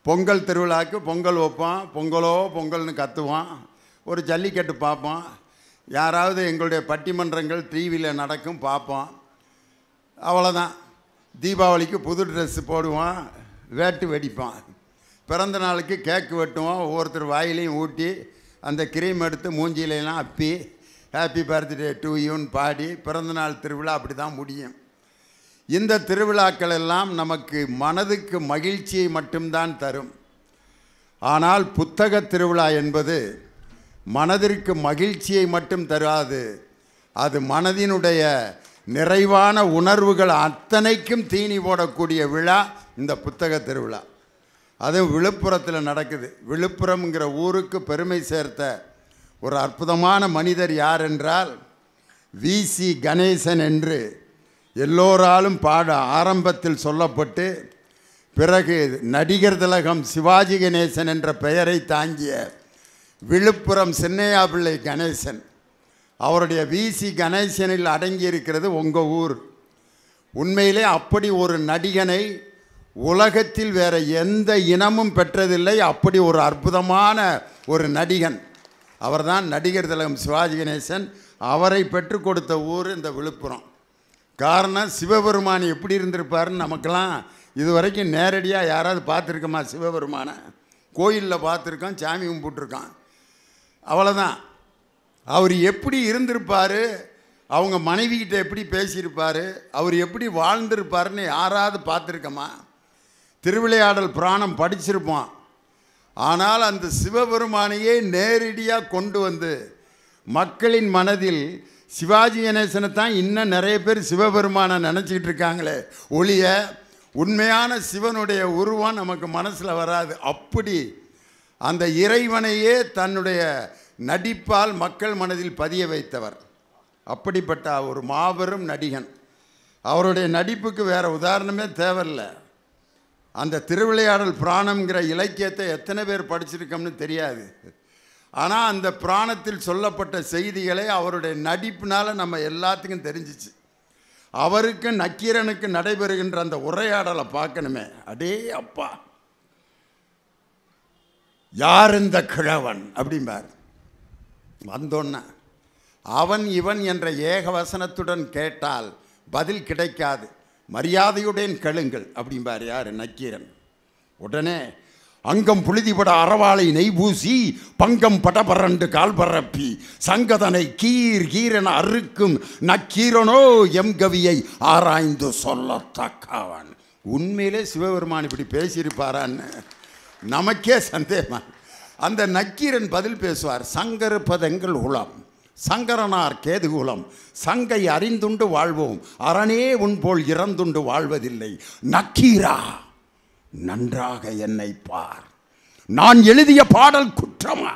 பொங்கல் திருவிழாவுக்கு பொங்கல் வைப்பான், பொங்கலோ பொங்கல்னு கத்துவான். ஒரு ஜல்லிக்கட்டு பார்ப்போம், யாராவது எங்களுடைய பட்டிமன்றங்கள் டிவியில் நடக்கும் பார்ப்போம். அவ்வளோதான். தீபாவளிக்கு புது ட்ரெஸ்ஸு போடுவான், வேட்டு வெடிப்பான். பிறந்த நாளுக்கு கேக்கு வெட்டுவோம், ஒவ்வொருத்தர் வாயிலையும் ஊட்டி அந்த கிரீம் எடுத்து மூஞ்சியிலாம் அப்பி ஹாப்பி பர்த்டே டு யூன்னு பாடி பிறந்தநாள் திருவிழா அப்படி தான் முடியும். இந்த திருவிழாக்கள் எல்லாம் நமக்கு மனதுக்கு மகிழ்ச்சியை மட்டும்தான் தரும். ஆனால் புத்தக திருவிழா என்பது மனதிற்கு மகிழ்ச்சியை மட்டும் தராது, அது மனதினுடைய நிறைவான உணர்வுகள் அத்தனைக்கும் தீனி போடக்கூடிய விழா இந்த புத்தக திருவிழா. அதுவும் விழுப்புரத்தில் நடக்குது. விழுப்புரம்ங்கிற ஊருக்கு பெருமை சேர்த்த ஒரு அற்புதமான மனிதர் யார் என்றால் வி.சி. கணேசன் என்று எல்லோராலும் ஆரம்பத்தில் சொல்லப்பட்டு பிறகு நடிகர் திலகம் சிவாஜி கணேசன் என்ற பெயரை தாங்கிய விழுப்புரம் சின்னையா பிள்ளை கணேசன். அவருடைய வி.சி. கணேசனில் அடங்கியிருக்கிறது உங்கள் ஊர். உண்மையிலே அப்படி ஒரு நடிகனை உலகத்தில் வேறு எந்த இனமும் பெற்றதில்லை. அப்படி ஒரு அற்புதமான ஒரு நடிகன் அவர்தான் நடிகர் திலகம் சிவாஜி கணேசன். அவரை பெற்றுக் கொடுத்த ஊர் இந்த விழுப்புரம். காரணம், சிவபெருமான் எப்படி இருந்திருப்பாருன்னு நமக்கெல்லாம் இது வரைக்கும் நேரடியாக யாராவது பார்த்துருக்கோமா? சிவபெருமானை கோயிலில் பார்த்துருக்கோம், சாமி கும்பிட்டுருக்கான், அவ்வளோதான். அவர் எப்படி இருந்திருப்பார், அவங்க மனைவிக்கிட்ட எப்படி பேசியிருப்பார், அவர் எப்படி வாழ்ந்திருப்பாருன்னு யாராவது பார்த்துருக்கோமா? திருவிளையாடல் புராணம் படிச்சிருப்போம். ஆனால் அந்த சிவபெருமானையே நேரடியாக கொண்டு வந்து மக்களின் மனதில் சிவாஜி கணேசனை தான் இன்னும் நிறைய பேர் சிவபெருமானை நினச்சிக்கிட்டு இருக்காங்களே ஒழிய உண்மையான சிவனுடைய உருவம் நமக்கு மனசில் வராது. அப்படி அந்த இறைவனையே தன்னுடைய நடிப்பால் மக்கள் மனதில் பதிய வைத்தவர். அப்படிப்பட்ட ஒரு மாபெரும் நடிகன். அவருடைய நடிப்புக்கு வேறு உதாரணமே தேவையில்லை. அந்த திருவிளையாடல் புராணம்ங்கிற இலக்கியத்தை எத்தனை பேர் படிச்சிருக்கோம்னு தெரியாது. ஆனால் அந்த புராணத்தில் சொல்லப்பட்ட செய்திகளை அவருடைய நடிப்பினால் நம்ம எல்லாத்துக்கும் தெரிஞ்சிச்சு. அவருக்கு நக்கீரனுக்கு நடைபெறுகின்ற அந்த உரையாடலை பார்க்கணுமே, அடே அப்பா, யார் இந்த கிழவன் அப்படிம்பார். வந்தோன்ன அவன் இவன் என்ற ஏகவசனத்துடன் கேட்டால் பதில் கிடைக்காது, மரியாதையுடன் கேளுங்கள் அப்படிம்பார் யார்? நக்கீரன். உடனே அங்கம் புழுதிபட அறவாளை நெய்பூசி பங்கம் படபரண்டு கால் பரப்பி சங்கதனை கீர் கீரென அறுக்கும் நக்கீரனோ எம் கவியை ஆராய்ந்து சொல்லத்தக்கவன். உண்மையிலே சிவபெருமான் இப்படி பேசியிருப்பாரான்னு நமக்கே சந்தேகம். அந்த நக்கீரன் பதில் பேசுவார். சங்கருப்பதெங்கள் குலம், சங்கரனார் கேதுகுலம், சங்கை அறிந்துண்டு வாழ்வோம், அரணே உன்போல் இறந்துண்டு வாழ்வதில்லை. நக்கீரா, நன்றாக என்னை பார், நான் எழுதிய பாடல் குற்றமா?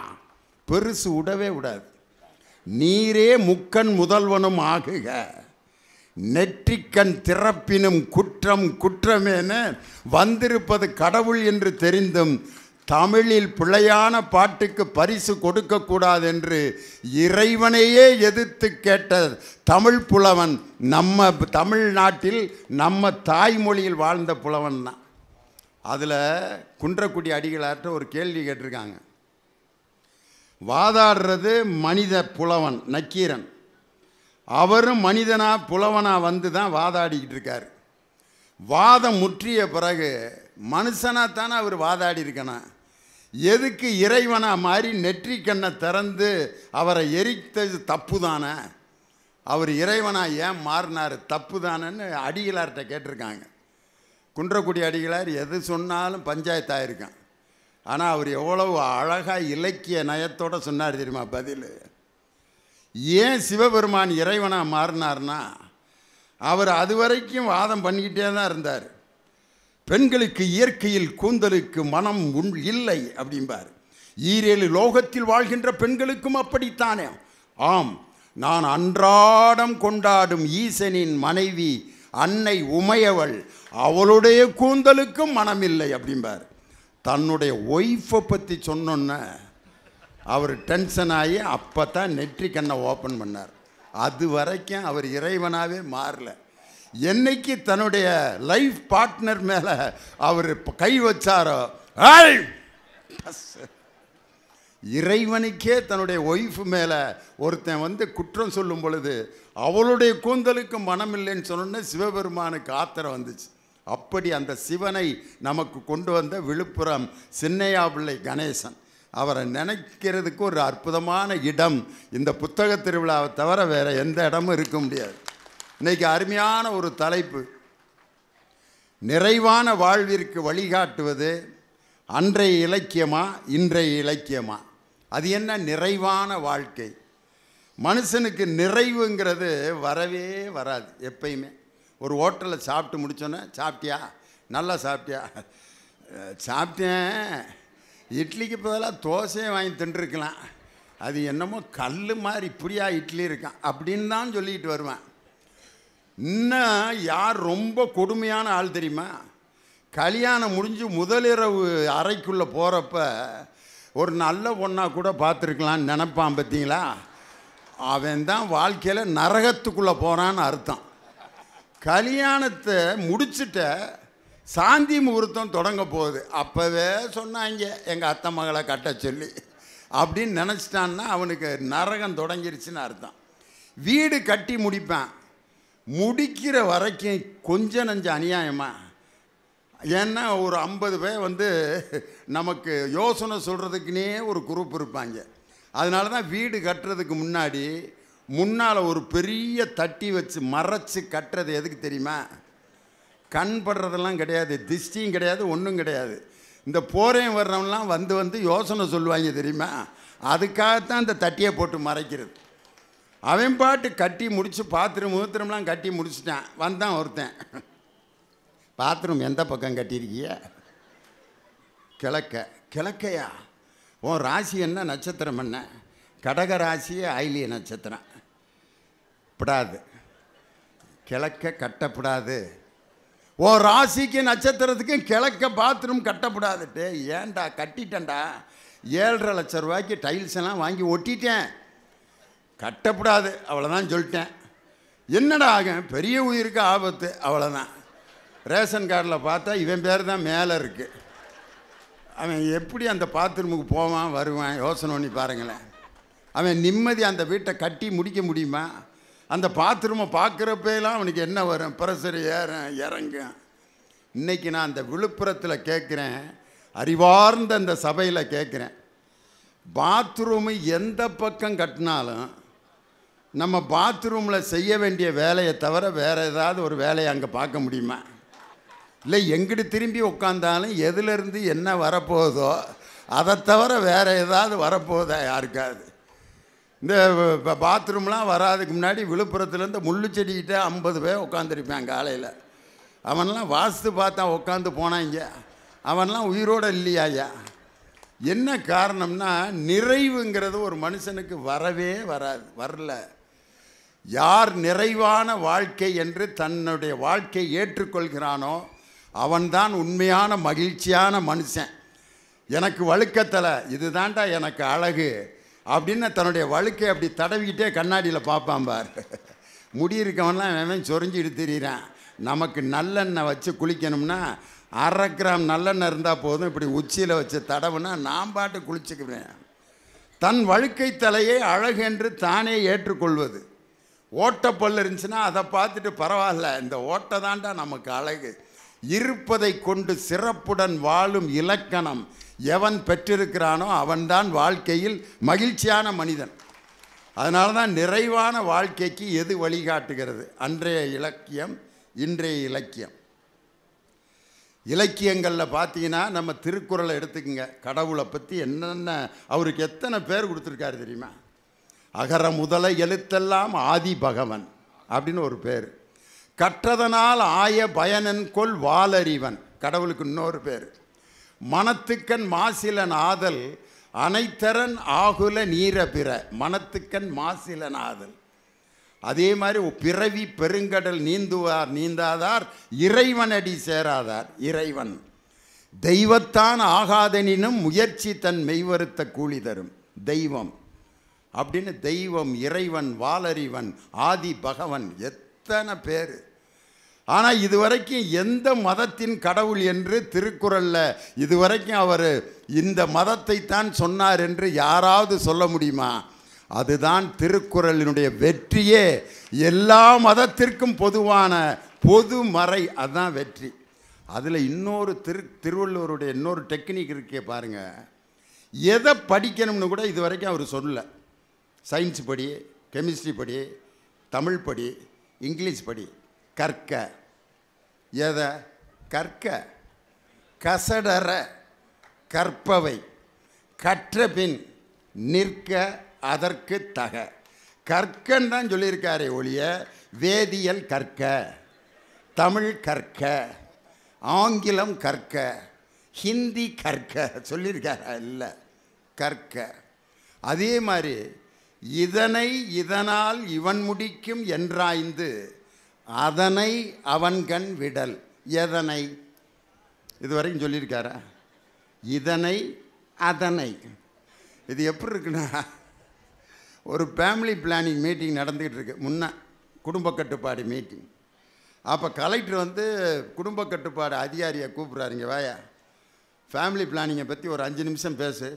பெருசு விடவே விடாது. நீரே முக்கண் முதல்வனும் ஆகுக, நெற்றிக்கண் திறப்பினும் குற்றம் குற்றமேன வந்திருப்பது கடவுள் என்று தெரிந்தும் தமிழில் பிழையான பாட்டுக்கு பரிசு கொடுக்கக்கூடாது என்று இறைவனையே எதிர்த்து கேட்ட தமிழ் புலவன் நம்ம தமிழ்நாட்டில் நம்ம தாய்மொழியில் வாழ்ந்த புலவன் தான். அதில் குன்றக்குடி அடிகளார்ட்ட ஒரு கேள்வி கேட்டிருக்காங்க. வாதாடுறது மனித புலவன் நக்கீரன், அவரும் மனிதனா புலவனா வந்து தான் வாதாடிக்கிட்டு இருக்கார். வாதம் முற்றிய பிறகு மனுஷனாத்தானே அவர் வாதாடி இருக்கணும், எதுக்கு இறைவனா மாதிரி நெற்றிக்கண்ணை திறந்து அவரை எரித்தது தப்பு தானே, அவர் இறைவனா ஏன் மாறினார் தப்பு தானேன்னு அடிகளார்கிட்ட கேட்டிருக்காங்க. குன்றக்குடி அடிகளார் எது சொன்னாலும் பஞ்சாயத்தாயிருக்கான். ஆனால் அவர் எவ்வளவு அழகாக இலக்கிய நயத்தோடு சொன்னார் தெரியுமா பதில்? ஏன் சிவபெருமான் இறைவனாக மாறினார்னா, அவர் அது வரைக்கும் வாதம் பண்ணிக்கிட்டே தான் இருந்தார். பெண்களுக்கு இயற்கையில் கூந்தலுக்கு மனம் இல்லை அப்படிம்பார். ஈரேழு லோகத்தில் வாழ்கின்ற பெண்களுக்கும் அப்படித்தானே? ஆம், நான் அன்றாடம் கொண்டாடும் ஈசனின் மனைவி அன்னை உமையவள், அவளுடைய கூந்தலுக்கும் மனமில்லை அப்படிம்பார். தன்னுடைய ஒய்ஃபை பற்றி சொன்னோன்னே அவர் டென்ஷன் ஆகி அப்போ தான் நெற்றி கண்ணை ஓப்பன் பண்ணார். அது வரைக்கும் அவர் இறைவனாகவே மாறல. என்னைக்கு தன்னுடைய லைஃப் பார்ட்னர் மேலே அவர் கை வச்சாரோ இறைவனுக்கே தன்னுடைய ஒய்ஃப் மேலே ஒருத்தன் வந்து குற்றம் சொல்லும் பொழுது அவளுடைய கூந்தலுக்கு மனம் இல்லைன்னு சொன்னோன்னே சிவபெருமானுக்கு ஆத்திரம் வந்துச்சு. அப்படி அந்த சிவனை நமக்கு கொண்டு வந்த விழுப்புரம் சின்னையா பிள்ளை கணேசன், அவரை நினைக்கிறதுக்கு ஒரு அற்புதமான இடம் இந்த புத்தக திருவிழாவை தவிர வேறு எந்த இடமும் இருக்க முடியாது. இன்றைக்கி அருமையான ஒரு தலைப்பு, நிறைவான வாழ்விற்கு வழிகாட்டுவது அன்றைய இலக்கியமா இன்றைய இலக்கியமா? அது என்ன நிறைவான வாழ்க்கை? மனுஷனுக்கு நிறைவுங்கிறது வரவே வராது எப்பயுமே. ஒரு ஹோட்டலில் சாப்பிட்டு முடித்தோன்னே, சாப்பிட்டியா, நல்லா சாப்பிட்டியா, சாப்பிட்டேன், இட்லிக்கு பதிலாக தோசையை வாங்கி தின்றுருக்கலாம், அது என்னமோ கல் மாதிரி இப்படியா இட்லி இருக்கான் அப்படின்னு தான் சொல்லிக்கிட்டு வருவேன். இன்னும் யார் ரொம்ப கொடுமையான ஆள் தெரியுமா? கல்யாணம் முடிஞ்சு முதலிரவு அறைக்குள்ளே போகிறப்ப ஒரு நல்ல பொண்ணாக கூட பார்த்துருக்கலான்னு நினப்பான். பார்த்தீங்களா? அவன் தான் வாழ்க்கையில் நரகத்துக்குள்ளே போகிறான்னு அர்த்தம். கல்யாணத்தை முடிச்சுட்ட சாந்தி முகூர்த்தம் தொடங்க போகுது, அப்போவே சொன்னாங்க எங்கள் அத்தை மகளை கட்ட சொல்லி அப்படின்னு நினச்சிட்டான்னா அவனுக்கு நரகம் தொடங்கிருச்சுன்னு அர்த்தம். வீடு கட்டி முடிப்பேன், முடிக்கிற வரைக்கும் கொஞ்சம் நஞ்ச அநியாயமா. ஏன்னா ஒரு 50 பேர் வந்து நமக்கு யோசனை சொல்கிறதுக்குனே ஒரு குரூப் இருப்பாங்க. அதனால தான் வீடு கட்டுறதுக்கு முன்னால் ஒரு பெரிய தட்டி வச்சு மறைச்சி கட்டுறது. எதுக்கு தெரியுமா? கண் படுறதெல்லாம் கிடையாது, திஷ்டியும் கிடையாது, ஒன்றும் கிடையாது. இந்த போரையும் வர்றவங்களாம் வந்து யோசனை சொல்லுவாங்க தெரியுமா? அதுக்காகத்தான் இந்த தட்டியை போட்டு மறைக்கிறது. அவன் பாட்டு கட்டி முடித்து பாத்ரூம்லாம் கட்டி முடிச்சிட்டான். வந்தான் ஒருத்தன், பாத்ரூம் எந்த பக்கம் கட்டியிருக்கிய? கிழக்கையா? உன் ராசி என்ன, நட்சத்திரம் என்ன? கடக ராசியே ஆயிலிய நட்சத்திரம். படாது, கிழக்க கட்டப்படாது. ஓ ராசிக்கு நட்சத்திரத்துக்கும் கிழக்க பாத்ரூம் கட்டப்படாதுட்டு. ஏன்டா? கட்டிட்டேன்டா, 7.5 லட்சம் ரூபாய்க்கு டைல்ஸ் எல்லாம் வாங்கி ஒட்டிட்டேன், கட்டப்படாது, அவ்வளோதான் சொல்லிட்டேன். என்னடா ஆகும்? பெரிய உயிருக்கு ஆபத்து, அவ்வளோதான். ரேஷன் கார்டில் பார்த்தா இவன் பேர் தான் மேலே இருக்குது. அவன் எப்படி அந்த பாத்ரூமுக்கு போவான் வருவான்? யோசனை பண்ணி பாருங்களேன். அவன் நிம்மதி அந்த வீட்டை கட்டி முடிக்க முடியுமா? அந்த பாத்ரூமை பார்க்குறப்பெல்லாம் அவனுக்கு என்ன வரும்? ப்ரெஷர் இறங்கும். இன்றைக்கி நான் அந்த விழுப்புரத்தில் கேட்குறேன், அறிவார்ந்த அந்த சபையில் கேட்குறேன், பாத்ரூமு எந்த பக்கம் கட்டினாலும் நம்ம பாத்ரூமில் செய்ய வேண்டிய வேலையை தவிர வேறு ஏதாவது ஒரு வேலையை அங்கே பார்க்க முடியுமா? இல்லை எங்கிட்டு திரும்பி உட்காந்தாலும் எதுலேருந்து என்ன வரப்போகுதோ அதை தவிர வேறு ஏதாவது வரப்போகுதா யாருக்காது? இந்த பாத்ரூம்லாம் வராதுக்கு முன்னாடி விழுப்புரத்துலேருந்து முள்ளு செடிக்கிட்ட 50 பேர் உட்காந்துருப்பான் காலையில். அவன்லாம் வாஸ்து பார்த்தா உட்காந்து போனாங்க, அவன்லாம் உயிரோடு இல்லையாயா? என்ன காரணம்னா, நிறைவுங்கிறது ஒரு மனுஷனுக்கு வரவே வரல. யார் நிறைவான வாழ்க்கை என்று தன்னுடைய வாழ்க்கையை ஏற்றுக்கொள்கிறானோ அவன்தான் உண்மையான மகிழ்ச்சியான மனுஷன். எனக்கு வழுக்கத்தலை, இது தாண்டா எனக்கு அழகு அப்படின்னு தன்னுடைய வழுக்கை அப்படி தடவிக்கிட்டே கண்ணாடியில் பார்ப்பான் பார். முடி இருக்கவன்லாம் அவன் சொரிஞ்சிட்டு திரிகிறான். நமக்கு நல்லெண்ணெய் வச்சு குளிக்கணும்னா 1/2 கிராம் நல்லெண்ணெய் இருந்தால் போதும், இப்படி உச்சியில் வச்சு தடவுனா நான் பாட்டு குளிச்சுக்குவேன். தன் வழுக்கை தலையை அழகு என்று தானே ஏற்றுக்கொள்வது. ஓட்டப்பல் இருந்துச்சுன்னா அதை பார்த்துட்டு பரவாயில்ல, இந்த ஓட்டை தாண்டா நமக்கு அழகு. இருப்பதை கொண்டு சிறப்புடன் வாழும் இலக்கணம் எவன் பெற்றிருக்கிறானோ அவன்தான் வாழ்க்கையில் மகிழ்ச்சியான மனிதன். அதனால தான் நிறைவான வாழ்க்கைக்கு எது வழிகாட்டுகிறது? அன்றைய இலக்கியம், இன்றைய இலக்கியம். இலக்கியங்களில் பார்த்தீங்கன்னா நம்ம திருக்குறளை எடுத்துக்கங்க. கடவுளை பற்றி என்னென்ன அவருக்கு எத்தனை பேர் கொடுத்துருக்காரு தெரியுமா? அகர முதல எழுத்தெல்லாம் ஆதி பகவன் அப்படின்னு ஒரு பேர். கற்றதனால் ஆய பயனன் கொல் வாலறிவன், கடவுளுக்கு இன்னொரு பேர். மனத்துக்கண் மாசிலன் ஆதல் அனைத்தரன் ஆகுல நீர பிற, மனத்துக்கண் மாசிலன் ஆதல். அதே மாதிரி பிறவி பெருங்கடல் நீந்துவார் நீந்தாதார் இறைவனடி சேராதார். இறைவன் தெய்வத்தான் ஆகாதனினும் முயற்சி தன் மெய்வருத்த கூலி தரும். தெய்வம் அப்படின்னு தெய்வம், இறைவன், வாலறிவன், ஆதி பகவன், எத்தனை பேர். ஆனால் இதுவரைக்கும் எந்த மதத்தின் கடவுள் என்று திருக்குறளில் இதுவரைக்கும் அவர் இந்த மதத்தை தான் சொன்னார் என்று யாராவது சொல்ல முடியுமா? அதுதான் திருக்குறளினுடைய வெற்றியே. எல்லா மதத்திற்கும் பொதுவான பொதுமறை, அதுதான் வெற்றி. அதில் இன்னொரு திருவள்ளுவருடைய இன்னொரு டெக்னிக் இருக்கே பாருங்கள். எதை படிக்கணும்னு கூட இது வரைக்கும் அவர் சொல்லலை. சயின்ஸ் படி, கெமிஸ்ட்ரி படி, தமிழ் படி, இங்கிலீஷ் படி, கற்க. எதை கற்க? கசடற கற்பவை கற்றபின் நிற்க அதற்கு தக. கற்கன்னு தான் சொல்லியிருக்காரே ஒழிய வேதியியல் கற்க, தமிழ் கற்க, ஆங்கிலம் கற்க, ஹிந்தி கற்க சொல்லியிருக்காரா? இல்லை, கற்க. அதே மாதிரி இதனை இதனால் இவன் முடிக்கும் என்றாய்ந்து அதனை அவன்கண் விடல். எதனை இதுவரைக்கும் சொல்லியிருக்காரா? இதனை அதனை. இது எப்படி இருக்குன்னா, ஒரு ஃபேமிலி பிளானிங் மீட்டிங் நடந்துக்கிட்டு இருக்கு. முன்ன குடும்ப கட்டுப்பாடு மீட்டிங். அப்போ கலெக்டர் வந்து குடும்ப கட்டுப்பாடு அதிகாரியை கூப்பிட்றாருங்க, வாயா ஃபேமிலி பிளானிங்கை பற்றி ஒரு 5 நிமிஷம் பேசு.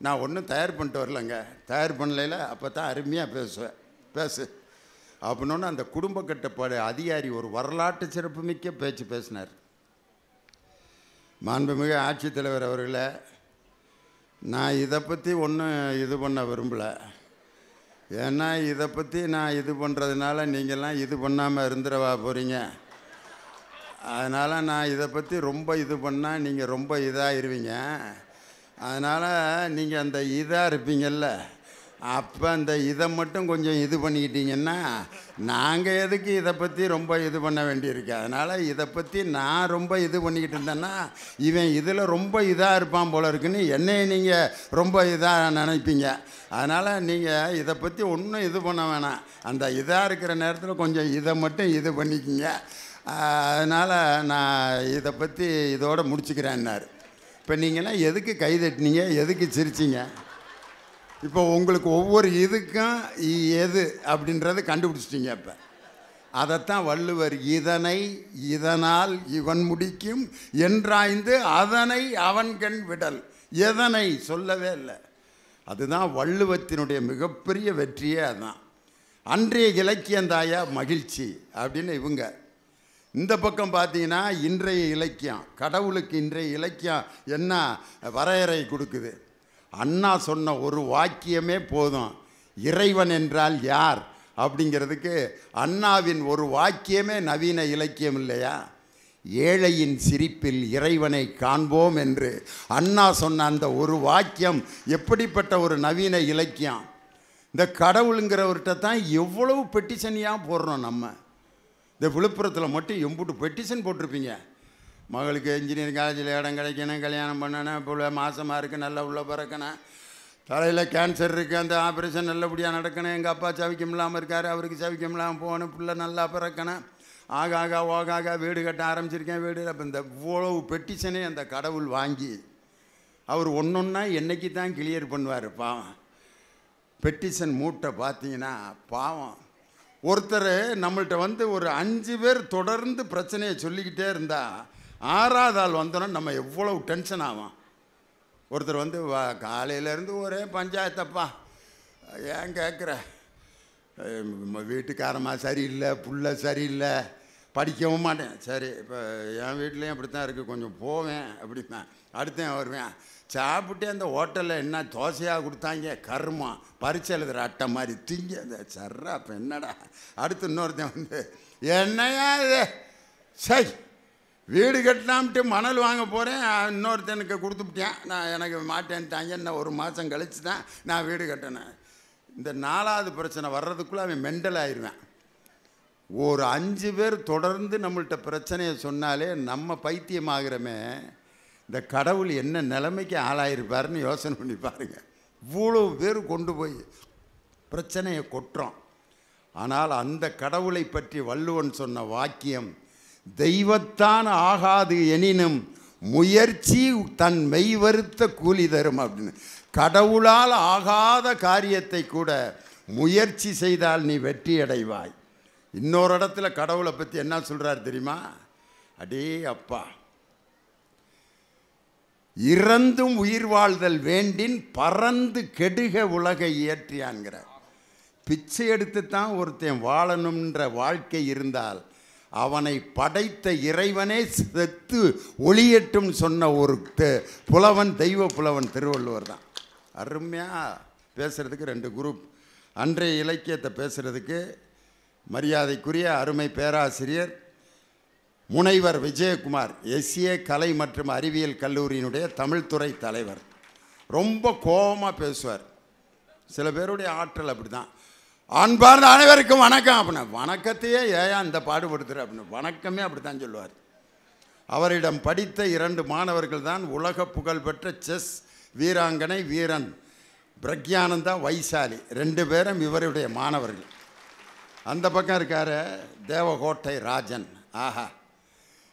நான் ஒன்றும் தயார் பண்ணிட்டு வரலைங்க, தயார் பண்ணல, அப்போ தான் அருமையாக பேசு அப்படின்னோன்னு அந்த குடும்ப கட்டுப்பாடு அதிகாரி ஒரு வரலாற்று சிறப்புமிக்க பேச்சு பேசினார். மாண்புமிகு ஆட்சித்தலைவர் அவர்களே, நான் இதை பற்றி ஒன்றும் இது பண்ண விரும்பலை. ஏன்னா இதை பற்றி நான் இது பண்ணுறதுனால நீங்கள்லாம் இது பண்ணாமல் இருந்துடவா போகிறீங்க. அதனால் நான் இதை பற்றி ரொம்ப இது பண்ணால் நீங்கள் ரொம்ப இதாகிருவீங்க. அதனால் நீங்கள் அந்த இதாக இருப்பீங்கள்ல, அப்போ அந்த இதை மட்டும் கொஞ்சம் இது பண்ணிக்கிட்டீங்கன்னா நாங்கள் எதுக்கு இதை பற்றி ரொம்ப இது பண்ண வேண்டியிருக்கு. அதனால் இதை பற்றி நான் ரொம்ப இது பண்ணிக்கிட்டு இருந்தேன்னா இவன் இதில் ரொம்ப இதாக இருப்பான் போல இருக்குன்னு என்னையை நீங்கள் ரொம்ப இதாக நினைப்பீங்க. அதனால் நீங்கள் இதை பற்றி ஒன்றும் இது பண்ண வேணாம், அந்த இதாக இருக்கிற நேரத்தில் கொஞ்சம் இதை மட்டும் இது பண்ணிக்கிங்க. அதனால் நான் இதை பற்றி இதோடு முடிச்சுக்கிறேன்னாரு. இப்போ நீங்கள்லாம் எதுக்கு கைதட்டினீங்க, எதுக்கு சிரிச்சிங்க? இப்போ உங்களுக்கு ஒவ்வொரு இதுக்கும் எது அப்படின்றது கண்டுபிடிச்சிட்டிங்க. இப்போ அதைத்தான் வள்ளுவர் இதனை இதனால் இவன் முடிக்கும் என்றாய்ந்து அதனை அவன்கண் விடல். எதனை சொல்லவே இல்லை. அதுதான் வள்ளுவத்தினுடைய மிகப்பெரிய வெற்றியே. அதுதான் அன்றைய இலக்கியந்தாயா மகிழ்ச்சி அப்படின்னு இவங்க. இந்த பக்கம் பார்த்தீங்கன்னா இன்றைய இலக்கியம், கடவுளுக்கு இன்றைய இலக்கியம் என்ன வரையறை கொடுக்குது. அண்ணா சொன்ன ஒரு வாக்கியமே போதும், இறைவன் என்றால் யார் அப்படிங்கிறதுக்கு. அண்ணாவின் ஒரு வாக்கியமே நவீன இலக்கியம் இல்லையா? ஏழையின் சிரிப்பில் இறைவனை காண்போம் என்று அண்ணா சொன்ன அந்த ஒரு வாக்கியம் எப்படிப்பட்ட ஒரு நவீன இலக்கியம். இந்த கடவுளுங்கிறவர்கிட்ட தான் எவ்வளவு பெட்டிஷனையாக போடுறோம் நம்ம. இந்த விழுப்புரத்தில் மட்டும் எம்புட்டு பெட்டிஷன் போட்டிருப்பீங்க. மகளுக்கு இன்ஜினியரிங் காலேஜில் இடம் கிடைக்கணும், கல்யாணம் பண்ணணும், இப்போ மாதமாக இருக்குது, நல்லா உள்ள பிறக்கணும், தலையில் கேன்சர் இருக்குது, அந்த ஆப்ரேஷன் நல்லபடியாக நடக்கணும், எங்கள் அப்பா சவிக்கம் இல்லாமல் இருக்கார், அவருக்கு சவிக்கம் இல்லாமல் போகணும், பிள்ளை நல்லா பிறக்கணும், ஓகாக வீடு கட்ட ஆரம்பிச்சிருக்கேன், வீடு. அப்போ இந்த இவ்வளவு பெட்டிஷனே அந்த கடவுள் வாங்கி அவர் ஒன்றொன்னா என்றைக்கு தான் கிளியர் பண்ணுவார். பாவம் பெட்டிஷன் மூட்டை பார்த்தீங்கன்னா பாவம். ஒருத்தர் நம்மள்கிட்ட வந்து ஒரு 5 பேர் தொடர்ந்து பிரச்சனையை சொல்லிக்கிட்டே இருந்தால் 6வது ஆள் வந்தோன்னா நம்ம எவ்வளவு டென்ஷன் ஆகும். ஒருத்தர் வந்து காலையிலேருந்து ஒரே பஞ்சாயத்தப்பா, ஏன் கேட்குற, வீட்டுக்காரமாக சரியில்லை, புள்ள சரியில்லை, படிக்கவும் மாட்டேன். சரி, இப்போ என் வீட்லேயும் அப்படி தான் இருக்குது, கொஞ்சம் போவேன் அப்படின்னா அடுத்தேன் வருவேன். சாப்பிட்டே அந்த ஹோட்டலில் என்ன தோசையாக கொடுத்தாங்க, கருமா பரிச்சு எழுதுகிற அட்டை மாதிரி திங்க அந்த சர்றா. இப்போ என்னடா அடுத்து இன்னொருத்தன் வந்து என்னையா இது, சரி வீடு கட்டலாம்ட்டு மணல் வாங்க போகிறேன், இன்னொருத்தனுக்கு கொடுத்துட்டேன், நான் எனக்கு மாட்டேன்ட்டாங்க, இன்னும் 1 மாதம் கழிச்சு தான் நான் வீடு கட்டினேன். இந்த 4வது பிரச்சனை வர்றதுக்குள்ளே அவன் மெண்டல் ஆயிடுவேன். ஒரு 5 பேர் தொடர்ந்து நம்மள்கிட்ட பிரச்சனையை சொன்னாலே நம்ம பைத்தியமாகிறமே. இந்த கடவுள் என்ன நிலைமைக்கு ஆளாயிருப்பாருன்னு யோசனை பண்ணி பாருங்கள். இவ்வளோ பேர் கொண்டு போய் பிரச்சனையை கொட்டுறோம். ஆனால் அந்த கடவுளை பற்றி வள்ளுவன் சொன்ன வாக்கியம், தெய்வத்தான் ஆகாது எனினும் முயற்சி தன் மெய்வருத்த கூலி தரும் அப்படின்னு. கடவுளால் ஆகாத காரியத்தை கூட முயற்சி செய்தால் நீ வெற்றி அடைவாய். இன்னொரு இடத்துல கடவுளை பற்றி என்ன சொல்கிறார் தெரியுமா? அடே அப்பா, இறந்தும் உயிர் வாழ்தல் வேண்டின் பறந்து கெடுக உலகை இயற்றியான்கிறார். பிச்சை எடுத்து தான் ஒருத்தன் வாழணுன்ற வாழ்க்கை இருந்தால் அவனை படைத்த இறைவனே செத்து ஒளியட்டும் சொன்ன ஒரு புலவன், தெய்வ புலவன் திருவள்ளுவர் தான். அருமையாக பேசுகிறதுக்கு 2 குரூப். அன்றைய இலக்கியத்தை பேசுகிறதுக்கு மரியாதைக்குரிய அருமை பேராசிரியர் முனைவர் விஜயகுமார், எஸ்ஏ கலை மற்றும் அறிவியல் கல்லூரியினுடைய தமிழ்துறை தலைவர். ரொம்ப கோபமாக பேசுவார். சில பேருடைய ஆற்றல் அப்படி தான். அன்பார்ந்த அனைவருக்கும் வணக்கம் அப்படின்னா வணக்கத்தையே ஏன் இந்த பாடுபடுத்துகிற அப்படின்னு வணக்கமே அப்படி தான் சொல்லுவார். அவரிடம் படித்த 2 மாணவர்கள் தான் உலக புகழ்பெற்ற செஸ் வீராங்கனை வீரன் பிரக்யானந்தா வைசாலி. 2 பேரும் இவருடைய மாணவர்கள். அந்த பக்கம் இருக்கார் தேவகோட்டை ராஜன். ஆஹா,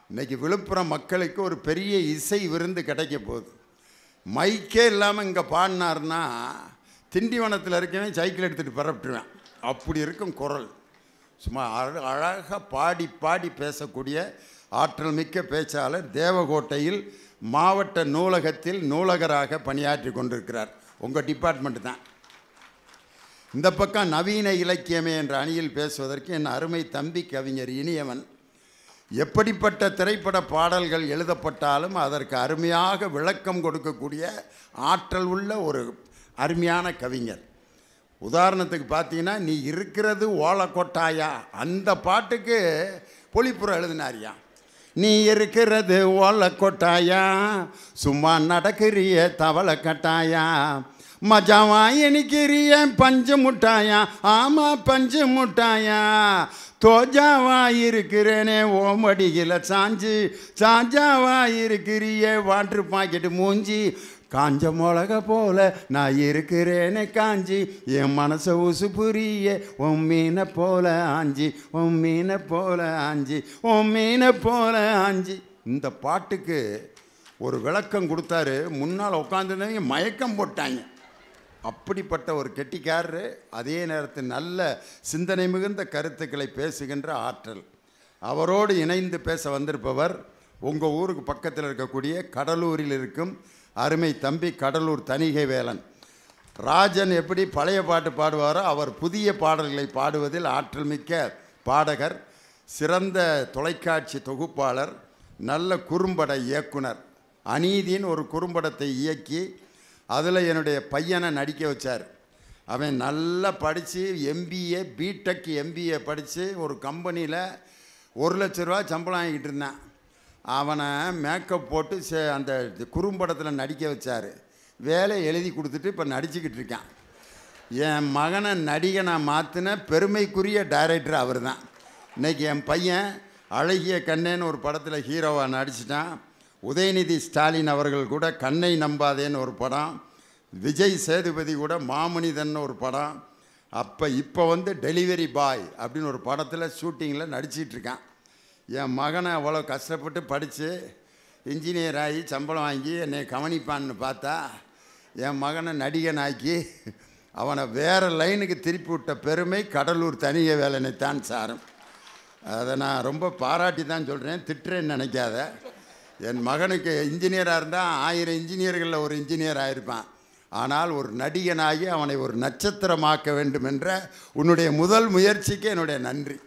இன்றைக்கி விழுப்புரம் மக்களுக்கு ஒரு பெரிய இசை விருந்து கிடைக்க போகுது. மைக்கே இல்லாமல் இங்கே பாடினார்னா திண்டிவனத்தில் இருக்கவே சைக்கிள் எடுத்துகிட்டு பரப்பிட்டுருவேன். அப்படி இருக்கும் குரல். சும்மா அழகாக பாடி பாடி பேசக்கூடிய ஆற்றல் மிக்க பேச்சாளர். தேவகோட்டையில் மாவட்ட நூலகத்தில் நூலகராக பணியாற்றி கொண்டிருக்கிறார். உங்கள் டிபார்ட்மெண்ட்டு தான். இந்த பக்கம் நவீன இலக்கியமே என்ற அணியில் பேசுவதற்கு என் அருமை தம்பி கவிஞர் இனியவன். எப்படிப்பட்ட திரைப்பட பாடல்கள் எழுதப்பட்டாலும் அதற்கு அருமையாக விளக்கம் கொடுக்கக்கூடிய ஆற்றல் உள்ள ஒரு அருமையான கவிஞர். உதாரணத்துக்கு பார்த்தீங்கன்னா, நீ இருக்கிறது ஓலக்கொட்டாயா, அந்த பாட்டுக்கு பொழிப்புறம் எழுதினாரியா. நீ இருக்கிறது ஓலக்கொட்டாயா, சும்மா நடக்கிறிய தவளை கட்டாயா, மஜாவா எனிக்கிறிய பஞ்சு முட்டாயா, ஆமாம் பஞ்சு முட்டாயா, தோஜாவா இருக்கிறேனே ஓமடியில் சாஞ்சு, சாஞ்சாவா இருக்கிறிய வாட்ரு பாக்கெட்டு மூஞ்சி, காஞ்ச மிளக போல நான் இருக்கிறேனே காஞ்சி, என் மனசை உசு புரிய உன் மீனை போல ஆஞ்சி, உன் மீனை போல ஆஞ்சி, உன் மீனை போல ஆஞ்சி. இந்த பாட்டுக்கு ஒரு விளக்கம் கொடுத்தாரு. முன்னால் உட்காந்துருந்தவங்க மயக்கம் போட்டாங்க. அப்படிப்பட்ட ஒரு கெட்டிக்காரரு. அதே நேரத்தில் நல்ல சிந்தனை மிகுந்த கருத்துக்களை பேசுகின்ற ஆற்றல். அவரோடு இணைந்து பேச வந்திருப்பவர் உங்கள் ஊருக்கு பக்கத்தில் இருக்கக்கூடிய கடலூரில் இருக்கும் அருமை தம்பி கடலூர் தணிகை வேலன். ராஜன் எப்படி பழைய பாட்டு பாடுவாரோ அவர் புதிய பாடல்களை பாடுவதில் ஆற்றல் மிக்க பாடகர், சிறந்த தொலைக்காட்சி தொகுப்பாளர், நல்ல குறும்பட இயக்குனர். அநீதின்னு ஒரு குறும்படத்தை இயக்கி அதில் என்னுடைய பையனை நடிக்க வச்சார். அவன் நல்லா படித்து எம்பிஏ பிடெக் எம்பிஏ படித்து ஒரு கம்பெனியில் 1 லட்ச ரூபா சம்பளம் வாங்கிட்டு இருந்தான். அவனை மேக்கப் போட்டு அந்த குறும்படத்தில் நடிக்க வச்சார். வேலை எழுதி கொடுத்துட்டு இப்போ நடிச்சுக்கிட்டு இருக்கான். என் மகனை நடிகனை மாற்றின பெருமைக்குரிய டைரக்டர் அவர் தான். இன்றைக்கி என் பையன் அழகிய கண்ணேன்னு ஒரு படத்தில் ஹீரோவாக நடிச்சிட்டான். உதயநிதி ஸ்டாலின் அவர்கள் கூட கண்ணை நம்பாதேன்னு ஒரு படம், விஜய் சேதுபதி கூட மாமனிதன் ஒரு படம், இப்போ டெலிவரி பாய் அப்படின்னு ஒரு படத்தில் ஷூட்டிங்கில் நடிச்சிட்ருக்கான். என் மகனை அவ்வளோ கஷ்டப்பட்டு படித்து இன்ஜினியர் ஆகி சம்பளம் வாங்கி என்னை கவனிப்பான்னு பார்த்தா என் மகனை நடிகனாக்கி அவனை வேறு லைனுக்கு திருப்பி விட்ட பெருமை கடலூர் தணிகை வேலனைத்தான் சாரும். அதை நான் ரொம்ப பாராட்டி தான் சொல்கிறேன், திட்டுறேன்னு நினைக்காத. என் மகனுக்கு இன்ஜினியராக இருந்தால் 1000 இன்ஜினியர்களில் ஒரு இன்ஜினியர் ஆகிருப்பான். ஆனால் ஒரு நடிகனாகி அவனை ஒரு நட்சத்திரமாக்க வேண்டும் என்ற உன்னுடைய முதல் முயற்சிக்கு என்னுடைய நன்றி.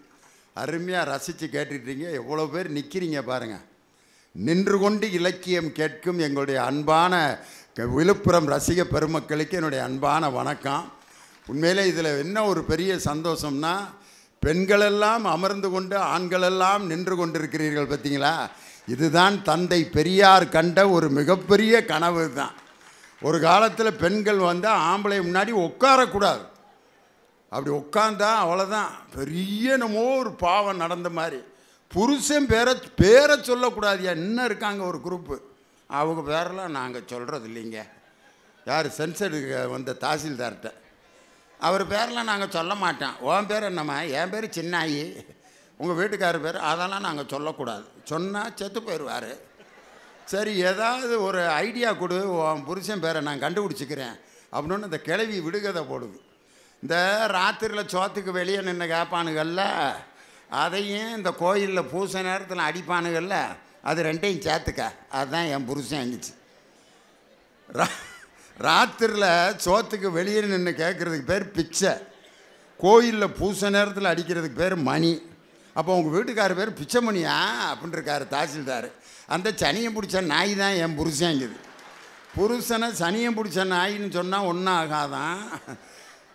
அருமையாக ரசித்து கேட்டுட்றீங்க. எவ்வளோ பேர் நிற்கிறீங்க பாருங்கள். நின்று கொண்டு இலக்கியம் கேட்கும் எங்களுடைய அன்பான விழுப்புரம் ரசிக பெருமக்களுக்கு என்னுடைய அன்பான வணக்கம். உண்மையிலே இதில் என்ன ஒரு பெரிய சந்தோஷம்னா, பெண்களெல்லாம் அமர்ந்து கொண்டு ஆண்களெல்லாம் நின்று கொண்டிருக்கிறீர்கள் பார்த்தீங்களா. இதுதான் தந்தை பெரியார் கண்ட ஒரு மிகப்பெரிய கனவு தான். ஒரு காலத்தில் பெண்கள் ஆம்பளை முன்னாடி உட்காரக்கூடாது. அப்படி உட்காந்தா அவ்வளோதான், பெரிய என்னமோ ஒரு பாவம் நடந்த மாதிரி. புருஷன் பேரை சொல்லக்கூடாதுயா. இன்னும் இருக்காங்க ஒரு குரூப்பு, அவங்க பேரெல்லாம் நாங்கள் சொல்கிறது இல்லைங்க. யார் சென்சருக்கு வந்த தாசில்தார்கிட்ட அவர் பேரெல்லாம் நாங்கள் சொல்ல மாட்டோம். உன் பேர் என்னம்மா? என் பேர் சின்னாயி. உங்கள் வீட்டுக்காரர் பேர் அதெல்லாம் நாங்கள் சொல்லக்கூடாது, சொன்னால் செத்து போயிடுவார். சரி, ஏதாவது ஒரு ஐடியா கொடு, உன் புருஷன் பேரை நான் கண்டுபிடிச்சிக்கிறேன் அப்படின்னு இந்த கிளவி விடுகதை போடுது. இந்த ராத்திரியில் சோத்துக்கு வெளியே நின்று கேட்பானுங்கள்ல, அதையும் இந்த கோயிலில் பூச நேரத்தில் அடிப்பானுகள்ல, அது ரெண்டையும் சேர்த்துக்க. அதுதான் என் புருஷன் அங்கிச்சு. ராத்திரியில் சோத்துக்கு வெளியே நின்று கேட்குறதுக்கு பேர் பிச்சை, கோயிலில் பூச நேரத்தில் அடிக்கிறதுக்கு பேர் மணி. அப்போ உங்கள் வீட்டுக்கார பேர் பிச்சைமணியா அப்படின்னு இருக்கார் தாசில்தார். அந்த சனியை பிடிச்ச நாய் தான் என் புருஷங்குது. புருஷனை சனியை பிடிச்ச நாயின்னு சொன்னால் ஒன்றும் ஆகாதான்,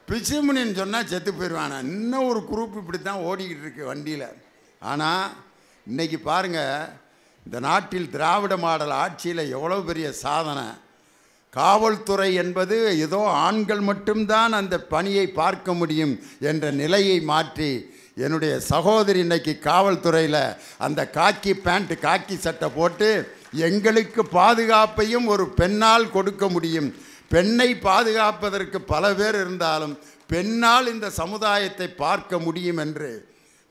பிச்சைமணின்னு சொன்னால் செத்து போயிடுவானா. இன்னும் ஒரு குரூப் இப்படி தான் ஓடிக்கிட்டு இருக்கு வண்டியில். ஆனால் இன்றைக்கி பாருங்கள், இந்த நாட்டில் திராவிட மாடல் ஆட்சியில் எவ்வளோ பெரிய சாதனை. காவல்துறை என்பது ஏதோ ஆண்கள் மட்டும்தான் அந்த பணியை பார்க்க முடியும் என்ற நிலையை மாற்றி, என்னுடைய சகோதரி இன்றைக்கி காவல்துறையில் அந்த காக்கி பேண்ட் காக்கி சட்டை போட்டு எங்களுக்கு பாதுகாப்பையும் ஒரு பெண்ணால் கொடுக்க முடியும். பெண்ணை பாதுகாப்பதற்கு பல பேர் இருந்தாலும் பெண்ணால் இந்த சமுதாயத்தை பார்க்க முடியும் என்று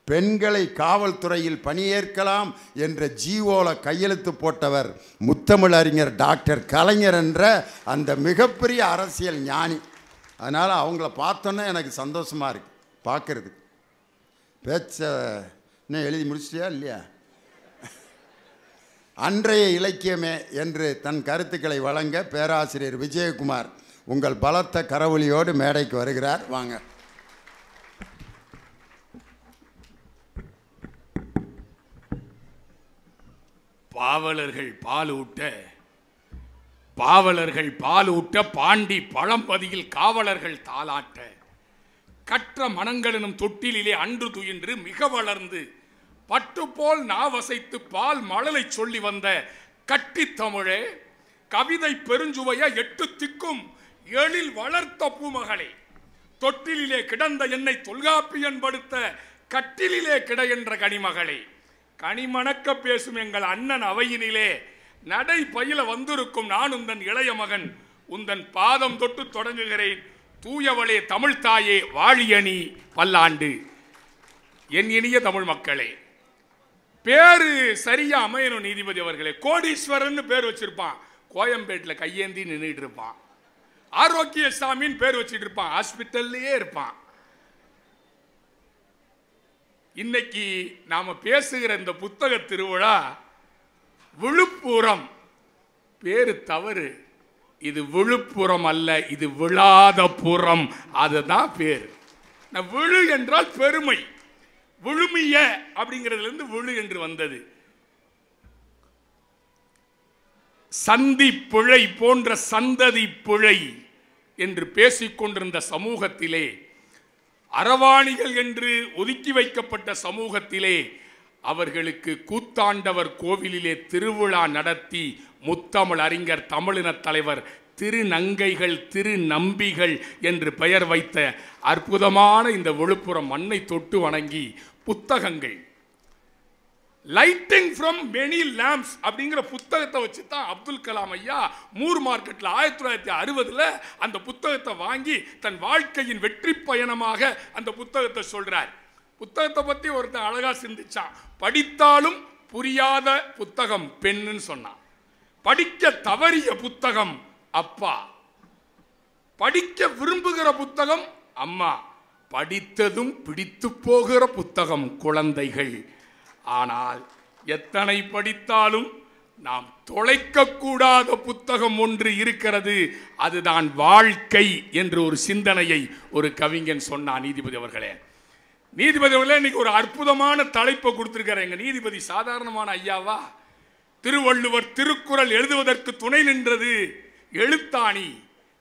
பெண்களை காவல்துறையில் பணியேற்கலாம் என்ற ஜீவோல கையெழுத்து போட்டவர் முத்தமிழறிஞர் டாக்டர் கலைஞர் என்ற அந்த மிகப்பெரிய அரசியல் ஞானி. அதனால் அவங்கள பார்த்தோன்னே எனக்கு சந்தோஷமாக இருக்குது பார்க்குறதுக்கு. பேச்ச இன்னும் எழுதி முடிச்சிட்டியா இல்லையா? அன்றைய இலக்கியமே என்று தன் கருத்துக்களை வழங்க பேராசிரியர் விஜயகுமார் உங்கள் பலத்த கரவொலியோடு மேடைக்கு வருகிறார். வாங்க. பாவலர்கள் பாலூட்ட பாண்டி பழம்பதியில் காவலர்கள் தாளாட்ட கற்ற மனங்களினும் தொட்டிலே அன்று துயின்று மிக வளர்ந்து பட்டுப்போல் நாவசைத்து பால் மழலை சொல்லி வந்த கட்டி தமிழே, கவிதை பெருஞ்சுவைய 8 திக்கும் எழில் வளர்த்த பூமகளே, தொட்டிலே கிடந்த என்னை தொல்காப்பியன் படுத்த கட்டிலே கிட என்ற கனிமகளே, கனிமணக்க பேசும் எங்கள் அண்ணன் அவையினிலே நடை பயில வந்திருக்கும் நான் உந்தன் இளைய மகன், உந்தன் பாதம் தொட்டு தொடங்குகிறேன். தூயவளே தமிழ் தாயே, வாழியணி பல்லாண்டு. என் இனிய தமிழ் மக்களே, பேரு சரியா அமையணும் நீதிபதி அவர்களே. கோடீஸ்வரன் பேர் வச்சிருப்பான், கோயம்பேட்டில் கையேந்தி நின்றுட்டு இருப்பான். ஆரோக்கியசாமின்னு பேர் வச்சுட்டு இருப்பான், ஹாஸ்பிட்டல்லையே இருப்பான். இன்னைக்கு நாம பேசுகிற இந்த புத்தக திருவிழா விழுப்புரம். பேரு தவறு, இது விழுப்புரம் அல்ல, இது விழாத புறம். அதுதான் பேர். விழு என்றால் பெருமை, விழுமிய அப்படிங்கிறதுல விழு என்று வந்தது. சந்தி பிழை போன்ற சந்ததி பிழை என்று பேசிக்கொண்டிருந்த சமூகத்திலே, அரவாணிகள் என்று ஒதுக்கி வைக்கப்பட்ட சமூகத்திலே அவர்களுக்கு கூத்தாண்டவர் கோவிலிலே திருவிழா நடத்தி முத்தமிழ் அறிஞர் தமிழின தலைவர் திருநங்கைகள் திருநம்பிகள் என்று பெயர் வைத்த அற்புதமான இந்த விழுப்புரம் மண்ணை தொட்டு வணங்கி புத்தகங்கள் லைட்டிங் ஃப்ரம் மெனி லேம்ப்ஸ் அப்படிங்கிற புத்தகத்தை வச்சு தான் அப்துல் கலாம் ஐயா மூர் மார்க்கெட்டில் 1960 அந்த புத்தகத்தை வாங்கி தன் வாழ்க்கையின் வெற்றி பயணமாக அந்த புத்தகத்தை சொல்றார். புத்தகத்தை பற்றி ஒருத்தன் அழகா சிந்திச்சான். படித்தாலும் புரியாத புத்தகம் பெண்ணுன்னு சொன்னான். படிக்க தவறிய புத்தகம் அப்பா, படிக்க விரும்புகிற புத்தகம் அம்மா, படித்ததும் பிடித்து போகிற புத்தகம் குழந்தைகள். ஆனால் எத்தனை படித்தாலும் நாம் தொலைக்கக்கூடாத புத்தகம் ஒன்று இருக்கிறது, அதுதான் வாழ்க்கை என்று ஒரு சிந்தனையை ஒரு கவிஞன் சொன்னான். நீதிபதி அவர்களே, நீதிபதி அவர்களே, இன்னைக்கு ஒரு அற்புதமான தலைப்பை கொடுத்திருக்கிற எங்க நீதிபதி சாதாரணமான ஐயாவா? திருவள்ளுவர் திருக்குறள் எழுதுவதற்கு துணை நின்றது எழுத்தாணி.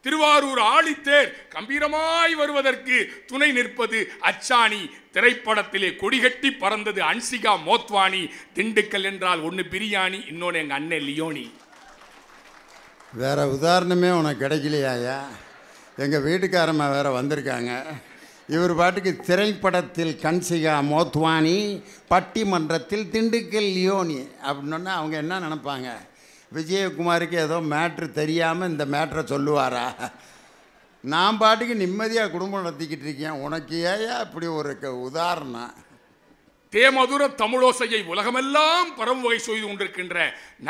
திருவாரூர் ஆழித்தேர் கம்பீரமாய் வருவதற்கு துணை நிற்பது அச்சாணி. திரைப்படத்திலே கொடிகட்டி பறந்தது அன்சிகா மோத்வானி. திண்டுக்கல் என்றால் ஒன்று பிரியாணி, இன்னொன்று எங்க அண்ணன் லியோனி. வேற உதாரணமே உனக்கு கிடைக்கலையா? எங்கள் வீட்டுக்காரம்மா வேற வந்திருக்காங்க. இவர் பாட்டுக்கு திரைப்படத்தில் கன்சிகா மோத்வானி, பட்டிமன்றத்தில் திண்டுக்கல் லியோனி அப்படின்னா அவங்க என்ன நினைப்பாங்க? விஜயகுமாருக்கு ஏதோ மேட்ரு தெரியாமல் இந்த மேட்ரை சொல்லுவாரா? நான் பாட்டுக்கு நிம்மதியாக குடும்பம் நடத்திக்கிட்டு இருக்கேன், உனக்கு ஏயா இப்படி ஒரு உதாரணம்? தேமதுர தமிழோசையை உலகமெல்லாம் பரம்புகை செய்து கொண்டிருக்கின்ற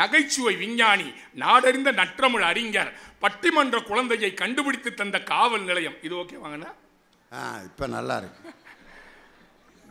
நகைச்சுவை விஞ்ஞானி, நாடறிந்த நற்றமிழ் அறிஞர், பட்டிமன்ற குழந்தையை கண்டுபிடித்து தந்த காவல் நிலையம். இது ஓகே வாங்கண்ணா? இப்போ நல்லா இருக்கு.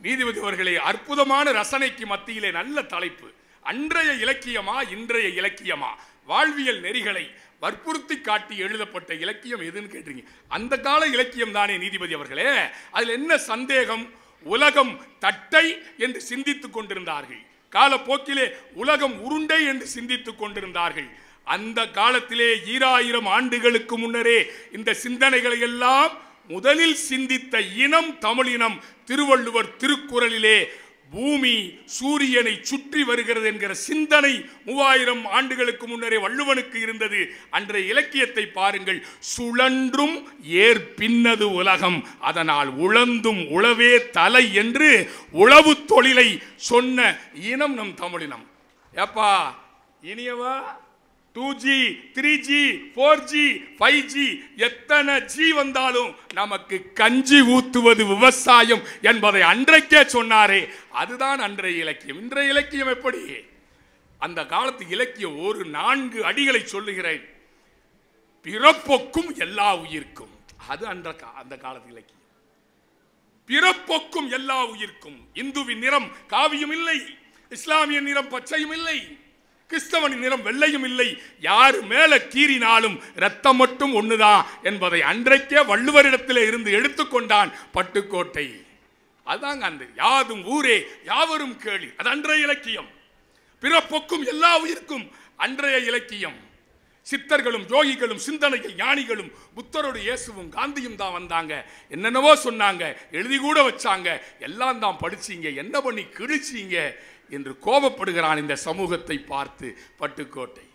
நீதிபதி அவர்களே, அற்புதமான ரசனைக்கு மத்தியிலே நல்ல தலைப்பு. அன்றைய இலக்கியமா இன்றைய இலக்கியமா? வாழ்வியல் நெறிகளை வற்புறுத்தி காட்டி எழுதப்பட்ட இலக்கியம் எதுன்னு கேட்டீங்க. அந்த கால இலக்கியம் தானே நீதிபதி அவர்களே. அதில் என்ன சந்தேகம்? உலகம் தட்டை என்று சிந்தித்துக் கொண்டிருந்தார்கள். காலப்போக்கிலே உலகம் உருண்டை என்று சிந்தித்துக் கொண்டிருந்தார்கள். அந்த காலத்திலே 2000 ஆண்டுகளுக்கு முன்னரே இந்த சிந்தனைகளை எல்லாம் முதலில் சிந்தித்த இனம் தமிழினம். திருவள்ளுவர் திருக்குறளிலே பூமி சூரியனை சுற்றி வருகிறது என்கிற சிந்தனை 3000 ஆண்டுகளுக்கு முன்னரே வள்ளுவனுக்கு இருந்தது. அன்றைய இலக்கியத்தை பாருங்கள். சுழன்றும் ஏர் பின்னது உலகம், அதனால் உழந்தும் உழவே தலை என்று உழவு தொழிலை சொன்ன இனம் நம் தமிழினம். ஏப்பா இனியவா, 2G 3G 4G 5G எத்தனை ஜி வந்தாலும் நமக்கு கஞ்சி ஊத்துவது விவசாயம் என்பதை அன்றைக்கே சொன்னாரே, அதுதான் அன்றைய இலக்கியம். இன்றைய இலக்கியம் எப்படி? அந்த காலத்து இலக்கியம் ஒரு 4 அடிகளை சொல்லுகிறேன். பிறப்பொக்கும் எல்லா உயிர்க்கும், அது அந்த காலத்து இலக்கியம். பிறப்பொக்கும் எல்லா உயிர்க்கும். இந்துவின் நிறம் காவியும் இல்லை, இஸ்லாமிய நிறம் பச்சையும் இல்லை, கிறிஸ்தவனின் நிறம் வெள்ளையும் இல்லை. யாரு மேல கீறினாலும் ரத்தம் மட்டும் ஒண்ணுதான் என்பதை அன்றைக்கே வள்ளுவரிடத்திலே இருந்து எடுத்துக்கொண்டான் பட்டுக்கோட்டை. அதாங்க அந்த யாதும் ஊரே யாவரும் கேளி, அது அன்றைய இலக்கியம். பிறப்பொக்கும் எல்லா உயிர்க்கும் அன்றைய இலக்கியம். சித்தர்களும் யோகிகளும் சிந்தனைகள் ஞானிகளும் புத்தரோடு இயேசுவும் காந்தியும் தான் வந்தாங்க. என்னென்னவோ சொன்னாங்க, எழுதி கூட வச்சாங்க. எல்லாம் தான் படிச்சீங்க, என்ன பண்ணி கிழிச்சீங்க என்று கோபப்படுகிறான் இந்த சமூகத்தை பார்த்து பட்டுக்கோட்டை.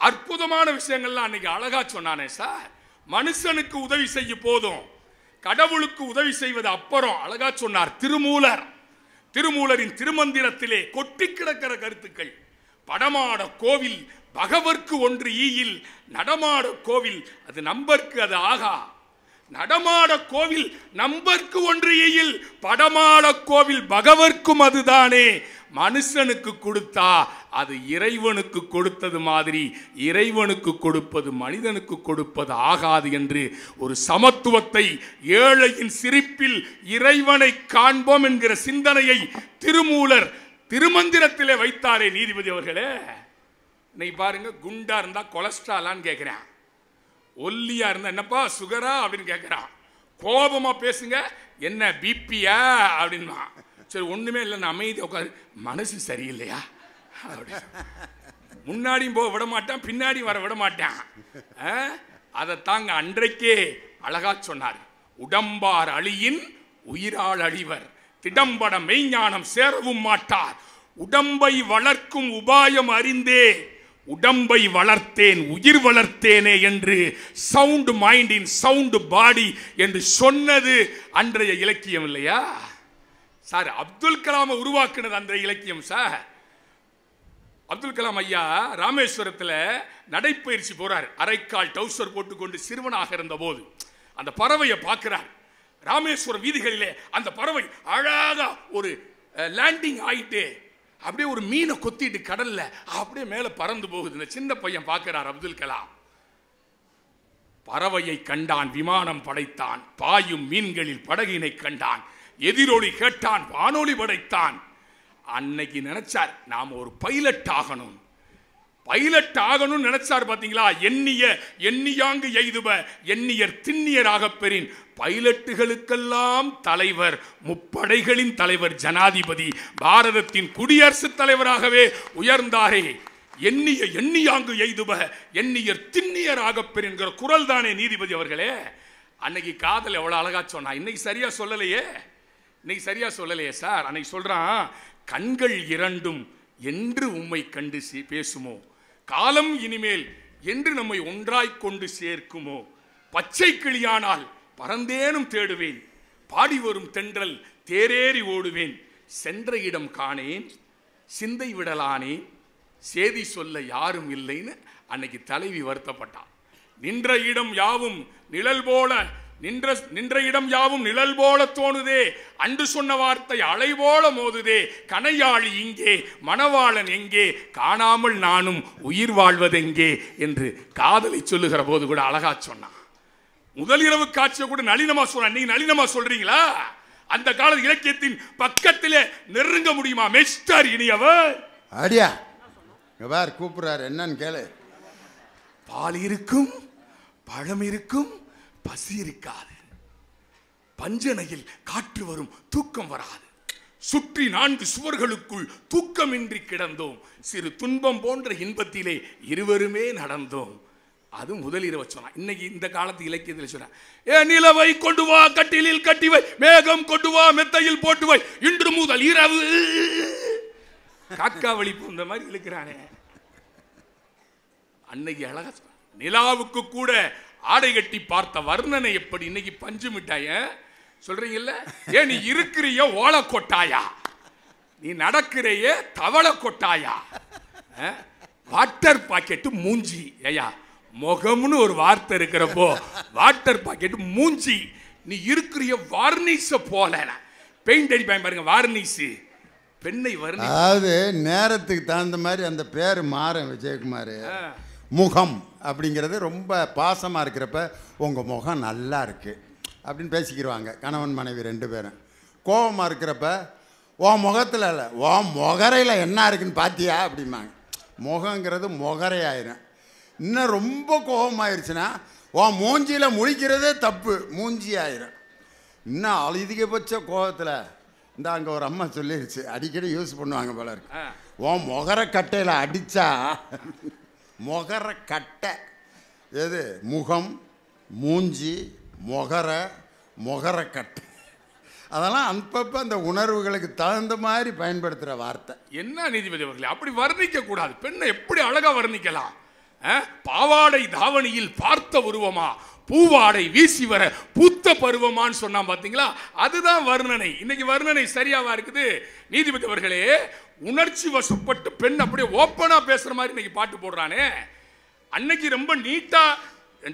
அற்புதமான விஷயங்கள்லாம் அன்னைக்கு அழகா சொன்னானே சார். மனுஷனுக்கு உதவி செய்ய போதும், கடவுளுக்கு உதவி செய்வது அப்புறம். அழகா சொன்னார் திருமூலர். திருமூலரின் திருமந்திரத்திலே கொட்டி கிடக்கிற கருத்துக்கள். படமாட கோவில் பகவர்க்கு ஒன்று ஈயில், நடமாட கோவில் அது நம்பர்க்கு அது ஆகா. நடமாட கோவில் நம்பர்க்கு ஒன்று ஈயில், படமாட கோவில் பகவர்க்கும் அதுதானே. மனுஷனுக்கு கொடுத்தா அது இறைவனுக்கு கொடுத்தது மாதிரி, இறைவனுக்கு கொடுப்பது மனிதனுக்கு கொடுப்பது ஆகாது என்று ஒரு சமத்துவத்தை, ஏழையின் சிரிப்பில் இறைவனை காண்போம் என்கிற சிந்தனையை திருமூலர் திருமந்திரத்திலே வைத்தாரே நீதிபதி அவர்களே. இன்னைக்கு பாருங்க, குண்டா இருந்தா கொலஸ்ட்ராலான்னு கேட்கிறேன், ஒல்லியா இருந்தா என்னப்பா சுகரா அப்படின்னு கேட்கிறான். கோபமா பேசுங்க, என்ன பிபியா அப்படின்னா, சரி ஒண்ணுமே இல்லைன்னு அமைதி உட்காந்து, மனசு சரியில்லையா அப்படி முன்னாடியும் போக விட மாட்டான், பின்னாடி வர விட மாட்டான். அதை தாங்க அன்றைக்கே அழகா சொன்னார். உடம்பார் அழியின் உயிரால் அழிவர், திடம்பட மெய்ஞானம் சேரவும் மாட்டார். உடம்பை வளர்க்கும் உபாயம் அறிந்தே உடம்பை வளர்த்தேன் உயிர் வளர்த்தேனே என்று சவுண்ட் மைண்ட் இன் சவுண்ட் பாடி என்று சொன்னது அன்றைய இலக்கியம் இல்லையா சார்? அப்துல் கலாமை உருவாக்குனது அன்றைய இலக்கியம் சார். அப்துல் கலாம் ஐயா ராமேஸ்வரத்தில் நடைப்பயிற்சி போறார். அரைக்கால் டவுசர் போட்டுக்கொண்டு சிறுவனாக இருந்த போது அந்த பறவையை பார்க்கிறார். ராமேஸ்வரம் வீதிகளிலே அந்த பறவை அழகா ஒரு லேண்டிங் ஆயிட்டு அப்படியே ஒரு மீனை கொத்திட்டு கடல்ல அப்படியே மேல பறந்து போகுது. இந்த சின்ன பையன் பார்க்கிறார் அப்துல் கலாம். பறவையை கண்டான், விமானம் படைத்தான், பாயும் மீன்களில் படகினை கண்டான், எதிரொலி கேட்டான், வானொலி படைத்தான். அன்னைக்கு நினைச்சார் நாம ஒரு பைலட் ஆகணும், பைலட் ஆகணும் நினைச்சார். பாத்தீங்களா? எண்ணியாங்கு எய்துப எண்ணியர் திண்ணியராக பெறின். பைலட்டுகளுக்கெல்லாம் தலைவர், முப்படைகளின் தலைவர் ஜனாதிபதி, பாரதத்தின் குடியரசுத் தலைவராகவே உயர்ந்தாரே. எண்ணியாங்கு எய்துப எண்ணியர் திண்ணியராக பெறுகிற குரல் தானே நீதிபதி அவர்களே. அன்னைக்கு காதல் எவ்வளவு அழகா சொன்னா, இன்னைக்கு சரியா சொல்லலையே. இன்னைக்கு சரியா சொல்லலையே சார். அன்னைக்கு சொல்றான், கண்கள் இரண்டும் என்று உம்மை கண்டு பேசுமோ, காலம் இனிமேல் என்று நம்மை ஒன்றாய் கொண்டு சேர்க்குமோ, பச்சை கிளியானால் பறந்தேனும் தேடுவேன், பாடி வரும் தென்றல் தேரேறி ஓடுவேன், சென்ற இடம் காணேன் சிந்தை விடலானேன், சேதி சொல்ல யாரும் இல்லைன்னு அன்னைக்கு தலைவி வருத்தப்பட்டான். நின்ற இடம் யாவும் நிழல் போல நின்ற இடம் யாவும் நிழல் போல தோணுதே, அன்று சொன்ன வார்த்தை அலை போல மோதுதே, கனையாளி இங்கே மணவாளன் எங்கே, காணாமல் நானும் உயிர் வாழ்வதெங்கே என்று காதலை சொல்லுகிற போது கூட அழகா சொன்னான். முதல் இரவு காட்சியை கூட நளினமா சொல்ற. நீங்க நளினமா சொல்றீங்களா? அந்த கால இலக்கியத்தின் பக்கத்திலே நெருங்க முடியுமா மிஸ்டர் இனியவர்? அடியா பார் கூப்பிடுறாரு, என்னன்னு கேளு. பால் இருக்கும், பழம் இருக்கும், பசி இருக்காது. பஞ்சனையில் காற்று வரும், தூக்கம் வராது. சுற்றி 4 சுவர்களுக்குள் தூக்கமின்றி கிடந்தோம். சிறு துன்பம் போன்ற இன்பத்திலே இருவருமே நடந்தோம். அது முதல் இரவு சொன்னான். இன்னைக்கு இந்த காலத்து இலக்கியத்தில் சொன்னான், ஏ நிலவை கொண்டு வா கட்டிலில் கட்டி வை, மேகம் கொண்டு வா மெத்தையில் போட்டு வை, இன்று முதல் இரவு. காக்கா வலிப்பு இந்த மாதிரி இழுக்கிறானே. அன்னைக்கு அழகா நிலாவுக்கு கூட ஆடை கட்டி பார்த்த வர்ணனை எப்படி இன்னைக்கு பஞ்சு மிட்டாய சொல்றீங்கல்ல. ஏன் நீ இருக்கிறிய ஓலை கொட்டாயா, நீ நடக்கிறைய தவளை கொட்டாயா, வாட்டர் பாக்கெட்டு மூஞ்சி. ஐயா முகம்னு ஒரு வார்த்தை இருக்கிறப்போ வாட்டர் பாக்கெட் மூஞ்சி. நீ இருக்கிறிய வார்னிஷ போல. பெயிண்ட் அடிப்பாங்க பாருங்க, வார்னிஷ். பெண்ணை வர்ணி, அதாவது நேரத்துக்கு தகுந்த மாதிரி அந்த பேர் மாறும். விஜயகுமார் முகம் அப்படிங்கிறது ரொம்ப பாசமாக இருக்கிறப்ப உங்கள் முகம் நல்லா இருக்குது அப்படின்னு பேசிக்கிடுவாங்க கணவன் மனைவி 2 பேரும். கோபமாக இருக்கிறப்ப உன் முகத்தில் இல்லை, உன் முகரையில் என்ன இருக்குன்னு பார்த்தியா அப்படிம்பாங்க. முகங்கிறது முகரையாயிரும். இன்னும் ரொம்ப கோபமாயிருச்சுன்னா உன் மூஞ்சியில் முழிக்கிறதே தப்பு, மூஞ்சி ஆயிரும். இன்னும் அதிகபட்ச கோபத்தில் இந்த அங்கே ஒரு அம்மா சொல்லிருச்சு, அடிக்கடி யூஸ் பண்ணுவாங்க போல இருக்கு. உன் முகரக்கட்டையில் அடித்தா, முகரக்கட்டை எது, முகம், மூஞ்சி, முகரக்கட்டை, அதெல்லாம் அப்பப்போ அந்த உணர்வுகளுக்கு தகுந்த மாதிரி பயன்படுத்துகிற வார்த்தை. என்ன நீதிபதி அவர்களே, அப்படி வர்ணிக்க கூடாது. பெண்ணை எப்படி அழகா வர்ணிக்கலாம்? பாவாடை தாவணியில் பார்த்த உருவமா, பூவாடை வீசி வர பூத்த பருவமான்னு சொன்னா பாத்தீங்களா, அதுதான் வர்ணனை. இன்னைக்கு வர்ணனை சரியாவா இருக்குது? நீதிபதி அவர்களே, உணர்ச்சி வசப்பட்டு பெண் அப்படியே ஓப்பனா பேசுற மாதிரி இன்னைக்கு பாட்டு போடுறானே. அன்னைக்கு ரொம்ப நீட்டா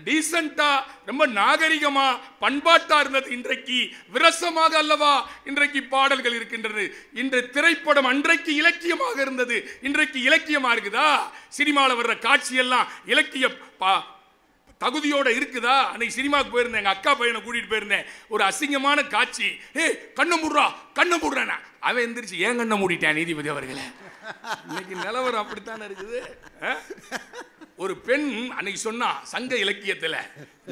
டீசென்ட்டா ரொம்ப நாகரிகமா பண்பாட்டா இருந்தது. இன்றைக்கு விரசமாக அல்லவா இன்றைக்கு பாடல்கள் இருக்கின்றது. இன்று திரைப்படம் அன்றைக்கு இலக்கியமாக இருந்தது, இன்றைக்கு இலக்கியமா இருக்குதா? சினிமாவில் வர்ற காட்சி எல்லாம் இலக்கிய தகுதியோட இருக்குதா? அன்னைக்கு சினிமாவுக்கு போயிருந்தேன், எங்க அக்கா பையனை கூட்டிட்டு போயிருந்தேன். ஒரு அசிங்கமான காட்சி, கண்ணை மூடுறா கண்ணை மூடுறேன். அவன் எந்திரிச்சு ஏன் கண்ணை மூடிட்டேன் நீதிபதி அவர்களே. இன்னைக்கு நிலவரம் அப்படித்தானே இருக்குது. ஒரு பெண் அன்னைக்கு சொன்னா சங்க இலக்கியத்தில்,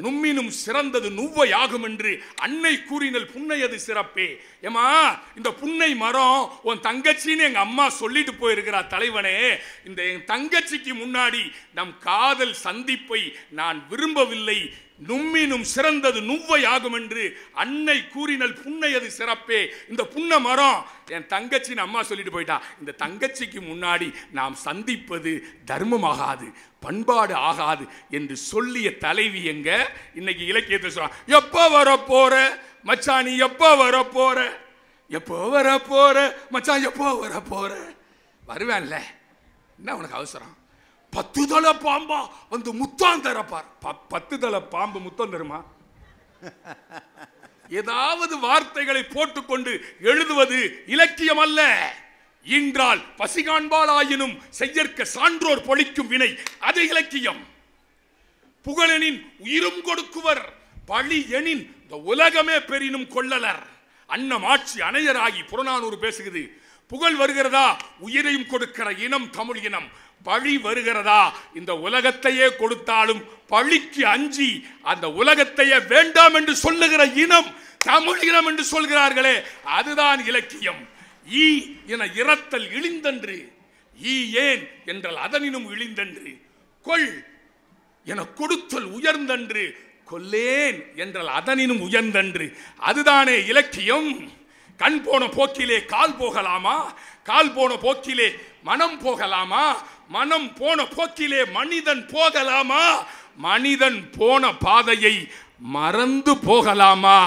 நும்மினும் சிறந்தது நுவ்வையாகும் என்று அன்னை கூறினல் புன்னையது சிறப்பே. ஏமா இந்த புன்னை மரம் உன் தங்கச்சின்னு எங்க அம்மா சொல்லிட்டு போயிருக்கிறார் தலைவனே. இந்த என் தங்கச்சிக்கு முன்னாடி நம் காதல் சந்திப்பை நான் விரும்பவில்லை. நும்மினும் சிறந்தது நுவ்வையாகும் என்று அன்னை கூறினல் புன்னையது சிறப்பே. இந்த புன்னை மரம் என் தங்கச்சின்னு அம்மா சொல்லிட்டு போயிட்டா. இந்த தங்கச்சிக்கு முன்னாடி நாம் சந்திப்பது தர்மமாகாது, பண்பாடு ஆகாது என்று சொல்லிய தலைவி எங்க இன்னைக்கு இலக்கியத்தை சொல்றான். எப்போ வர போற மச்சான், நீ எப்போ வர போற, எப்போ வர போற மச்சான், எப்போ வர போற? வருவேன்ல, என்ன உனக்கு அவசரம்? 10 தலை பாம்பா வந்து முத்தம் தரப்பார். 10 தலை பாம்பு முத்தம் தருமா? ஏதாவது வார்த்தைகளை போட்டுக்கொண்டு எழுதுவது இலக்கியம் அல்ல. இன்றால் பசிகாண்பால் ஆயினும் செய்யற்க சான்றோர் பொழிக்கும் வினை, அது இலக்கியம். புகழெனின் உயிரும் கொடுக்குவர், பழி எனின் இந்த உலகமே பெரினும் கொள்ளலர். அன்னம் ஆட்சி அணையராகி புறநானூறு பேசுகிறது. புகழ் வருகிறதா, உயிரையும் கொடுக்கிற இனம் தமிழ் இனம். பழி வருகிறதா, இந்த உலகத்தையே கொடுத்தாலும் பழிக்கு அஞ்சி அந்த உலகத்தையே வேண்டாம் என்று சொல்லுகிற இனம் தமிழ் இனம் என்று சொல்கிறார்களே, அதுதான் இலக்கியம். ஈ என இரத்தல் இழிந்தன்று, ஈ ஏன் என்றால் அதனினும் இழிந்தன்று. கொள் என கொடுத்தல் உயர்ந்தன்று, கொல்லேன் என்றால் அதனினும் உயர்ந்தன்று. அதுதானே இலக்கியம். கண் போன போக்கிலே கால் போகலாமா, கால் போன போக்கிலே மனம் போகலாமா, மனம் போன போக்கிலே மனிதன் போகலாமா, மனிதன் போன பாதையை மறந்து போகலாமா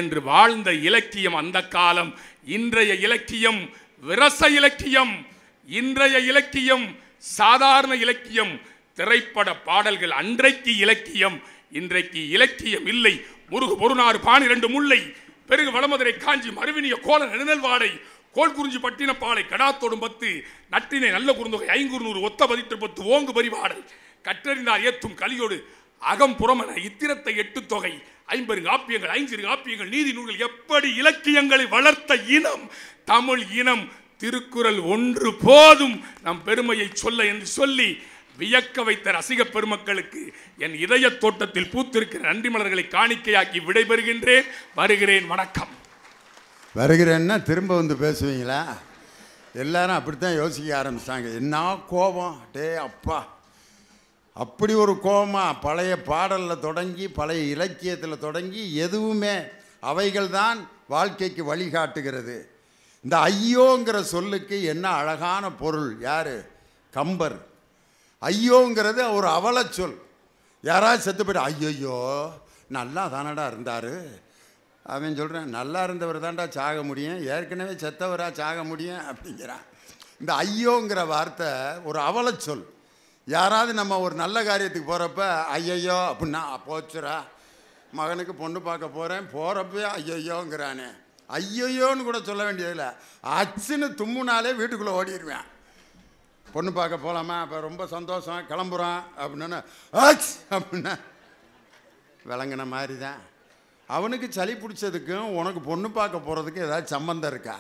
என்று வாழ்ந்த இலக்கியம் அந்த காலம். இன்றைய இலக்கியம் விரச இலக்கியம், இன்றைய இலக்கியம் சாதாரண இலக்கியம். திரைப்பட பாடல்கள் அன்றைக்கு இலக்கியம், இன்றைக்கு இலக்கியம் இல்லை. முருகு பொருநாறு 12 முல்லை, பெருகு வளமதுரை காஞ்சி மறுவினிய கோல நெடுநல்வாடை, கோல் குறிஞ்சி பட்டின பாலை கடாத்தோடும் 10, நட்டினை நல்ல குறுந்தொகை 500 ஒத்த பதிற்று 10 ஓங்கு பரிபாடல், கற்றறிந்தார் ஏத்தும் கலியோடு அகம் புறமென இத்திரத்தை 8 தொகை 50 காப்பியங்கள் 5 காப்பியங்கள் நீதி நூல்கள் எப்படி இலக்கியங்களை வளர்த்த இனம் தமிழ் இனம். திருக்குறள் ஒன்று போதும் நம் பெருமையை சொல்ல என்று சொல்லி வியக்க வைத்த ரசிக பெருமக்களுக்கு என் இதய தோட்டத்தில் பூத்திருக்கிற நன்றி மலர்களை காணிக்கையாக்கி விடைபெறுகின்றேன். வருகிறேன். வணக்கம். வருகிறேன்னா திரும்ப வந்து பேசுவீங்களா? எல்லாரும் அப்படித்தான் யோசிக்க ஆரம்பிச்சிட்டாங்க. என்ன கோபம் டே அப்பா, அப்படி ஒரு கோபமா? பழைய பாடலில் தொடங்கி பழைய இலக்கியத்தில் தொடங்கி எதுவுமே அவைகள் தான் வாழ்க்கைக்கு வழிகாட்டுகிறது. இந்த ஐயோங்கிற சொல்லுக்கு என்ன அழகான பொருள். யார்? கம்பர். ஐயோங்கிறது ஒரு அவல சொல். யாராவது செத்து போய்ட்டு ஐயோ நல்லா தானடா இருந்தார் அவன் சொல்கிறேன், நல்லா இருந்தவர் தான்டா சாக முடியும், ஏற்கனவே செத்தவராக சாக முடியும் அப்படிங்கிறான். இந்த ஐயோங்கிற வார்த்தை ஒரு அவல சொல். யாராவது நம்ம ஒரு நல்ல காரியத்துக்கு போகிறப்ப ஐயையோ அப்படின்னா போச்சுரா, மகனுக்கு பொண்ணு பார்க்க போகிறேன் போகிறப்ப ஐயோங்கிறானே, ஐயோன்னு கூட சொல்ல வேண்டியதில்லை, அச்சுன்னு தும்முனாலே வீட்டுக்குள்ளே ஓடிடுவேன். பொண்ணு பார்க்க போகலாமா, அப்போ ரொம்ப சந்தோஷம் கிளம்புறான் அப்படின்னா ஆச் அப்படின்னா விளங்கின மாதிரி தான். அவனுக்கு சளி பிடிச்சதுக்கும் உனக்கு பொண்ணு பார்க்க போகிறதுக்கு ஏதாவது சம்மந்தம் இருக்கா?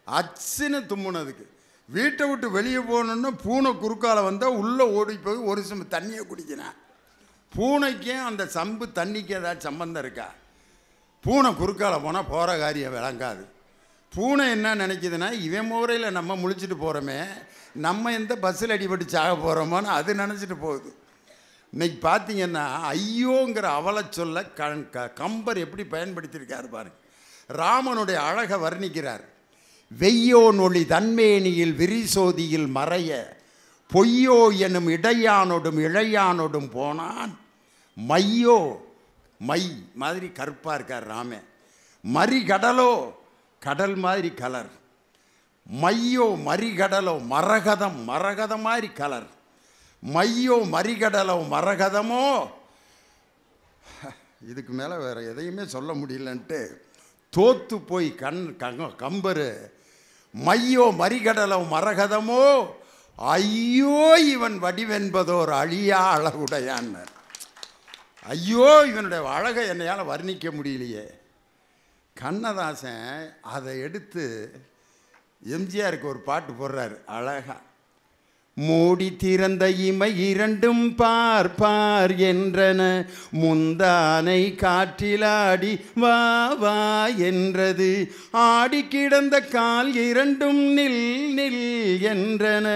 அச்சுன்னு தும்முனதுக்கு. வீட்டை விட்டு வெளியே போகணுன்னு பூனை குறுக்கால வந்தால் உள்ளே ஓடி போய் ஒரு சம்பு தண்ணியை குடிக்கிறான். பூனைக்கும் அந்த சம்பு தண்ணிக்கு ஏதாவது சம்மந்தம் இருக்கா? பூனை குறுக்கால போனால் போகிற காரியம் விளங்காது. பூனை என்ன நினைக்குதுன்னா, இவன் முறையில் நம்ம முழிச்சிட்டு போகிறோமே, நம்ம எந்த பஸ்ஸில் அடிபட்டு சாக போகிறோமோன்னு அது நினச்சிட்டு போகுது. இன்னைக்கு பார்த்தீங்கன்னா ஐயோங்கிற அவலை சொல்ல கம்பர் எப்படி பயன்படுத்தியிருக்காரு பாருங்க. ராமனுடைய அழகை வர்ணிக்கிறார். வெய்யோ நொழி தன்மேனியில் விரிசோதியில் மறைய பொய்யோ எனும் இடையானோடும் இழையானோடும் போனான். மையோ மை மாதிரி கருப்பாக இருக்கார் ராமே. மறிகடலோ கடல் மாதிரி கலர். மையோ மறிகடலோ மரகதம் மரகதம் மாதிரி கலர். மையோ மறிகடலோ மரகதமோ. இதுக்கு மேலே வேறு எதையுமே சொல்ல முடியலன்ட்டு தோத்து போய் கம்பரு மையோ மறிகடலோ மரகதமோ ஐயோ இவன் வடிவென்பதோர் அழியா அழகுடையான்னு. ஐயோ இவனுடைய அழகை என்னையால் வர்ணிக்க முடியலையே. கண்ணதாசன் அதை எடுத்து எம்ஜிஆருக்கு ஒரு பாட்டு போடுறாரு அழகா. மூடி திறந்த இமை இரண்டும் பார் பார் என்றன, முந்தானை காற்றிலாடி வா வா என்றது, ஆடி கிடந்த கால் இரண்டும் நில் நில் என்றன,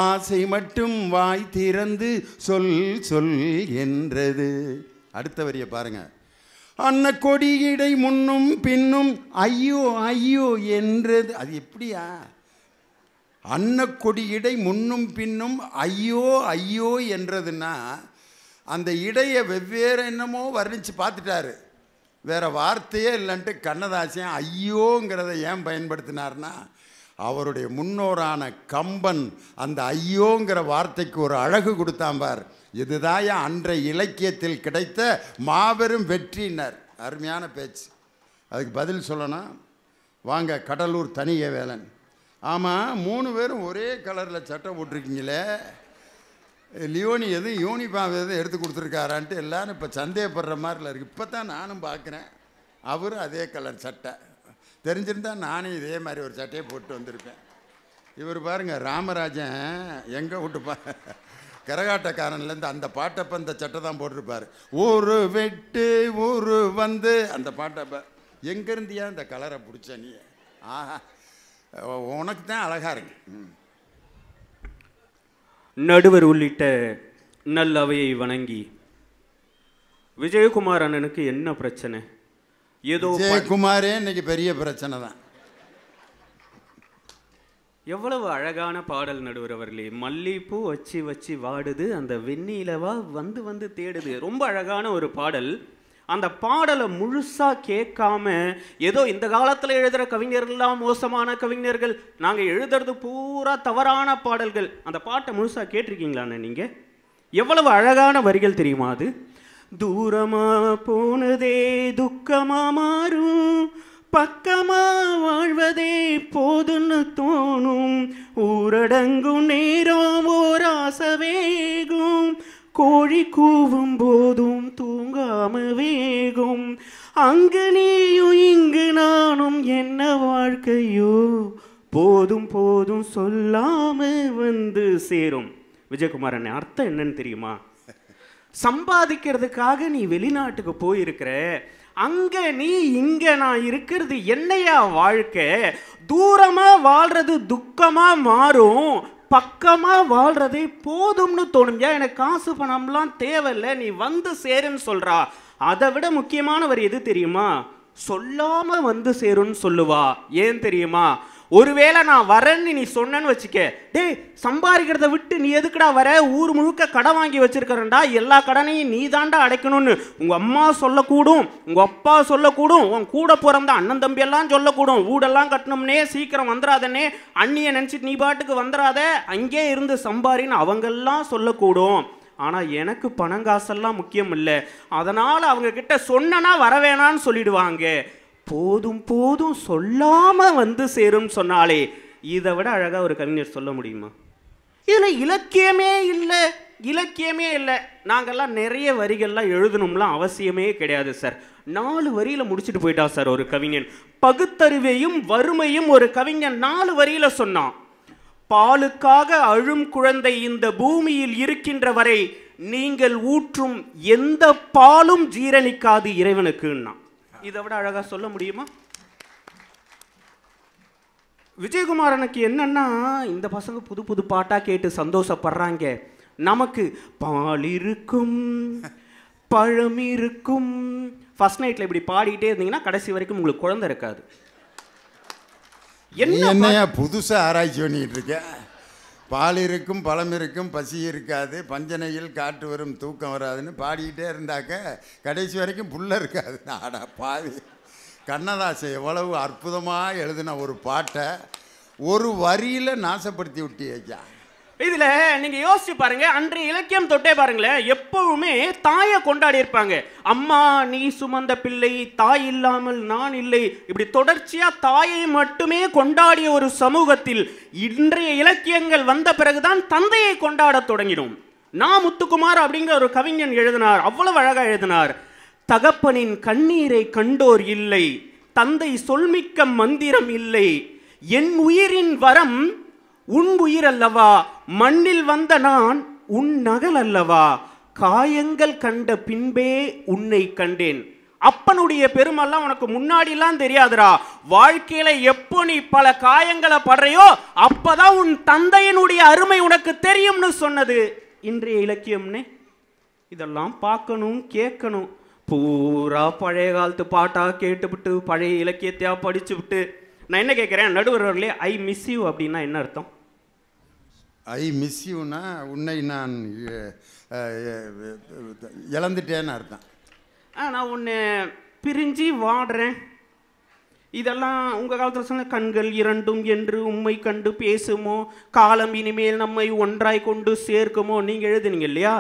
ஆசை மட்டும் வாய் திறந்து சொல் சொல் என்றது. அடுத்த வரியை பாருங்க. அன்ன கொடியிடை முன்னும் பின்னும் ஐயோ ஐயோ என்றது. அது எப்படியா? அன்ன கொடியிடை முன்னும் பின்னும் ஐயோ ஐயோ என்றதுன்னா அந்த இடையை வெவ்வேறு என்னமோ வர்ணித்து பார்த்துட்டாரு. வேறு வார்த்தையே இல்லைன்ட்டு கண்ணதாசன் ஐயோங்கிறத ஏன் பயன்படுத்தினார்னா, அவருடைய முன்னோரான கம்பன் அந்த ஐயோங்கிற வார்த்தைக்கு ஒரு அழகு கொடுத்தான் பார். இதுதான் அன்றைய இலக்கியத்தில் கிடைத்த மாபெரும் வெற்றினர். அருமையான பேச்சு. அதுக்கு பதில் சொல்லணும் வாங்க. கடலூர் தனிய வேலன். ஆமாம், 3 பேரும் ஒரே கலரில் சட்டை போட்டிருக்கீங்களே, லியோனி எதுவும் யூனிஃபார்ம் எதுவும் எடுத்து கொடுத்துருக்காரான்ட்டு எல்லோரும் இப்போ சந்தேகப்படுற மாதிரில இருக்குது. இப்போ தான் நானும் பார்க்குறேன். அவரும் அதே கலர் சட்டை. தெரிஞ்சிருந்தால் நானும் இதே மாதிரி ஒரு சட்டையை போட்டு வந்திருப்பேன். இவர் பாருங்கள், ராமராஜன் எங்கே விட்டு கரகாட்டக்காரன்லேருந்து அந்த பாட்டப்போ இந்த சட்டை தான் போட்டிருப்பார். ஒரு வெட்டு ஒரு வந்து அந்த பாட்டப்போ எங்கேருந்தியா இந்த கலரை பிடிச்ச நீ? ஆஹா, உனக்கு தான் அழகாக இருக்கு. நடுவர் உள்ளிட்ட நல்லவையை வணங்கி, விஜயகுமார் அண்ணனுக்கு என்ன பிரச்சனை? ஏதோ விஜயகுமாரே இன்னைக்கு பெரிய பிரச்சனை தான். எவ்வளவு அழகான பாடல் நடுவர் அவர்களே. மல்லிகைப்பூ வச்சு வச்சு வாடுது, அந்த வெண்ணிலவா வந்து வந்து தேடுது. ரொம்ப அழகான ஒரு பாடல். அந்த பாடலை முழுசாக கேட்காம ஏதோ இந்த காலத்தில் எழுதுகிற கவிஞர்கள்லாம் மோசமான கவிஞர்கள், நாங்கள் எழுதுறது பூரா தவறான பாடல்கள். அந்த பாட்டை முழுசாக கேட்டிருக்கீங்களாண்ணே நீங்கள்? எவ்வளவு அழகான வரிகள் தெரியுமா அது? தூரமா போனதே துக்கமா மாறும், பக்கமா வாழ்வதே போதுன்னு தோணும், ஊரடங்கும் நேரம் ஓர் ஆசை வேகும், கோழி கூவும் போதும் தூங்காம வேகும், அங்கு நீயும் இங்கு நானும் என்ன வாழ்க்கையோ, போதும் போதும் சொல்லாம வந்து சேரும். விஜயகுமார் அண்ணே, அர்த்தம் என்னன்னு தெரியுமா? சம்பாதிக்கிறதுக்காக நீ வெளிநாட்டுக்கு போயிருக்கிற, அங்க நீ இங்க நான் இருக்கிறது என்னையா வாழ்க்கை? தூரமா வாழ்றது துக்கமா மாறும், பக்கமா வாழ்றதே போதும்னு தோணும். ஏன் எனக்கு காசு பணம்லாம் தேவையில்லை, நீ வந்து சேருன்னு சொல்றா. அதை விட முக்கியமான வரி எது தெரியுமா? சொல்லாம வந்து சேருன்னு சொல்லுவா. ஏன் தெரியுமா? ஒருவேளை நான் வரேன்னு நீ சொன்னேன்னு வச்சுக்க, டேய் சம்பாதிக்கிறத விட்டு நீ எதுக்குடா வர, ஊர் முழுக்க கடன் வாங்கி வச்சிருக்கிறேன்டா, எல்லா கடனையும் நீ தாண்டா அடைக்கணும்னு உங்க அம்மா சொல்லக்கூடும், உங்க அப்பா சொல்லக்கூடும், உன் கூட பிறந்த அண்ணன் தம்பி எல்லாம் சொல்லக்கூடும். வீடெல்லாம் கட்டணும்னே, சீக்கிரம் வந்துடாதனே, அண்ணியை நினச்சிட்டு நீ பாட்டுக்கு வந்துடாத, அங்கே இருந்து சம்பாரின்னு அவங்கெல்லாம் சொல்லக்கூடும். ஆனால் எனக்கு பணங்காசெல்லாம் முக்கியம் இல்லை, அதனால் அவங்க கிட்ட சொன்னா வரவேணான்னு சொல்லிடுவாங்க. போதும் போதும் சொல்லாம வந்து சேரும் சொன்னாலே இதை விட அழகா ஒரு கவிஞர் சொல்ல முடியுமா? இதுல இலக்கியமே இல்லை, இலக்கியமே இல்லை. நாங்கெல்லாம் நிறைய வரிகள்லாம் எழுதணும்லாம் அவசியமே கிடையாது சார். 4 வரியில முடிச்சுட்டு போயிட்டா சார் ஒரு கவிஞன். பகுத்தறிவையும் வறுமையும் ஒரு கவிஞன் 4 வரியில சொன்னான். பாலுக்காக அழும் குழந்தை இந்த பூமியில் இருக்கின்ற வரை நீங்கள் ஊற்றும் எந்த பாலும் ஜீரணிக்காது இறைவனுக்குன்னா. இதை விட அழகா சொல்ல முடியுமா? விஜயகுமாரனுக்கு என்னன்னா, இந்த பசங்க புது புது பாட்டா கேட்டு சந்தோஷப்படுறாங்க. நமக்கு பால் இருக்கும் பழம் இருக்கும். ஃபர்ஸ்ட் நைட்ல இப்படி பாடிட்டே இருந்தீங்கன்னா கடைசி வரைக்கும் உங்களுக்கு குழந்தை இருக்காது. என்னையா புதுசா ஆராய்ச்சி பண்ணிட்டு இருக்க? பால் இருக்கும் பழம் இருக்கும் பசி இருக்காது, பஞ்சனையில் காற்று வரும் தூக்கம் வராதுன்னு பாடிக்கிட்டே இருந்தாக்க கடைசி வரைக்கும் புல்ல இருக்காது. ஆடா பாவி, கண்ணதாசன் எவ்வளவு அற்புதமாக எழுதின ஒரு பாட்டை ஒரு வரியில் நாசப்படுத்தி விட்டியா. இதுல நீங்க யோசிச்சு பாருங்க, அன்றைய இலக்கியம் தொட்டே பாருங்களேன், எப்பவுமே தாயை கொண்டாடி இருப்பாங்க. அம்மா நீ சுமந்த பிள்ளை, தாய் இல்லாமல் நான் இல்லை, இப்படி தொடர்ச்சியா தாயை மட்டுமே கொண்டாடிய ஒரு சமூகத்தில் இன்றைய இலக்கியங்கள் வந்த பிறகுதான் தந்தையை கொண்டாட தொடங்கினோம். நான் முத்துக்குமார் அப்படிங்கிற ஒரு கவிஞன் எழுதினார், அவ்வளவு அழகா எழுதினார். தகப்பனின் கண்ணீரை கண்டோர் இல்லை, தந்தை சொல்மிக்க மந்திரம் இல்லை, என் உயிரின் வரம் உன் உயிர் அல்லவா, மண்ணில் வந்த நான் உன் நகல் அல்லவா, காயங்கள் கண்ட பின்பே உன்னை கண்டேன். அப்பனுடைய பெருமெல்லாம் உனக்கு முன்னாடிலாம் தெரியாதுடா, வாழ்க்கையில எப்போ நீ பல காயங்களை படுறையோ அப்பதான் உன் தந்தையினுடைய அருமை உனக்கு தெரியும்னு சொன்னது இன்றைய இலக்கியம்னே. இதெல்லாம் பார்க்கணும் கேட்கணும். பூரா பழைய காலத்து பாட்டா கேட்டுவிட்டு பழைய இலக்கியத்தையா படிச்சு விட்டு நான் என்ன கேட்குறேன், நடுவர்களே ஐ மிஸ் யூ அப்படின்னா என்ன அர்த்தம்? ஐ மிஸ் யூனா உன்னை நான் இழந்துட்டேன்னு அர்த்தம். நான் உன்னை பிரிஞ்சு வாடுறேன். இதெல்லாம் உங்கள் காலத்தில் சொன்ன கண்கள் இரண்டும் என்று உண்மை கண்டு பேசுமோ, காலம் இனிமேல் நம்மை ஒன்றாய் கொண்டு சேர்க்குமோ, நீங்கள் எழுதுனீங்க இல்லையா?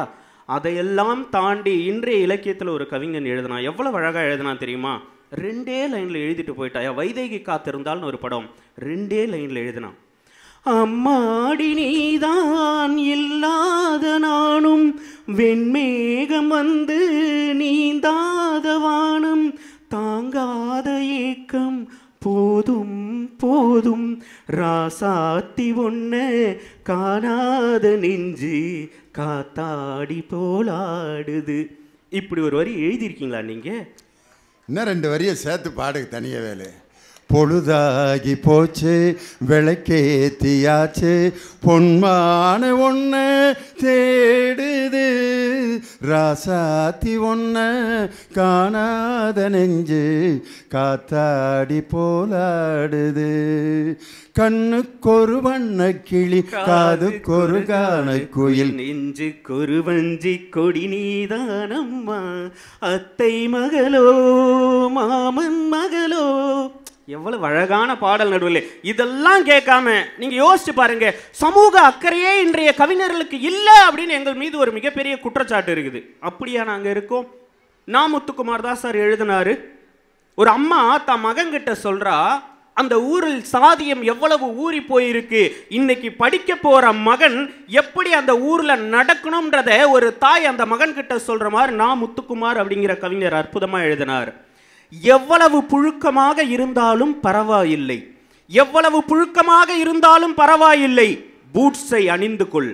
அதையெல்லாம் தாண்டி இன்றைய இலக்கியத்தில் ஒரு கவிஞன் எழுதினா, எவ்வளோ அழகாக எழுதினா தெரியுமா? 2 லைனில் எழுதிட்டு போயிட்டாயா. வைதேகி காத்திருந்தால்னு ஒரு படம் 2 லைனில் எழுதினான். அம்மாடி நீதான் இல்லாத நானும், வெண்மேகம் வந்து நீந்தாத வானம், தாங்காத ஏக்கம் போதும் போதும், ராசாத்தி ஒன்ன காணாத நெஞ்சு காத்தாடி போலாடுது. இப்படி ஒரு வரி எழுதியிருக்கீங்களா நீங்கள்? இன்னும் 2 வரியை சேர்த்து பாடுக்கு தனிய வேலை. பொழுதாகி போச்சு விளக்கேத்தியாச்சு, பொன்மான ஒன்று தேடுது, ராசாத்தி ஒன்று காணாத நெஞ்சு காத்தாடி போலாடுது, கண்ணுக்கொரு வண்ண கிளி காதுக்கொரு காண குயில், நெஞ்சுக்கொரு வஞ்சி கொடி நீதானம்மா, அத்தை மகளோ மாமன் மகளோ. எவ்வளவு அழகான பாடல் நடுவில். இதெல்லாம் கேட்காம நீங்க யோசிச்சு பாருங்க, சமூக அக்கறையே இன்றைய கவிஞர்களுக்கு இல்லை அப்படின்னு எங்கள் மீது ஒரு மிகப்பெரிய குற்றச்சாட்டு இருக்குது. அப்படியா நாங்க இருக்கோம்? நான் முத்துக்குமார் தான் சார் எழுதினாரு. ஒரு அம்மா தன் மகன்கிட்ட சொல்றா, அந்த ஊரில் சாதியம் எவ்வளவு ஊறி போயிருக்கு. இன்னைக்கு படிக்க போற மகன் எப்படி அந்த ஊர்ல நடக்கணும்ன்றத ஒரு தாய் அந்த மகன் கிட்ட சொல்ற மாதிரி நான் முத்துக்குமார் அப்படிங்கிற கவிஞர் அற்புதமா எழுதினார். எவ்வளவு புழுக்கமாக இருந்தாலும் பரவாயில்லை, எவ்வளவு புழுக்கமாக இருந்தாலும் பரவாயில்லை, பூட்ஸை அணிந்து கொள்.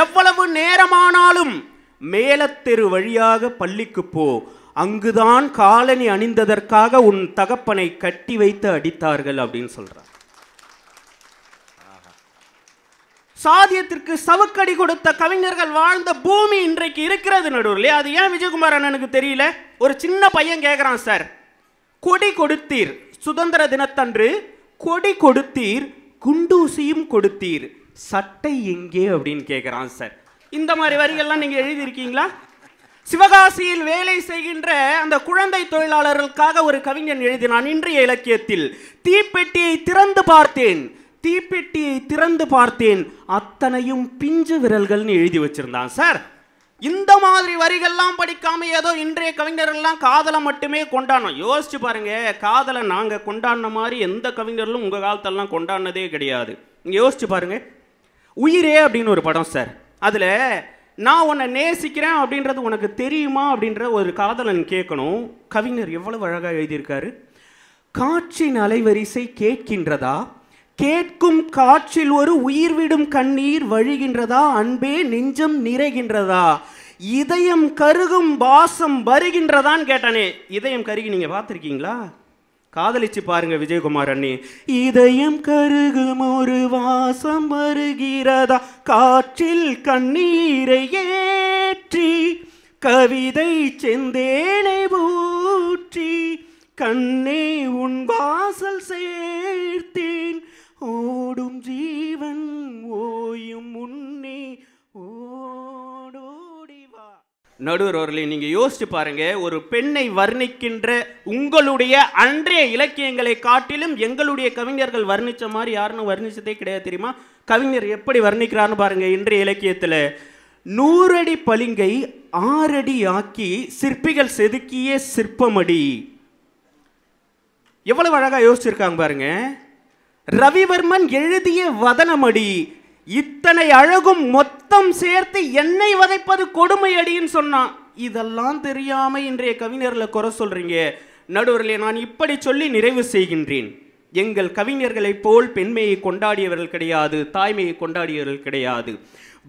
எவ்வளவு நேரமானாலும் மேலத்தெரு வழியாக பள்ளிக்கு போ, அங்குதான் காலணி அணிந்ததற்காக உன் தகப்பனை கட்டி வைத்து அடித்தார்கள் அப்படின்னு சொல்றார். சாதியத்திற்கு சவுக்கடி கொடுத்த கவிஞர்கள் வாழ்ந்த பூமி இன்றைக்கு இருக்கிறது நடுவில். அது ஏன் விஜயகுமார் அண்ணனுக்கு தெரியல? ஒரு சின்ன பையன் கேட்கிறான், சார் கொடி கொடுத்தீர், சுதந்திர தினத்தன்று கொடி கொடுத்தீர், குண்டூசியும் கொடுத்தீர், சட்டை எங்கே அப்படின்னு கேட்கிறான் சார். இந்த மாதிரி வரிகள்லாம் நீங்க எழுதியிருக்கீங்களா? சிவகாசியில் வேலை செய்கின்ற அந்த குழந்தை தொழிலாளர்களுக்காக ஒரு கவிஞன் எழுதினான் இன்றைய இலக்கியத்தில். தீப்பெட்டியை திறந்து பார்த்தேன், தீப்பெட்டியை திறந்து பார்த்தேன், அத்தனையும் பிஞ்சு விரல்கள்னு எழுதி வச்சிருந்தான் சார். இந்த மாதிரி வரிகள்லாம் படிக்காம ஏதோ இன்றைய கவிஞர்கள்லாம் காதலை மட்டுமே கொண்டாடணும். யோசிச்சு பாருங்க, காதலை நாங்கள் கொண்டாடின மாதிரி எந்த கவிஞர்களும் உங்கள் காலத்தெல்லாம் கொண்டாடினதே கிடையாது. நீங்கள் யோசிச்சு பாருங்க. உயிரே அப்படின்னு ஒரு படம் சார், அதில் நான் உன்னை நேசிக்கிறேன் அப்படின்றது உனக்கு தெரியுமா அப்படின்ற ஒரு காதலன் கேட்கணும். கவிஞர் எவ்வளவு அழகாக எழுதியிருக்காரு. காற்றின் அலைவரிசை கேட்கின்றதா, கேட்கும் காற்றில் ஒரு உயிர் விடும் கண்ணீர் வழிகின்றதா, அன்பே நெஞ்சம் நிறைகின்றதா, இதயம் கருகும் வாசம் வருகின்றதான்னு கேட்டானே. இதயம் கருகி நீங்க பார்த்துருக்கீங்களா? காதலிச்சு பாருங்க விஜயகுமார் அண்ணி. இதயம் கருகும் ஒரு வாசம் வருகிறதா, காற்றில் கண்ணீரை ஏற்றி கவிதை செந்தேனை ஊற்றி கண்ணே உன் வாசல் சேர்த்தேன், ஓடும் ஜீவன் ஓயும் முன்னே ஓடோடிவா. நடுவர் அவர்களே, நீங்க யோசிச்சு பாருங்க, ஒரு பெண்ணை வர்ணிக்கின்ற உங்களுடைய அன்றைய இலக்கியங்களை காட்டிலும் எங்களுடைய கவிஞர்கள் வர்ணிச்ச மாதிரி யாருன்னு வர்ணிச்சதே கிடையாது தெரியுமா? கவிஞர் எப்படி வர்ணிக்கிறான்னு பாருங்க. இன்றைய இலக்கியத்துல 100 அடி பளிங்கை 6 அடி ஆக்கி சிற்பிகள் செதுக்கிய சிற்பமடி. எவ்வளவு அழகா யோசிச்சிருக்காங்க பாருங்க. ரவிவர்மன் எழுதிய வதனமடி, இத்தனை அழகும் மொத்தம் சேர்த்து என்னை வதைப்பது கொடுமை அடின்னு சொன்னான். இதெல்லாம் தெரியாம இன்றைய கவிஞர்களை குறை சொல்றீங்க. நடுவர்களே, நான் இப்படி சொல்லி நிறைவு செய்கின்றேன். எங்கள் கவிஞர்களைப் போல் பெண்மையை கொண்டாடியவர்கள் கிடையாது, தாய்மையை கொண்டாடியவர்கள் கிடையாது.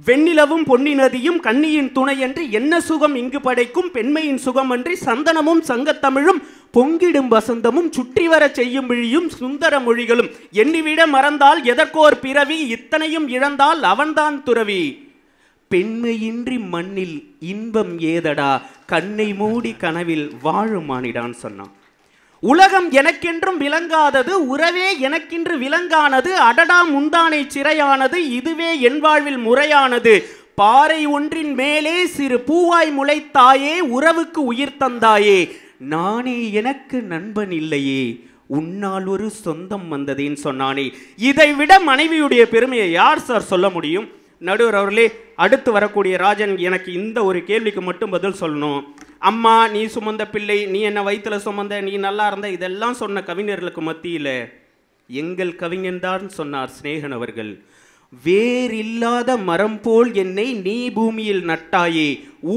வெண்ணிலவும் பொன்னி நதியும் கண்ணியின் துணையன்றி என்ன சுகம் இங்கு படைக்கும், பெண்மையின் சுகமன்றி சந்தனமும் சங்கத்தமிழும் பொங்கிடும் வசந்தமும் சுற்றி வர செய்யும் விழியும் சுந்தர மொழிகளும் எண்ணிவிட மறந்தால் எதற்கோர் பிறவி, இத்தனையும் இழந்தால் அவன்தான் துறவி. பெண்மையின்றி மண்ணில் இன்பம் ஏதடா, கண்ணை மூடி கனவில் வாழும் மானிடான் சொன்னான். உலகம் எனக்கென்றும் விளங்காதது, உறவே எனக்கென்று விளங்கானது, அடடா முந்தானை சிறையானது, இதுவே என் வாழ்வில் முறையானது. பாறை ஒன்றின் மேலே சிறு பூவாய் முளைத்தாயே, உறவுக்கு உயிர் தந்தாயே, நானே எனக்கு நண்பன் இல்லையே, உன்னால் ஒரு சொந்தம் வந்ததேன்னு சொன்னானே. இதை விட மனைவியுடைய பெருமையை யார் சார் சொல்ல முடியும்? நடுவர் அவர்களே, அடுத்து வரக்கூடிய ராஜன் எனக்கு இந்த ஒரு கேள்விக்கு மட்டும் பதில் சொல்லணும். அம்மா நீ சுமந்த பிள்ளை, நீ என்ன வயிற்றுல சுமந்த, நீ நல்லா இருந்த, இதெல்லாம் சொன்ன கவிஞர்களுக்கு மத்தியில் எங்கள் கவிஞன் தான் சொன்னார் சிநேகன் அவர்கள். வேறில்லாத மரம் போல் என்னை நீ பூமியில் நட்டாயே,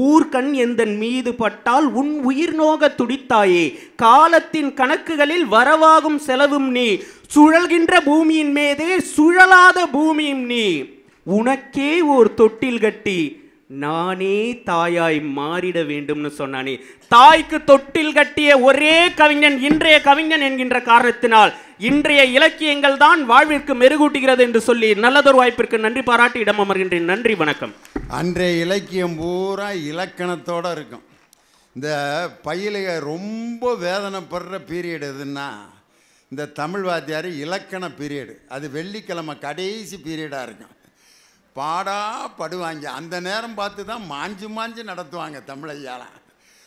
ஊர்கண் எந்தன் மீது பட்டால் உன் உயிர் நோக துடித்தாயே, காலத்தின் கணக்குகளில் வரவாகும் செலவும் நீ, சுழல்கின்ற பூமியின் மீதே சுழலாத பூமியும் நீ, உனக்கே ஓர் தொட்டில் கட்டி நானே தாயாய் மாறிட வேண்டும்னு சொன்னானே. தாய்க்கு தொட்டில் கட்டிய ஒரே கவிஞன் இன்றைய கவிஞன் என்கின்ற காரணத்தினால் இன்றைய இலக்கியங்கள் தான் வாழ்விற்கு மெருகூட்டுகிறது என்று சொல்லி நல்லதொரு வாய்ப்பிற்கு நன்றி பாராட்டி இடம் அமர்கின்றேன். நன்றி, வணக்கம். அன்றைய இலக்கியம் பூரா இலக்கணத்தோடு இருக்கும். இந்த பையில ரொம்ப வேதனைப்படுற பீரியட் எதுன்னா இந்த தமிழ் வாத்தியார் இலக்கண பீரியடு. அது வெள்ளிக்கிழமை கடைசி பீரியடாக இருக்கும். படுவாங்க. அந்த நேரம் பார்த்து தான் மாஞ்சு மாஞ்சு நடத்துவாங்க தமிழையாலாம்.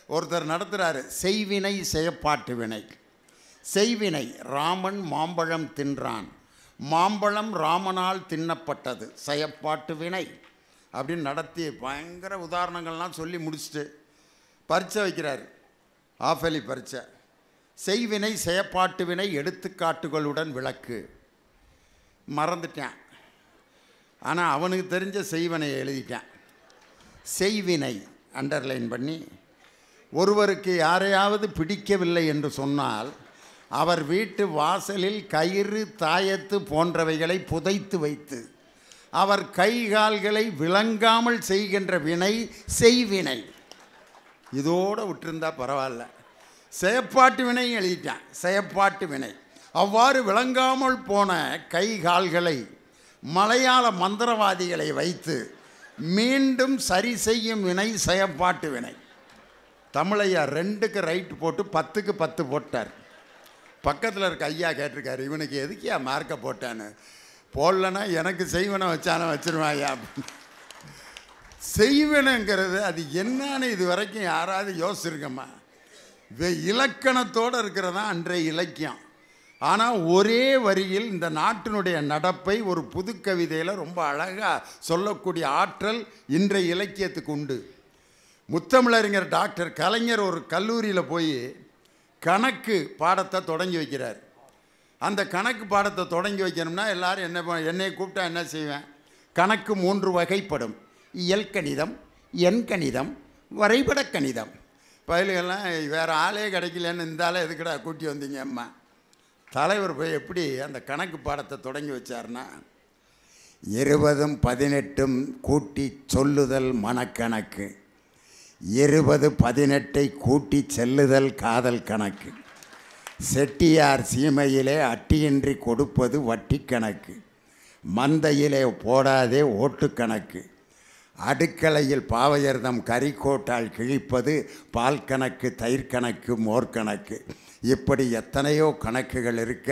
ஒருத்தர் நடத்துகிறாரு, செய்வினை செயப்பாட்டு வினை. செய்வினை, ராமன் மாம்பழம் தின்றான், மாம்பழம் ராமனால் தின்னப்பட்டது, செயப்பாட்டு வினை அப்படின்னு நடத்தி பயங்கர உதாரணங்கள்லாம் சொல்லி முடிச்சுட்டு பரீட்சை வைக்கிறாரு. ஆஃபலி பரீட்சை. செய்வினை செயப்பாட்டு வினை எடுத்துக்காட்டுகளுடன் விளக்கு. மறந்துட்டேன், ஆனால் அவனுக்கு தெரிஞ்ச செய்வினையை எழுதிட்டேன். செய்வினை அண்டர்லைன் பண்ணி, ஒருவருக்கு யாரையாவது பிடிக்கவில்லை என்று சொன்னால் அவர் வீட்டு வாசலில் கயிறு, தாயத்து போன்றவைகளை புதைத்து வைத்து அவர் கை கால்களை விளங்காமல் செய்கின்ற வினை செய்வினை. இதோடு விட்டுருந்தா பரவாயில்ல. செயற்பாட்டு வினை எழுதிட்டான். செயற்பாட்டு வினை அவ்வாறு விளங்காமல் போன கை கால்களை மலையாள மந்திரவாதிகளை வைத்து மீண்டும் சரி செய்யும் வினை செயற்பாட்டு வினை. தமிழையா 2க்கு ரைட்டு போட்டு 10க்கு 10 போட்டார். பக்கத்தில் இருக்க ஐயா கேட்டிருக்காரு, இவனுக்கு எதுக்கியா மார்க்க போட்டான்னு. போடலன்னா எனக்கு செய்வனை வச்சானே வச்சிருவான் ஐயா. செய்வனுங்கிறது அது என்னன்னு இது வரைக்கும் யாராவது யோசிச்சிருக்கம்மா? இலக்கணத்தோடு இருக்கிறதா அன்றைய இலக்கியம். ஆனால் ஒரே வரியில் இந்த நாட்டினுடைய நடப்பை ஒரு புது கவிதையில் ரொம்ப அழகாக சொல்லக்கூடிய ஆற்றல் இன்றைய இலக்கியத்துக்கு உண்டு. முத்தமிழறிஞர் டாக்டர் கலைஞர் ஒரு கல்லூரியில் போய் கணக்கு பாடத்தை தொடங்கி வைக்கிறார். அந்த கணக்கு பாடத்தை தொடங்கி வைக்கணும்னா எல்லோரும் என்னை கூப்பிட்டா என்ன செய்வேன்? கணக்கு 3 வகைப்படும்: இயல் கணிதம், எண் கணிதம், வரைபட கணிதம். பயில்கள்லாம் வேறு ஆளே கிடைக்கலன்னு இந்த ஆளை எதுக்கடா கூட்டி வந்தீங்க அம்மா? தலைவர் போய் எப்படி அந்த கணக்கு பாடத்தை தொடங்கி வச்சார்னா, 20 18 கூட்டி சொல்லுதல் மனக்கணக்கு, 20 18 கூட்டி செல்லுதல் காதல் கணக்கு, செட்டியார் சீமையிலே அட்டியின்றி கொடுப்பது வட்டி கணக்கு, மந்தையிலே போடாதே ஓட்டு கணக்கு, அடுக்கலையில் பாவையர்தம் கறிக்கோட்டால் கிழிப்பது பால் கணக்கு, தயிர் கணக்கு, மோர் கணக்கு. இப்படி எத்தனையோ கணக்குகள் இருக்க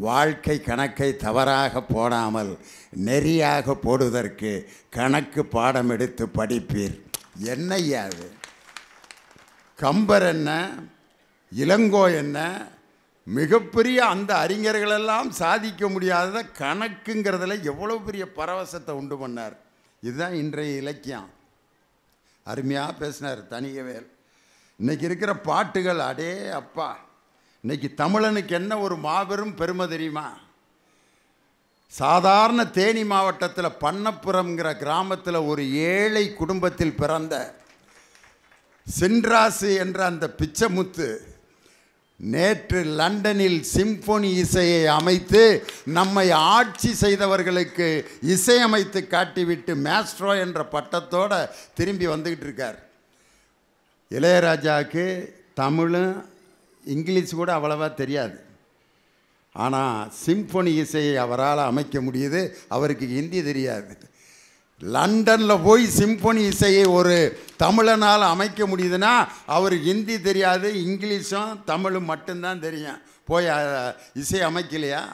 வாழ்க்கை கணக்கை தவறாக போடாமல் நெறியாக போடுவதற்கு கணக்கு பாடம் எடுத்து படிப்பீர். என்னையா அது? கம்பர் என்ன, இளங்கோ என்ன, மிகப்பெரிய அந்த அறிஞர்களெல்லாம் சாதிக்க முடியாத கணக்குங்கிறதுல எவ்வளோ பெரிய பரவசத்தை உண்டு பண்ணார். இதுதான் இன்றைய இலக்கியம். அருமையாக பேசினார் தனிகவேல். இன்றைக்கி இருக்கிற பாட்டுகள், அடே அப்பா, இன்றைக்கி தமிழனுக்கு என்ன ஒரு மாபெரும் பெருமை தெரியுமா? சாதாரண தேனி மாவட்டத்தில் பண்ணப்புறம்ங்கிற கிராமத்தில் ஒரு ஏழை குடும்பத்தில் பிறந்த சின்ராசு என்ற அந்த பிச்சமுத்து நேற்று லண்டனில் சிம்பொனி இசையை அமைத்து நம்மை ஆட்சி செய்தவர்களுக்கு இசையமைத்து காட்டிவிட்டு மேஸ்ட்ரோ என்ற பட்டத்தோடு திரும்பி வந்துக்கிட்டு இருக்கார். இளையராஜாவுக்கு தமிழும் இங்கிலீஷ் கூட அவ்வளவா தெரியாது. ஆனால் சிம்பொனி இசையை அவரால் அமைக்க முடியுது. அவருக்கு ஹிந்தி தெரியாது. லண்டனில் போய் சிம்பொனி இசையை ஒரு தமிழனால் அமைக்க முடியுதுன்னா அவருக்கு ஹிந்தி தெரியாது, இங்கிலீஷும் தமிழும் மட்டும்தான் தெரியும். போய் இசை அமைக்கலையா?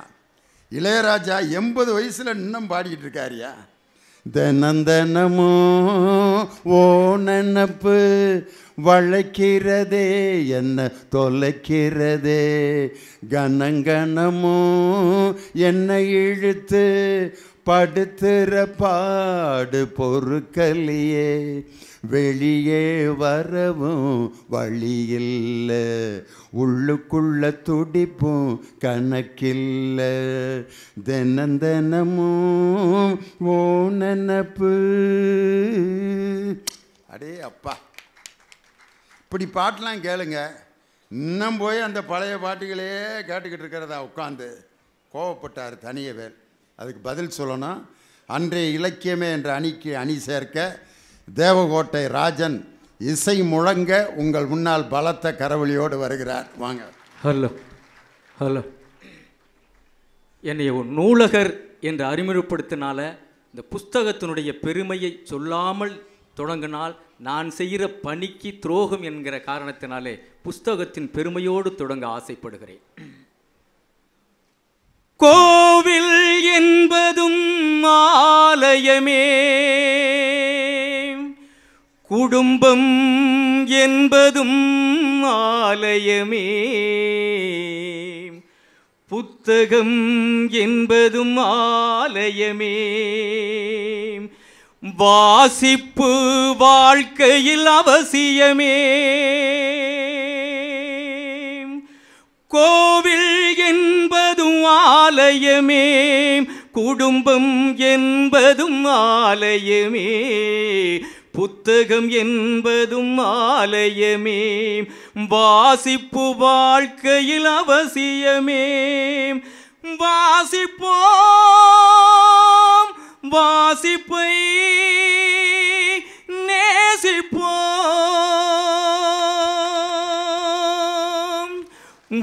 இளையராஜா 80 வயசில் இன்னும் பாடிக்கிட்டு இருக்காரியா? தினந்தனமோ ஓ நினப்பு வளைக்கிறதே என்ன தொலைக்கிறதே, கனங்கனமோ என்னை இழுத்து படுத்துற பாடு பொறுக்கலையே, வெளியே வரவும் வழியில்லை, உள்ளுக்குள்ள துடிப்பும் கணக்கில்லை, தினந்தனமும் ஓ நினப்பு. அடே அப்பா, இப்படி பாட்டெலாம் கேளுங்க. இன்னும் போய் அந்த பழைய பாட்டுகளே கேட்டுக்கிட்டு இருக்கிறதா உட்காந்து கோவப்பட்டார் தனியவேல். அதுக்கு பதில் சொல்லணும். அன்றைய இலக்கியமே என்ற அணிக்கு அணி சேர்க்க தேவகோட்டை ராஜன் இசை முழங்க உங்கள் முன்னால் பலத்த கரவொலியோடு வருகிறார். வாங்க. Hello hello. என்னை ஒரு நூலகர் என்று அறிமுகப்படுத்தினால இந்த புஸ்தகத்தினுடைய பெருமையை சொல்லாமல் தொடங்கினால் நான் செய்கிற பணிக்கு துரோகம் என்கிற காரணத்தினாலே புஸ்தகத்தின் பெருமையோடு தொடங்க ஆசைப்படுகிறேன். கோவில் என்பதும் ஆலயமே, குடும்பம் என்பதும் ஆலயமே, புத்தகம் என்பதும் ஆலயமே, வாசிப்பு வாழ்க்கையில் அவசியமே, கோவில் என்பதும் ஆலயமே, குடும்பம் என்பதும் ஆலயமே, புத்தகம் என்பதும் ஆலயமே, வாசிப்பு வாழ்க்கையில் அவசியமே. வாசிப்போம், வாசிப்பை நேசிப்போம்.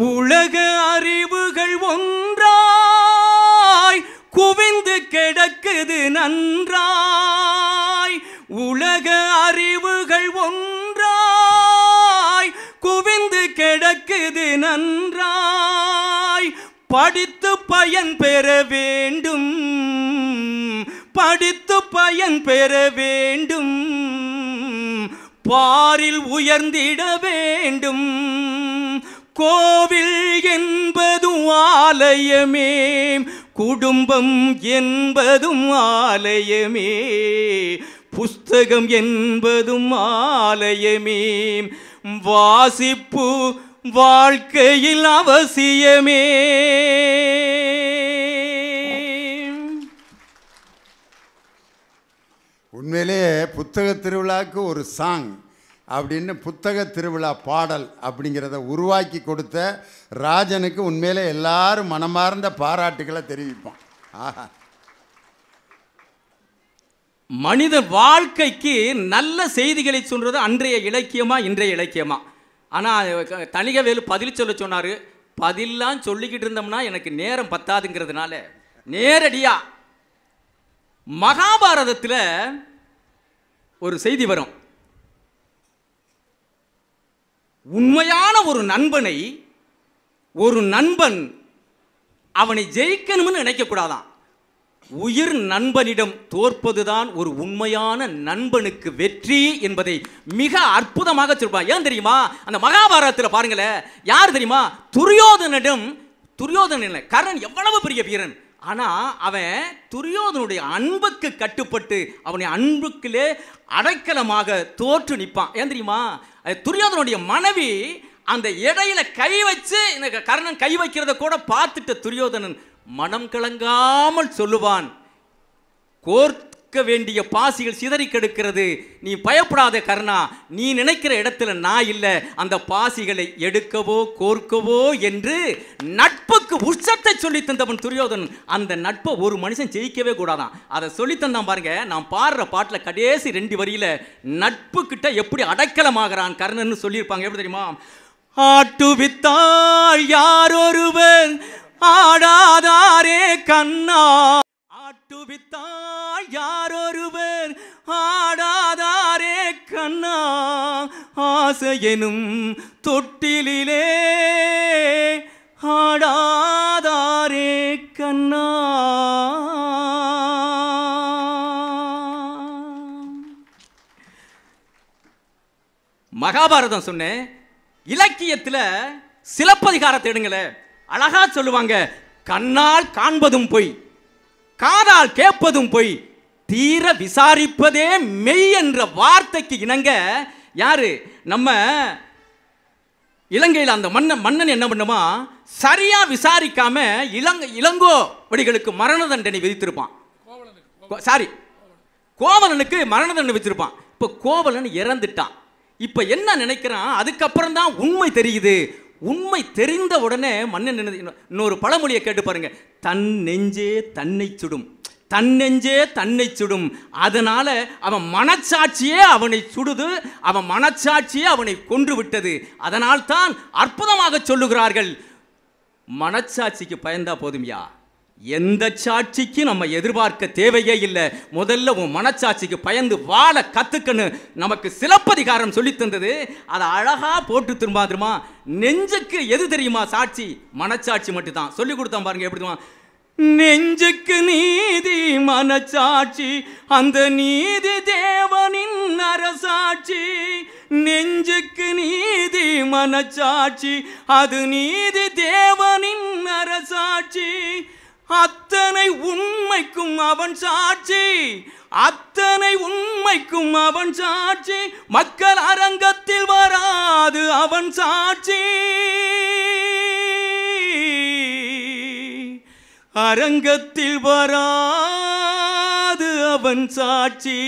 உலக அறிவுகள் ஒன்றாய் குவிந்து கிடக்குது நன்றாய். உலக அறிவுகள் ஒன்றாய் குவிந்து கிடக்குது நன்றாய். படித்து பயன் பெற வேண்டும், படித்து பயன் பெற வேண்டும், பாரில் உயர்ந்திட வேண்டும். கோவில் என்பதும் ஆலயமே, குடும்பம் என்பதும் ஆலயமே, புஸ்தகம் என்பதும் ஆலயமே, வாசிப்பு வாழ்க்கையில் அவசியமே. உண்மையிலே புத்தக திருவிழாவுக்கு ஒரு சாங் அப்படின்னு புத்தக திருவிழா பாடல் அப்படிங்கிறத உருவாக்கி கொடுத்த ராஜனுக்கு உண்மையிலே எல்லாரும் மனமார்ந்த பாராட்டுகளை தெரிவிப்போம். ஆஹா, மனித வாழ்க்கைக்கு நல்ல செய்திகளை சொல்றது அன்றைய இலக்கியமா இன்றைய இலக்கியமா? ஆனால் தணிகவேலு பதில் சொன்னார். பதிலாம் சொல்லிக்கிட்டு இருந்தோம்னா எனக்கு நேரம் பத்தாதுங்கிறதுனால நேரடியா மகாபாரதத்தில் ஒரு செய்தி வரும். உண்மையான ஒரு நண்பனை ஒரு நண்பன் அவனை ஜெயிக்கணும்னு நினைக்கக்கூடாதான். உயிர் நண்பனிடம் தோற்பதுதான் ஒரு உண்மையான நண்பனுக்கு வெற்றி என்பதை மிக அற்புதமாக சொல்வார். ஏன் தெரியுமா? அந்த மகாபாரதத்தில் பாருங்களேன், யார் தெரியுமா? துரியோதனன் கர்ணன் எவ்வளவு பெரிய வீரன், ஆனா அவன் துரியோதனுடைய அன்புக்கு கட்டுப்பட்டு அவனை அன்புக்குள்ளே அடைக்கலமாக தோற்று நிற்பான். ஏன் தெரியுமா? துரியோதனுடைய மனைவி அந்த இடையில கை வச்சு இந்த கர்ணன் கை வைக்கிறத கூட பார்த்துட்ட துரியோதனன் மனம் கலங்காமல் சொல்லுவான், கோர்க்க வேண்டிய பாசிகள் சிதறி கெடுக்கிறது, நீ பயப்படாத கர்ணா, நீ நினைக்கிற இடத்துல நான் இல்லை, அந்த பாசிகளை எடுக்கவோ கோர்க்கவோ என்று நட்புக்கு உச்சத்தை சொல்லி தந்தவன் துரியோதனன். அந்த நட்பை ஒரு மனுஷன் ஜெயிக்கவே கூடாதான். அதை சொல்லி தந்தான் பாருங்க. நான் பாடுற பாட்டில் கடைசி 2 வரியில நட்பு கிட்ட எப்படி அடைக்கலமாகறான் கர்ணன் சொல்லியிருப்பாங்க. எப்படி தெரியுமா? ஆட்டுவித்தாள் யாரொருவர் ஆடாதாரே கண்ணா, ஆட்டுவித்தாள் யாரொருவர் ஆடாதாரே கண்ணா, ஆசையெனும் தொட்டிலே ஆடாதாரே கண்ணா. மகாபாரதம் சொன்னேன். இலக்கியத்தில் சிலப்பதிகாரத்தை எடுங்களே, அழகா சொல்லுவாங்க, கண்ணால் காண்பதும் பொய், காதால் கேட்பதும் பொய், தீர விசாரிப்பதே மெய் என்ற வார்த்தைக்கு இணங்க யாரு நம்ம இலங்கையில் அந்த மன்னன் என்ன பண்ணுமா, சரியா விசாரிக்காம இளங்கோவடிகளுக்கு மரண தண்டனை விதித்திருப்பான். கோவலனுக்கு மரண தண்டனை விதிச்சிருப்பான். இப்போ கோவலன் இறந்துட்டான். இப்போ என்ன நினைக்கிறான், அதுக்கப்புறம் தான் உண்மை தெரியுது. உண்மை தெரிந்த உடனே மன்னன் இன்னொரு பழமொழியை கேட்டு பாருங்க, தன் நெஞ்சே தன்னை சுடும், தன் நெஞ்சே தன்னை சுடும். அதனால அவன் மனச்சாட்சியே அவனை சுடுது, அவன் மனச்சாட்சியே அவனை கொன்று விட்டது. அதனால் தான் அற்புதமாக சொல்லுகிறார்கள், மனச்சாட்சிக்கு பயந்தா போதும்யா, எந்த சாட்சிக்கு நம்ம எதிர்பார்க்க தேவையே இல்லை, முதல்ல உன் மனச்சாட்சிக்கு பயந்து வாழ கத்துக்கன்னு நமக்கு சிலப்பதிகாரம் சொல்லி தந்தது. அதை அழகா போட்டு திரும்பாதுமா. நெஞ்சுக்கு எது தெரியுமா சாட்சி? மனச்சாட்சி மட்டும்தான். சொல்லி கொடுத்தான் பாருங்க. எப்படி தெரியுமா? நெஞ்சுக்கு நீதி மனச்சாட்சி, அந்த நீதி தேவனின் அரசாட்சி. நெஞ்சுக்கு நீதி மனச்சாட்சி, அது நீதி தேவனின் அரசாட்சி. அத்தனை உண்மைக்கும் அவன் சாட்சி, அத்தனை உண்மைக்கும் அவன் சாட்சி. மக்கள் அரங்கத்தில் வராது அவன் சாட்சி. அரங்கத்தில் வராது அவன் சாட்சி.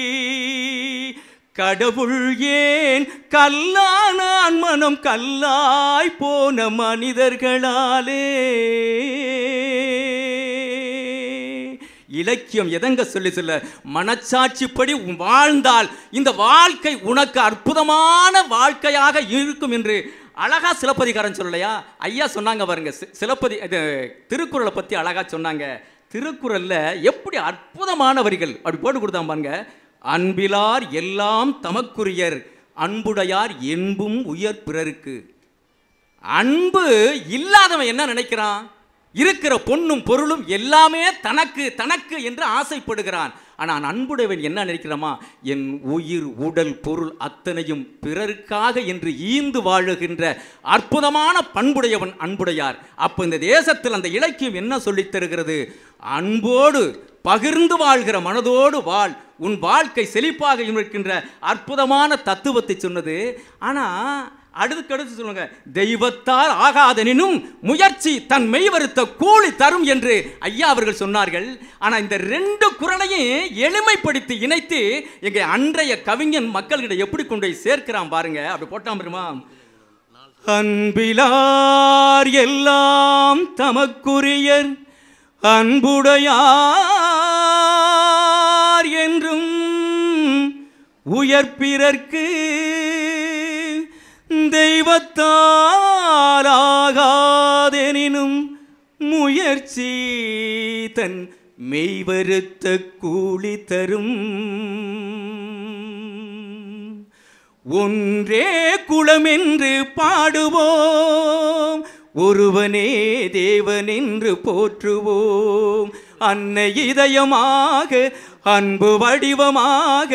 கடவுள் ஏன் கல்லானான் மனம் கல்லாய் போன மனிதர்களாலே. இலக்கியம் எதங்க சொல்ல மனச்சாட்சிப்படி வாழ்ந்தால் இந்த வாழ்க்கை உனக்கு அற்புதமான வாழ்க்கையாக இருக்கும் என்று அழகா சிலப்பதிகாரம் சொல்லலையா? ஐயா சொன்னாங்க பாருங்க, திருக்குறளை பத்தி அழகா சொன்னாங்க. திருக்குறள்ல எப்படி அற்புதமான வரிகள் அப்படி போட்டு கொடுத்தாங்க பாருங்க. அன்பிலார் எல்லாம் தமக்குரியர், அன்புடையார் என்பும் உயர் பிறருக்கு. அன்பு இல்லாதவன் என்ன நினைக்கிறான்? இருக்கிற பொண்ணும் பொருளும் எல்லாமே தனக்கு தனக்கு என்று ஆசைப்படுகிறான். ஆனால் அன்புடையவன் என்ன நினைக்கிறாமா? என் உயிர் உடல் பொருள் அத்தனையும் பிறருக்காக என்று ஈந்து வாழுகின்ற அற்புதமான பண்புடையவன் அன்புடையார். அப்போ இந்த தேசத்தில் அந்த இலக்கியம் என்ன சொல்லித் தருகிறது? அன்போடு பகிர்ந்து வாழ்கிற மனதோடு வாழ், உன் வாழ்க்கை செழிப்பாக இருக்கின்ற அற்புதமான தத்துவத்தை சொன்னது. ஆனால் அடுத்து சொல்லுங்க, தெய்வத்தால் ஆகாதெனினும் முயற்சி தன் மெய் வருத்த கூலி தரும் என்று ஐயா அவர்கள் சொன்னார்கள். ஆனால் இந்த ரெண்டு குறளையும் எளிமைப்படுத்தி இணைத்து எங்க அன்றைய கவிஞன் மக்கள்கிட்ட எப்படி கொண்டு போய் சேர்க்கிறான் பாருங்க. அப்படி போட்டான் பெருமா. அன்பிலார் எல்லாம் தமக்குரியர், அன்புடையார் என்றும் உயர்பிறர்க்கு, தெய்வத்தால் ஆகாதெனினும் முயற்சி தன் மெய்வருத்த கூலி தரும். ஒன்றே குலமென்று பாடுவோம், ஒருவனே தேவன் என்று போற்றுவோம். அன்னை இதயமாக அன்பு வடிவமாக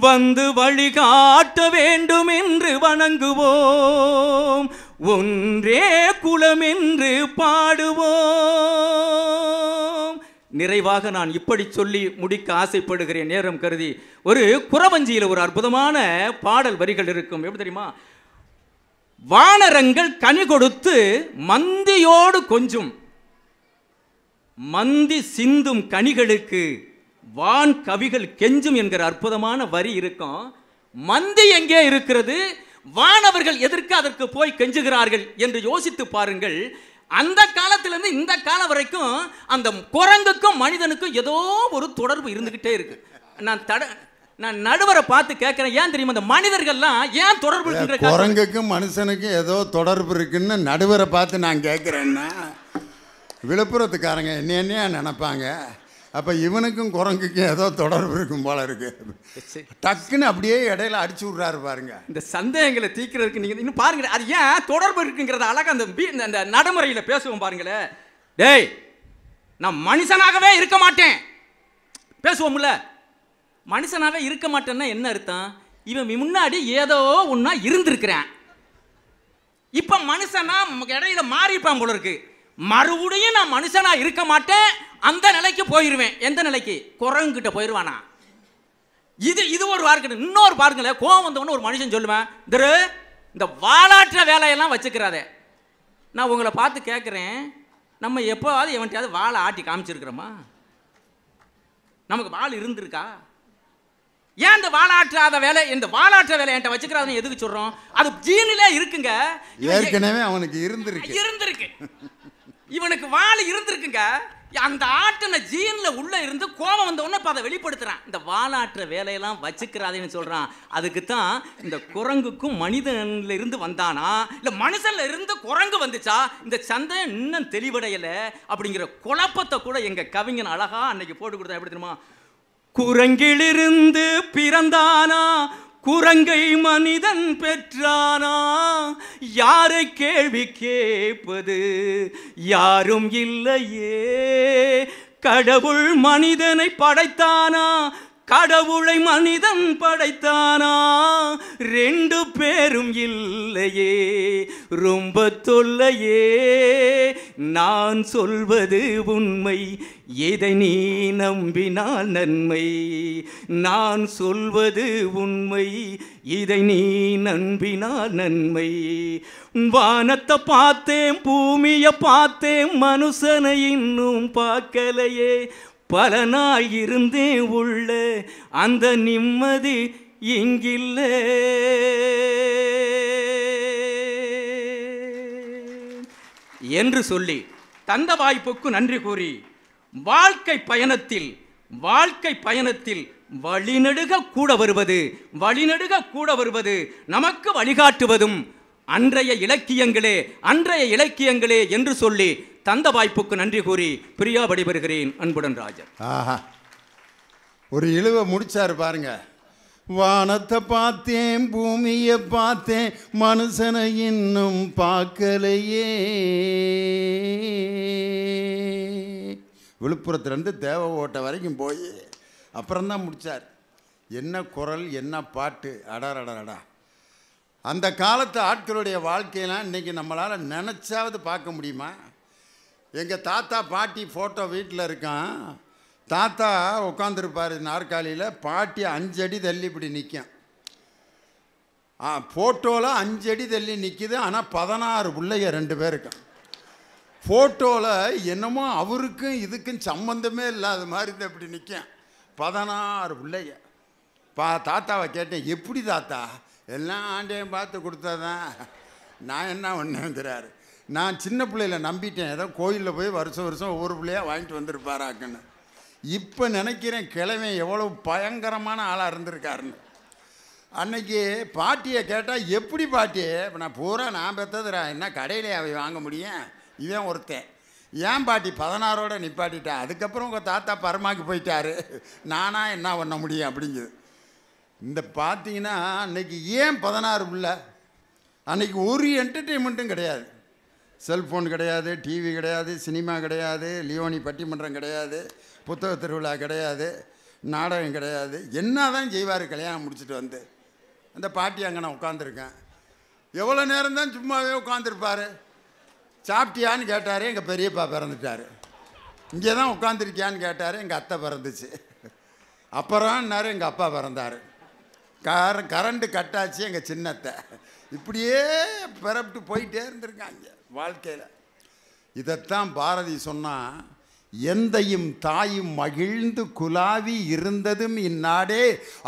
வந்து வழிகாட்ட வேண்டும் என்று வணங்குவோம். ஒன்றே குலம் என்று பாடுவோம். நிறைவாக நான் இப்படி சொல்லி முடிக்க ஆசைப்படுகிறேன், நேரம் கருதி. ஒரு குறவஞ்சியில் ஒரு அற்புதமான பாடல் வரிகள் இருக்கும். எப்படி தெரியுமா? வானரங்கள் கனி கொடுத்து மந்தியோடு கொஞ்சும், மந்தி சிந்தும் கனிகளுக்கு வான் கவிகள் கெஞ்சும் என்கிற அற்புதமான வரி இருக்கும். மந்தி எங்கே இருக்கிறது? வானவர்கள் எதற்கு அதற்கு போய் கெஞ்சுகிறார்கள் என்று யோசித்து பாருங்கள். அந்த காலத்திலிருந்து இந்த காலம் வரைக்கும் அந்த குரங்குக்கும் மனிதனுக்கும் ஏதோ ஒரு தொடர்பு இருந்துகிட்டே இருக்கு. நான் நடுவரை பார்த்து கேட்கிறேன், ஏன் தெரியுமா இந்த மனிதர்கள்லாம் ஏன் தொடர்பு இருக்கின்ற? குரங்குக்கும் மனுஷனுக்கும் ஏதோ தொடர்பு இருக்குன்னு நடுவரை பார்த்து நான் கேட்குறேன்னா விழுப்புரத்துக்காரங்க என்னையா நினைப்பாங்க? அப்போ இவனுக்கும் குரங்குக்கும் ஏதோ தொடர்பு இருக்கும் போல இருக்கு. டக்குன்னு அப்படியே இடையில அடிச்சு விட்றாரு பாருங்க. இந்த சந்தேகங்களை தீர்க்கிறதுக்கு நீங்கள் இன்னும் பாருங்களேன், அது ஏன் தொடர்பு இருக்குங்கிறத அழகாக அந்த நடைமுறையில் பேசுவோம் பாருங்களேன். டேய், நான் மனுஷனாகவே இருக்க மாட்டேன் பேசுவோம்ல. மனுஷனாகவே இருக்க மாட்டேன்னா என்ன அர்த்தம்? இவன் முன்னாடி ஏதோ ஒன்றா இருந்திருக்கிறேன், இப்போ மனுஷனா இடையில மாறிப்பான் போல இருக்கு. மறுபடியும் நான் மனுஷனா இருக்க மாட்டேன், அந்த நிலைக்கு போயிருவேன். எந்த நிலைக்கு? குரங்குகிட்ட போயிடுவானா? இது ஒரு வார்த்தை. இன்னொரு பாருங்களேன், கோவம் வந்தவொன்னு ஒரு மனுஷன் சொல்லுவேன், இந்த வாலாற்ற வேலையெல்லாம் வச்சுக்கிறாதே. நான் உங்களை பார்த்து கேட்குறேன், நம்ம எப்போவாவது எவன்ட்டையாவது வாழை ஆட்டி காமிச்சிருக்கிறோமா? நமக்கு வாள் இருந்திருக்கா? ஏன் இந்த வாலாற்றாத வேலை, இந்த வாலாற்ற வேலை என்கிட்ட வச்சுக்கிறாதுன்னு எதுக்கு சொல்றோம்? அது ஜீனிலே இருக்குங்க. ஏற்கனவே அவனுக்கு இருந்திருக்கு. இவனுக்கு வாள் இருந்திருக்குங்க. அந்த ஆட்டின ஜீன்ல உள்ள இருந்து கோபம் வந்த உடனே அதை வெளிப்படுத்துறான். இந்த வாலாற்ற வேலையெல்லாம் வச்சுக்கிறாதேன்னு சொல்றான். அதுக்கு தான் இந்த குரங்குக்கும் மனிதன்ல இருந்து வந்தானா இல்ல மனுஷன்ல இருந்து குரங்கு வந்துச்சா, இந்த சந்தேகம் இன்னும் தெளிவடையல அப்படிங்கிற குழப்பத்தை கூட எங்க கவிஞன் அழகா அன்னைக்கு போட்டு கொடுத்தா. எப்படி தெரியுமா? குரங்கிலிருந்து பிறந்தானா, குரங்கை மனிதன் பெற்றானா, யாரை கேள்வி கேட்பது யாரும் இல்லையே. கடவுள் மனிதனை படைத்தானா, கடவுளை மனிதன் படைத்தானா, 2 பேரும் இல்லையே, ரொம்ப தொல்லையே. நான் சொல்வது உண்மை, இதை நீ நம்பினால் நன்மை. நான் சொல்வது உண்மை, இதை நீ நம்பினால் நன்மை. வானத்தை பார்த்தேன், பூமியை பார்த்தேன், மனுஷனை இன்னும் பார்க்கலையே. பல நாள் இருந்தேன் உள்ள, அந்த நிம்மதி இங்கில்ல. என்று சொல்லி தந்த வாய்ப்புக்கு நன்றி கூறி வாழ்க்கை பயணத்தில் வழிநெடுக கூட வருவது நமக்கு வழிகாட்டுவதும் அன்றைய இலக்கியங்களே என்று சொல்லி தந்த வாய்ப்புக்கு நன்றி கூறி பிரியா விடைபெறுகிறேன். அன்புடன் ராஜன். ஆஹா, ஒரு இழுவை முடிச்சாரு பாருங்க. வானத்தை பார்த்தேன், பூமியை பார்த்தேன், மனுஷனை இன்னும் பார்க்கலையே. விழுப்புரத்துலேருந்து தேவகோட்டை வரைக்கும் போய் அப்புறம்தான் முடித்தார். என்ன குரல், என்ன பாட்டு, அடாடா. அந்த காலத்து ஆட்களுடைய வாழ்க்கையெல்லாம் இன்றைக்கி நம்மளால் நினச்சாவது பார்க்க முடியுமா? எங்கள் தாத்தா பாட்டி ஃபோட்டோ வீட்டில் இருக்கான். தாத்தா உட்காந்துருப்பார் நாற்காலியில், பாட்டி 5 அடி தள்ளி இப்படி நிற்கும். ஃபோட்டோவில் 5 அடி தள்ளி நிற்கிது. ஆனால் 16 பிள்ளைங்க 2 பேருக்கும். ஃபோட்டோவில் என்னமோ அவருக்கும் இதுக்கும் சம்மந்தமே இல்லாத மாதிரி தான் இப்படி நிற்கும். 16 பிள்ளைங்க. தாத்தாவை கேட்டேன், எப்படி தாத்தா? எல்லாம் ஆண்டையும் பார்த்து கொடுத்தாதான், நான் என்ன ஒன்றுங்கிறாரு. நான் சின்ன பிள்ளையில் நம்பிட்டேன், ஏதோ கோயிலில் போய் வருஷம் ஒவ்வொரு பிள்ளையாக வாங்கிட்டு வந்திருப்பாராக்குன்னு. இப்போ நினைக்கிறேன் கிழமை எவ்வளோ பயங்கரமான ஆளாக இருந்திருக்காருன்னு. அன்னைக்கு பாட்டியை கேட்டால், எப்படி பாட்டி? இப்போ நான் பூரா நான் பெற்றதுரா, என்ன கடையிலே அவை வாங்க முடியும்? இவன் ஒருத்தன். ஏன் பாட்டி 16ஓட நிப்பாட்டிட்டேன், அதுக்கப்புறம் உங்கள் தாத்தா பரமாக்கு போயிட்டாரு, நானா என்ன பண்ண முடியும் அப்படிங்குது. இந்த பார்த்தீங்கன்னா அன்றைக்கி ஏன் 16 பிள்ளை? அன்றைக்கி ஒரு என்டர்டெயின்மெண்ட்டும் கிடையாது. செல்ஃபோன் கிடையாது, டிவி கிடையாது, சினிமா கிடையாது, லியோனி பட்டிமன்றம் கிடையாது, புத்தக திருவிழா கிடையாது, நாடகம் கிடையாது. என்ன தான் செய்வார் கல்யாணம் முடிச்சுட்டு வந்து? அந்த பாட்டி அங்கே நான் உட்காந்துருக்கேன். எவ்வளோ நேரம் தான் சும்மாவே உட்காந்துருப்பார். சாப்பிட்டியான்னு கேட்டார், எங்கள் பெரியப்பா பிறந்துட்டார். இங்கே தான் உட்காந்துருக்கியான்னு கேட்டார், எங்கள் அத்தை பிறந்துச்சு. அப்புறம்னாரு எங்கள் அப்பா பிறந்தார். கரண்ட்டு கட்டாச்சு எங்கள் சின்னத்தை. இப்படியே பிறப்பிட்டு போயிட்டே இருந்திருக்காங்க வாழ்க்கையில். இதைத்தான் பாரதி சொன்னால், எந்தையும் தாயும் மகிழ்ந்து குலாவி இருந்ததும் இந்நாடே,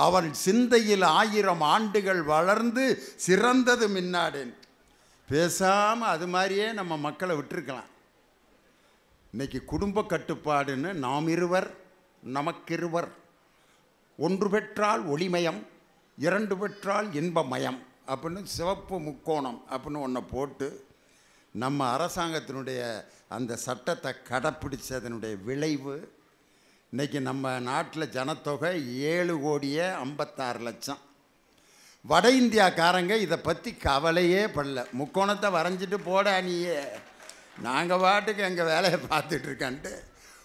அவள் சிந்தையில் 1000 ஆண்டுகள் வளர்ந்து சிறந்ததும் இந்நாடேன். பேசாமல் அது மாதிரியே நம்ம மக்களை விட்டுருக்கலாம். இன்றைக்கி குடும்ப கட்டுப்பாடுன்னு நாம் இருவர் நமக்கிருவர், 1 பெற்றால் ஒளிமயம், 2 பெற்றால் இன்பமயம் அப்படின்னு சிவப்பு முக்கோணம் அப்படின்னு ஒன்றை போட்டு நம்ம அரசாங்கத்தினுடைய அந்த சட்டத்தை கடைப்பிடிச்சதனுடைய விளைவு இன்றைக்கி நம்ம நாட்டில் ஜனத்தொகை 7,56,00,000. வட இந்தியாக்காரங்க இதை பற்றி கவலையே படல. முக்கோணத்தை வரைஞ்சிட்டு போட நீயே, நாங்கள் பாட்டுக்கு எங்கள் வேலையை பார்த்துட்ருக்கான்ட்டு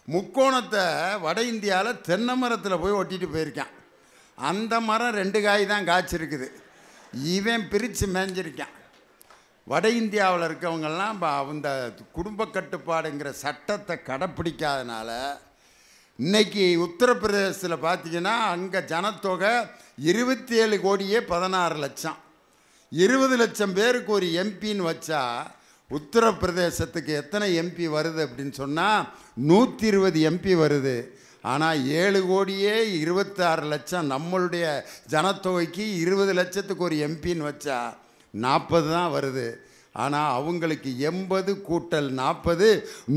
முக்கோணத்தை வட இந்தியாவில் தென்னை மரத்தில் போய் ஒட்டிட்டு போயிருக்கான். அந்த மரம் 2 காய் தான் காய்ச்சிருக்குது, இவன் பிரித்து மேய்ஞ்சிருக்கான். வட இந்தியாவில் இருக்கவங்கெல்லாம் அந்த குடும்ப கட்டுப்பாடுங்கிற சட்டத்தை கடைப்பிடிக்காதனால இன்றைக்கி உத்தரப்பிரதேசத்தில் பார்த்திங்கன்னா அங்கே ஜனத்தொகை 27,16,00,000. 20 லட்சம் பேருக்கு ஒரு எம்பின்னு வச்சா உத்தரப்பிரதேசத்துக்கு எத்தனை எம்பி வருது அப்படின்னு சொன்னால் 120 எம்பி வருது. ஆனால் 7,26,00,000 நம்மளுடைய ஜனத்தொகைக்கு 20 லட்சத்துக்கு ஒரு எம்பின்னு வச்சா 40 தான் வருது. ஆனால் அவங்களுக்கு 80 கூட்டல் 40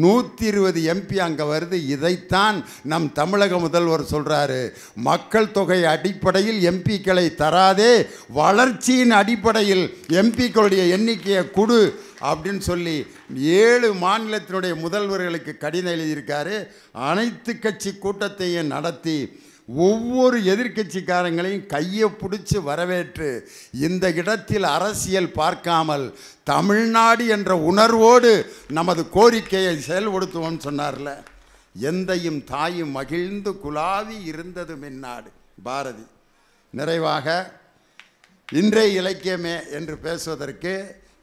120 எம்பி அங்கே வருது. இதைத்தான் நம் தமிழக முதல்வர் சொல்கிறாரு, மக்கள் தொகை அடிப்படையில் எம்பிக்களை தராதே, வளர்ச்சியின் அடிப்படையில் எம்பிக்களுடைய எண்ணிக்கையை கொடு அப்படின்னு சொல்லி 7 மாநிலத்தினுடைய முதல்வர்களுக்கு கடிதம் எழுதியிருக்காரு. அனைத்து கட்சி கூட்டத்தையும் நடத்தி ஒவ்வொரு எதிர்க்கட்சிக்காரங்களையும் கையை பிடிச்சி வரவேற்று இந்த இடத்தில் அரசியல் பார்க்காமல் தமிழ்நாடு என்ற உணர்வோடு நமது கோரிக்கையை செயல்படுத்துவோம்னு சொன்னார்ல. எந்தையும் தாயும் மகிழ்ந்து குலாவி இருந்ததும் இந்நாடு. பாரதி. நிறைவாக இன்றைய இலக்கியமே என்று பேசுவதற்கு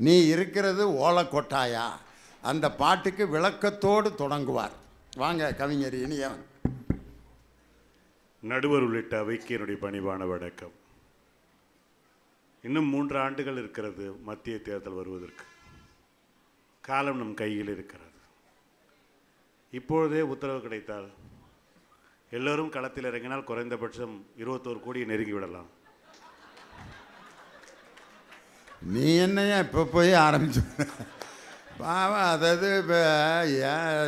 நீ இருக்கிறது ஓலக்கொட்டாயா அந்த பாட்டுக்கு விளக்கத்தோடு தொடங்குவார். வாங்க கவிஞர் இனியவன். நடுவர் உள்ளிட்ட அவைக்கு என்னுடைய பணிவான வணக்கம். இன்னும் 3 ஆண்டுகள் இருக்கிறது மத்திய தேர்தல் வருவதற்கு. காலம் நம் கையில் இருக்கிறது. இப்பொழுதே உத்தரவு கிடைத்தால் எல்லோரும் களத்தில் இறங்கினால் குறைந்தபட்சம் 21 கோடியை நெருங்கி விடலாம். நீ என்னையா இப்போ போய் ஆரம்பிச்சு பாவம். அதாவது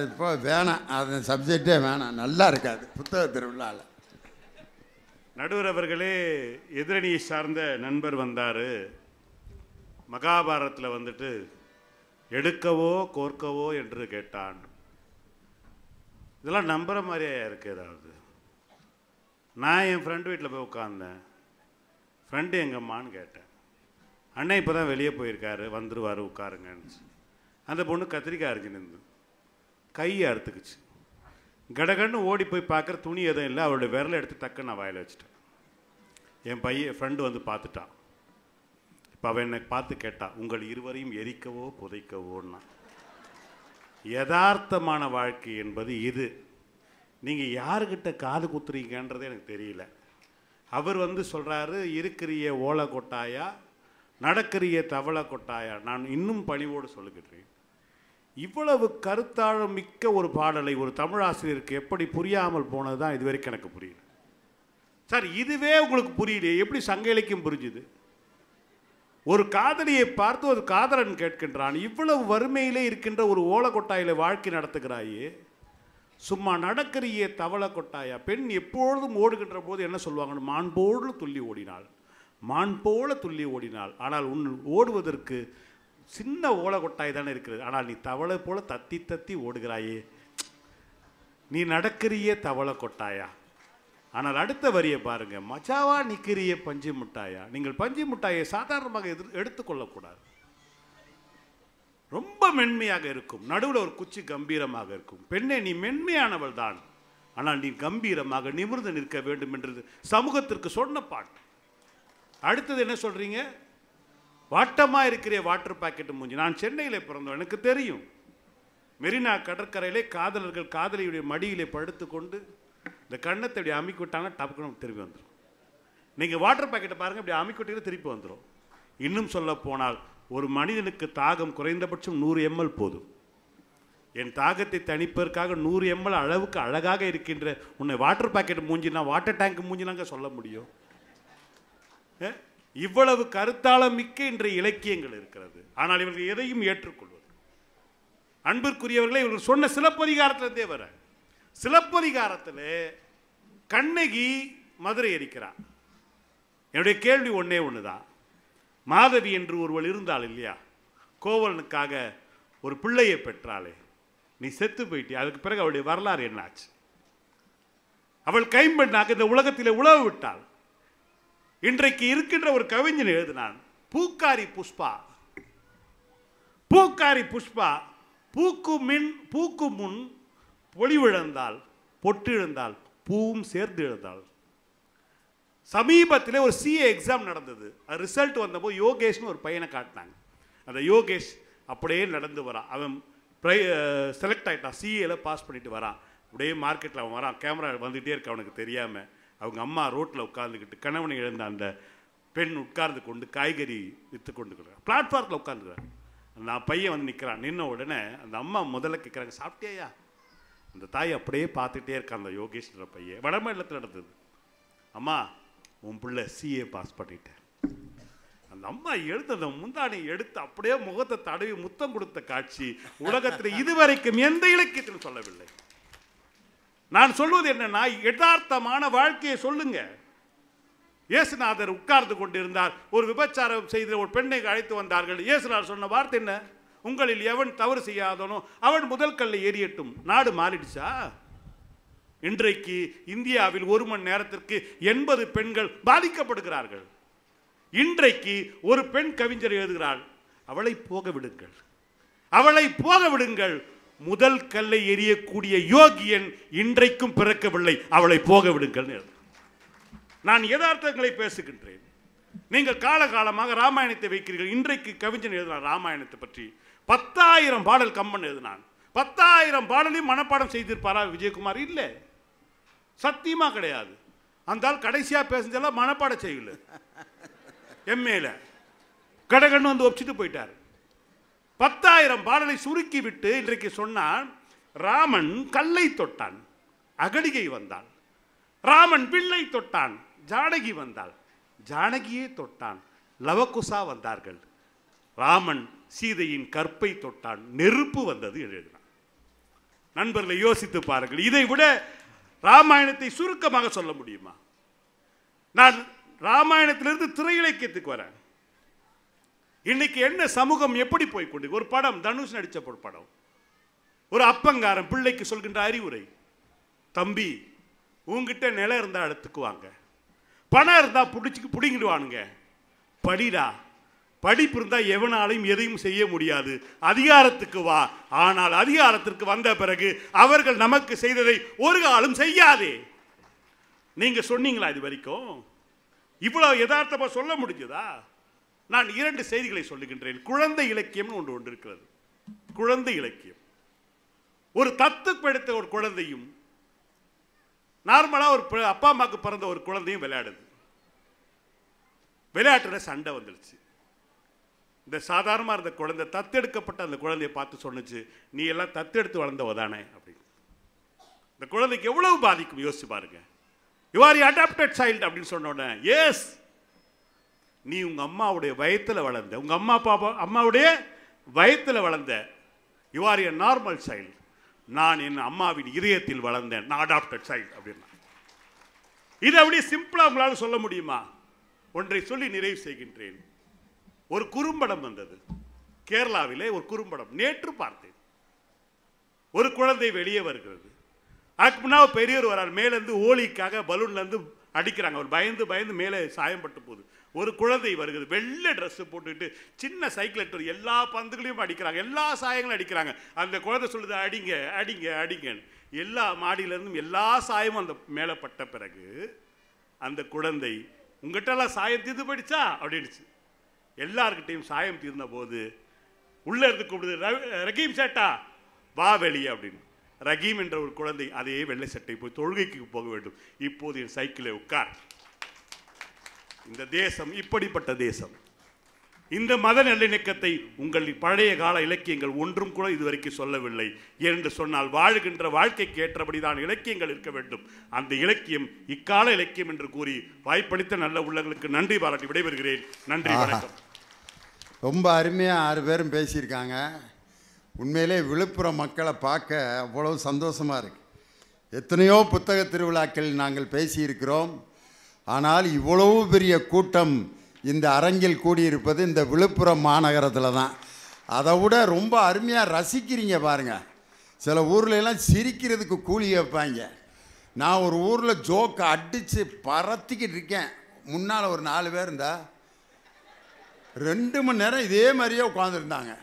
இப்போ வேணாம், அது சப்ஜெக்டே வேணாம், நல்லா இருக்காது புத்தக திருவிழாவில். நடுவர் அவர்களே, எதிரணியை சார்ந்த நண்பர் வந்தார். மகாபாரதத்தில் வந்துட்டு எடுக்கவோ கோர்க்கவோ என்று கேட்டான். இதெல்லாம் நம்புகிற மாதிரியே இருக்குது. ஏதாவது நான் என் ஃப்ரெண்டு வீட்டில் போய் உட்காந்தேன். ஃப்ரெண்டு எங்கம்மான்னு கேட்டேன். அண்ணன் இப்போ தான் வெளியே போயிருக்காரு, வந்துடுவார், உட்காருங்கன்னு. அந்த பொண்ணு கத்திரிக்காய் அரிஞ்சு நின்று கையை அறுத்துக்குச்சு. கடகன்னு ஓடி போய் பார்க்குற துணி எதுவும் இல்லை. அவருடைய விரலை எடுத்து டக்குன்னு நான் வாயில் வச்சுட்டேன். என் ஃப்ரெண்டு வந்து பார்த்துட்டான். இப்போ அவன் என்னை பார்த்து கேட்டான், உங்கள் இருவரையும் எரிக்கவோ புதைக்கவோன்னா. யதார்த்தமான வாழ்க்கை என்பது இது. நீங்கள் யாருக்கிட்ட காது குத்துறீங்கன்றதே எனக்கு தெரியல. அவர் வந்து சொல்கிறாரு, இருக்கிறிய ஓலை கொட்டாயா, நடக்கிறிய தவளை கொட்டாயா. நான் இன்னும் பணிவோடு சொல்லுகிறேன், இவ்வளவு கருத்தாழம் மிக்க ஒரு பாடலை ஒரு தமிழாசிரியருக்கு எப்படி புரியாமல் போனது தான் இதுவரைக்கும் எனக்கு புரியல. சார், இதுவே உங்களுக்கு புரியலையே, எப்படி சங்க இலக்கியம் புரிஞ்சுது? ஒரு காதலியை பார்த்து ஒரு காதலன் கேட்கின்றான், இவ்வளவு வறுமையிலே இருக்கின்ற ஒரு ஓலை கொட்டாயில வாழ்க்கை நடத்துகிறாயே, சும்மா நடக்கிறிய தவளை கொட்டாயா. பெண் எப்பொழுதும் ஓடுகின்ற போது என்ன சொல்லுவாங்கன்னு, மான் போல துள்ளி ஓடினாள், மான் போல துள்ளி ஓடினாள். ஆனால் உன் ஓடுவதற்கு சின்ன ஓலை கொட்டாய் தானே இருக்கிறது. ஆனால் நீ தவளை போல தத்தி தத்தி ஓடுகிறாயே, நீ நடக்கிறிய தவளை கொட்டாயா. ஆனால் அடுத்த வரியை பாருங்க, மச்சாவா நிற்கிறிய பஞ்சு முட்டாயா. நீங்கள் பஞ்சு முட்டாயை சாதாரணமாக எடுத்துக்கொள்ளக்கூடாது. ரொம்ப மென்மையாக இருக்கும், நடுவில் ஒரு குச்சி கம்பீரமாக இருக்கும். பெண்ணே, நீ மென்மையானவள் தான், ஆனால் நீ கம்பீரமாக நிமிர்ந்து நிற்க வேண்டும் என்றது சமூகத்திற்கு சொன்ன பாட்டு. அடுத்தது என்ன சொல்றீங்க? வாட்டமாக இருக்கிற வாட்டர் பாக்கெட்டு மூஞ்சி. நான் சென்னையில் பிறந்தோம், எனக்கு தெரியும். மெரினா கடற்கரையிலே காதலர்கள் காதலியுடைய மடியிலே படுத்து கொண்டு இந்த கண்ணத்தை இப்படி அமுக்கி விட்டாங்கன்னா டப்புக்கணும் திரும்பி வந்துடும். நீங்கள் வாட்டர் பாக்கெட்டை பாருங்கள், இப்படி அமுக்கி விட்டீங்கன்னா திருப்பி வந்துடும். இன்னும் சொல்ல போனால் ஒரு மனிதனுக்கு தாகம் குறைந்தபட்சம் 100 ml போதும். என் தாகத்தை தணிப்பதற்காக 100 ml அளவுக்கு அழகாக இருக்கின்ற உன்னை வாட்டர் பாக்கெட் மூஞ்சினா வாட்டர் டேங்க் மூஞ்சினாங்க சொல்ல முடியும். இவ்வளவு கருத்தாளம் மிக்க இன்றைய இலக்கியங்கள் இருக்கிறது. ஆனால் இவர்கள் எதையும் ஏற்றுக்கொள்வது. அன்பிற்குரியவர்களே, இவர்கள் சொன்ன சிலப்பதிகாரத்திலிருந்தே வர, சிலப்பதிகாரத்தில் கண்ணகி மதுரை எரிக்கிறார். என்னுடைய கேள்வி ஒன்னே ஒண்ணுதான். மாதவி என்று ஒருவள் இருந்தாள் இல்லையா, கோவலனுக்காக ஒரு பிள்ளையை பெற்றாளே, நீ செத்து போயிட்டே, அதுக்கு பிறகு அவளுடைய வரலாறு என்னாச்சு? அவள் கைம்பெண்ணாக இந்த உலகத்தில் உழவு விட்டாள். இன்றைக்கு இருக்கின்ற ஒரு கவிஞன் எழுதினான், பூக்காரி புஷ்பா, பூக்காரி புஷ்பா பூக்கும் முன் பொலிவிழந்தாள், பொட்டு இழந்தாள், பூவும் சேர்ந்து இழந்தாள். சமீபத்தில் ஒரு சிஏ எக்ஸாம் நடந்தது. அது ரிசல்ட் வந்தபோது யோகேஷ்னு ஒரு பையனை காட்டினாங்க. அந்த யோகேஷ் அப்படியே நடந்து வரான். அவன் செலக்ட் ஆகிட்டான், சிஏல பாஸ் பண்ணிட்டு வரான். அப்படியே மார்க்கெட்டில் அவன் வரான், கேமரா வந்துகிட்டே இருக்க அவனுக்கு தெரியாமல். அவங்க அம்மா ரோட்டில் உட்காந்துக்கிட்டு, கணவனை இழந்த அந்த பெண் உட்கார்ந்து கொண்டு காய்கறி விற்று கொண்டு பிளாட்ஃபார்மில் உட்காந்துக்கிறான். அந்த பையன் வந்து நிற்கிறான். நின்ன உடனே அந்த அம்மா முதல்ல கேட்குறாங்க, சாப்பிட்டியா? அந்த தாய் அப்படியே பார்த்துட்டே இருக்கான். அந்த யோகேஷ்ன்ற பையன் வடமாநிலத்தில் நடந்தது. அம்மா, உன் பிள்ளை சிஏ பாஸ் பண்ணிட்டேன். அந்த அம்மா எடுத்து அந்த முந்தானை எடுத்து அப்படியே முகத்தை தடவி முத்தம் கொடுத்த காட்சி உலகத்தில் இதுவரைக்கும் எந்த இலக்கியத்திலும் சொல்லவில்லை. நான் சொல்வது என்னன்னா, யதார்த்தமான வாழ்க்கையை சொல்லுங்க. இயேசுநாதர் உட்கார்ந்து கொண்டிருந்தார். ஒரு விபச்சாரம் செய்த ஒரு பெண்ணை அழைத்து வந்தார்கள். இயேசுநாதர் சொன்ன வார்த்தை என்ன? உங்களில் எவன் தவறு செய்யாதனோ அவன் முதல் கல்லை ஏறியட்டும். நாடு மாறிடுச்சா? இன்றைக்கு இந்தியாவில் 1 மணி நேரத்திற்கு 80 பெண்கள் பாதிக்கப்படுகிறார்கள். இன்றைக்கு ஒரு பெண் கவிஞர் எழுதுகிறாள், அவளை போக விடுங்கள், அவளை போக விடுங்கள். முதல் கல்லை எறியக்கூடிய யோகியன் இன்றைக்கும் பிறக்கவில்லை, அவளை போக விடுங்கள். நான் யதார்த்தங்களை பேசுகின்றேன். நீங்கள் காலகாலமாக ராமாயணத்தை வைக்கிறீர்கள். இன்றைக்கு கவிஞன் எழுதினான் ராமாயணத்தை பற்றி 10,000 பாடல் கம்பன் எழுதினான். 10,000 பாடலையும் மனப்பாடம் செய்திருப்பாரா விஜயகுமார்? இல்லை, சத்தியமா கிடையாது. அந்த ஆள் கடைசியா பேசுனதெல்லாம் மனப்பாடம் செய்யல. எம்ஏல கடகன்னு வந்து ஒப்பிச்சுட்டு போயிட்டார். 10,000 பாடலை சுருக்கி விட்டு இன்றைக்கு சொன்னான், ராமன் கல்லை தொட்டான், அகலிகை வந்தாள். ராமன் வில்லை தொட்டான், ஜானகி வந்தாள். ஜானகியே தொட்டான், லவகுசா வந்தார்கள். ராமன் சீதையின் கற்பை தொட்டான், நெருப்பு வந்தது எழுதினான். நண்பர்களை யோசித்து பாருங்கள். இதை விட ராமாயணத்தை சுருக்கமாக சொல்ல முடியுமா? நான் ராமாயணத்திலிருந்து திரை இலக்கியத்துக்கு வரேன். இன்னைக்கு என்ன சமூகம் எப்படி போய்கொண்டு, ஒரு படம் தனுஷ் நடிச்ச ஒரு படம், ஒரு அப்பங்காரன் பிள்ளைக்கு சொல்கின்ற அறிவுரை, தம்பி உங்ககிட்ட நிலம் இருந்தா எடுத்துக்குவாங்க, பணம் இருந்தா பிடிங்கிடுவானுங்க, படிடா, படிப்பு இருந்தா எவனாலையும் எதையும் செய்ய முடியாது, அதிகாரத்துக்கு வா. ஆனால் அதிகாரத்திற்கு வந்த பிறகு அவர்கள் நமக்கு செய்ததை ஒரு காலம் செய்யாதே. நீங்க சொன்னீங்களா இது வரைக்கும்? இவ்வளவு யதார்த்தமா சொல்ல முடிஞ்சதா? நான் 2 செய்திகளை சொல்லுகின்றேன். குழந்தை இலக்கியம் ஒன்று இருக்கிறது. குழந்தை இலக்கியம், ஒரு தத்துக்கு எடுத்த ஒரு குழந்தையும் நார்மலா ஒரு அப்பா அம்மாக்கு பிறந்த ஒரு குழந்தையும் விளையாடுது. விளையாட்டுல சண்டை வந்துடுச்சு. இந்த சாதாரணமா இருந்த குழந்தை தத்தெடுக்கப்பட்ட அந்த குழந்தையை பார்த்து சொன்னுச்சு, நீ எல்லாம் தத்தெடுத்து வளர்ந்தவ தானே அப்படின்னு. இந்த குழந்தைக்கு எவ்வளவு பாதிக்கும் யோசிச்சு பாருங்க. யூ ஆர் அடாப்டட் சைல்டு அப்படின்னு சொன்ன உடனே, எஸ், நீ உங்க அம்மாவுடைய வயத்துல வளர்ந்த, உங்க அம்மாவுடைய வயத்துல வளர்ந்த, you are a normal child. நான் என் அம்மாவின் இதயத்தில் வளர்ந்தேன், நான் அடாப்டட் சைல்டு அப்படின்னா. இது அப்படியே சிம்பிளா உங்களால் சொல்ல முடியுமா? ஒன்றை சொல்லி நிறைவு செய்கின்றேன். ஒரு குறும்படம் வந்தது கேரளாவிலே, ஒரு குறும்படம் நேற்று பார்த்தேன். ஒரு குழந்தை வெளியே வருகிறது, அதுக்கு முன்னாடி பெரியவர் வரார், மேலேருந்து ஓலிக்காக பலூன்ல இருந்து அடிக்கிறாங்க, அவர் பயந்து பயந்து மேலே சாயம் பட்டு போகுது. ஒரு குழந்தை வருகிறது, வெள்ளை ட்ரெஸ் போட்டுக்கிட்டு, சின்ன சைக்கிள் எடுத்து எல்லா பந்துகளையும் அடிக்கிறாங்க, எல்லா சாயங்களும் அடிக்கிறாங்க. அந்த குழந்தை சொல்லுது, அடிங்க அடிங்க அடிங்கன்னு. எல்லா மாடியிலிருந்தும் எல்லா சாயமும் அந்த மேலே பட்ட பிறகு அந்த குழந்தை, உங்ககிட்ட எல்லாம் சாயம் தீர்ந்து போயிடுச்சா அப்படின்னுச்சு. எல்லார்கிட்டையும் சாயம் தீர்ந்த போது உள்ள இருந்து கூப்பிடுது, ரகீம் சேட்டா வா வெளியே அப்படின்னு. ரகீம் என்ற ஒரு குழந்தை அதே வெள்ளை சட்டை போய் தொழுகைக்கு போக வேண்டும், இப்போது என் சைக்கிளை உட்கார். இந்த தேசம் இப்படிப்பட்ட தேசம். இந்த மத நல்லிணக்கத்தை உங்கள் பழைய கால இலக்கியங்கள் ஒன்றும் கூட இதுவரைக்கும் சொல்லவில்லை. என்று சொன்னால் வாழுகின்ற வாழ்க்கைக்கு ஏற்றபடிதான் இலக்கியங்கள் இருக்க வேண்டும். அந்த இலக்கியம் இக்கால இலக்கியம் என்று கூறி வாய்ப்பளித்த நல்ல உள்ளங்களுக்கு நன்றி பாராட்டி விடைபெறுகிறேன். நன்றி, வணக்கம். ரொம்ப அருமையாக 6 பேரும் பேசியிருக்காங்க. உண்மையிலே விழுப்புரம் மக்களை பார்க்க அவ்வளவு சந்தோஷமாக இருக்குது. எத்தனையோ புத்தக திருவிழாக்கள் நாங்கள் பேசியிருக்கிறோம். ஆனால் இவ்வளவு பெரிய கூட்டம் இந்த அரங்கில் கூடியிருப்பது இந்த விழுப்புரம் மாநகரத்தில் தான். அதை விட ரொம்ப அருமையாக ரசிக்கிறீங்க பாருங்கள். சில ஊர்லெல்லாம் சிரிக்கிறதுக்கு கூலி வைப்பாங்க. நான் ஒரு ஊரில் ஜோக்கை அடித்து பறத்திக்கிட்டு இருக்கேன், முன்னால் ஒரு 4 பேர் இருந்தா 2 மணி நேரம் இதே மாதிரியே உட்காந்துருந்தாங்க.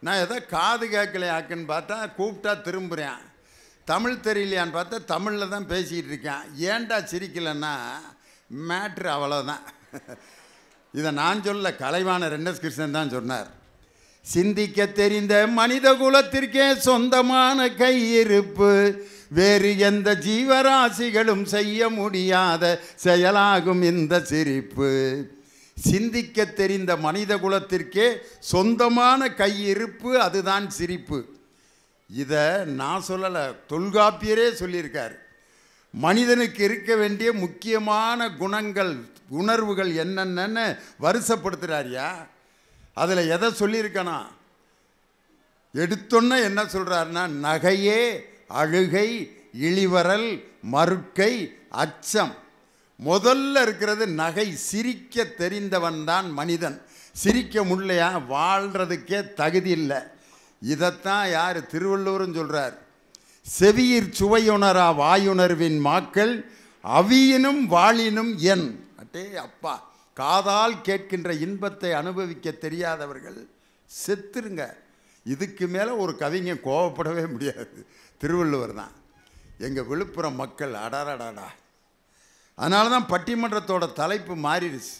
நான் எதோ காது கேட்கலையாக்குன்னு பார்த்தா கூப்பிட்டா திரும்புகிறேன், தமிழ் தெரியலையான்னு பார்த்தா தமிழில் தான் பேசிக்கிட்டு இருக்கேன். ஏன்டா சிரிக்கலைன்னா மேட்ரு அவ்வளோதான். இதை நான் சொல்ல, கலைவாணர் என்.எஸ். கிருஷ்ணன் தான் சொன்னார். சிந்திக்க தெரிந்த மனித குலத்திற்கே சொந்தமான கையிருப்பு வேறு எந்த ஜீவராசிகளும் செய்ய முடியாத செயலாகும் இந்த சிரிப்பு. சிந்திக்க தெரிந்த மனித குலத்திற்கே சொந்தமான கையிருப்பு, அதுதான் சிரிப்பு. இதை நான் சொல்லலை, தொல்காப்பியரே சொல்லியிருக்கார். மனிதனுக்கு இருக்க வேண்டிய முக்கியமான குணங்கள் உணர்வுகள் என்னென்னு வருஷப்படுத்துகிறாரியா. அதில் எதை சொல்லியிருக்கனா, எடுத்தோன்னே என்ன சொல்கிறாருன்னா, நகையே, அழுகை, இழிவரல், மறுக்கை, அச்சம். முதல்ல இருக்கிறது நகை. சிரிக்க தெரிந்தவன் தான் மனிதன். சிரிக்க முடியலையா வாழ்கிறதுக்கே தகுதி இல்லை. இதைத்தான் யார் திருவள்ளுவரும் சொல்கிறார். செவியிற் சுவையுணரா வாயுணர்வின் மாக்கள் அவியினும் வாழினும் என். அட்டே அப்பா, காதால் கேட்கின்ற இன்பத்தை அனுபவிக்க தெரியாதவர்கள் செத்துருங்க. இதுக்கு மேலே ஒரு கவிஞன் கோவப்படவே முடியாது. திருவள்ளுவர் தான். எங்கள் விழுப்புரம் மக்கள் அடடடா அதனால தான் பட்டிமன்றத்தோட தலைப்பு மாறிடுச்சு.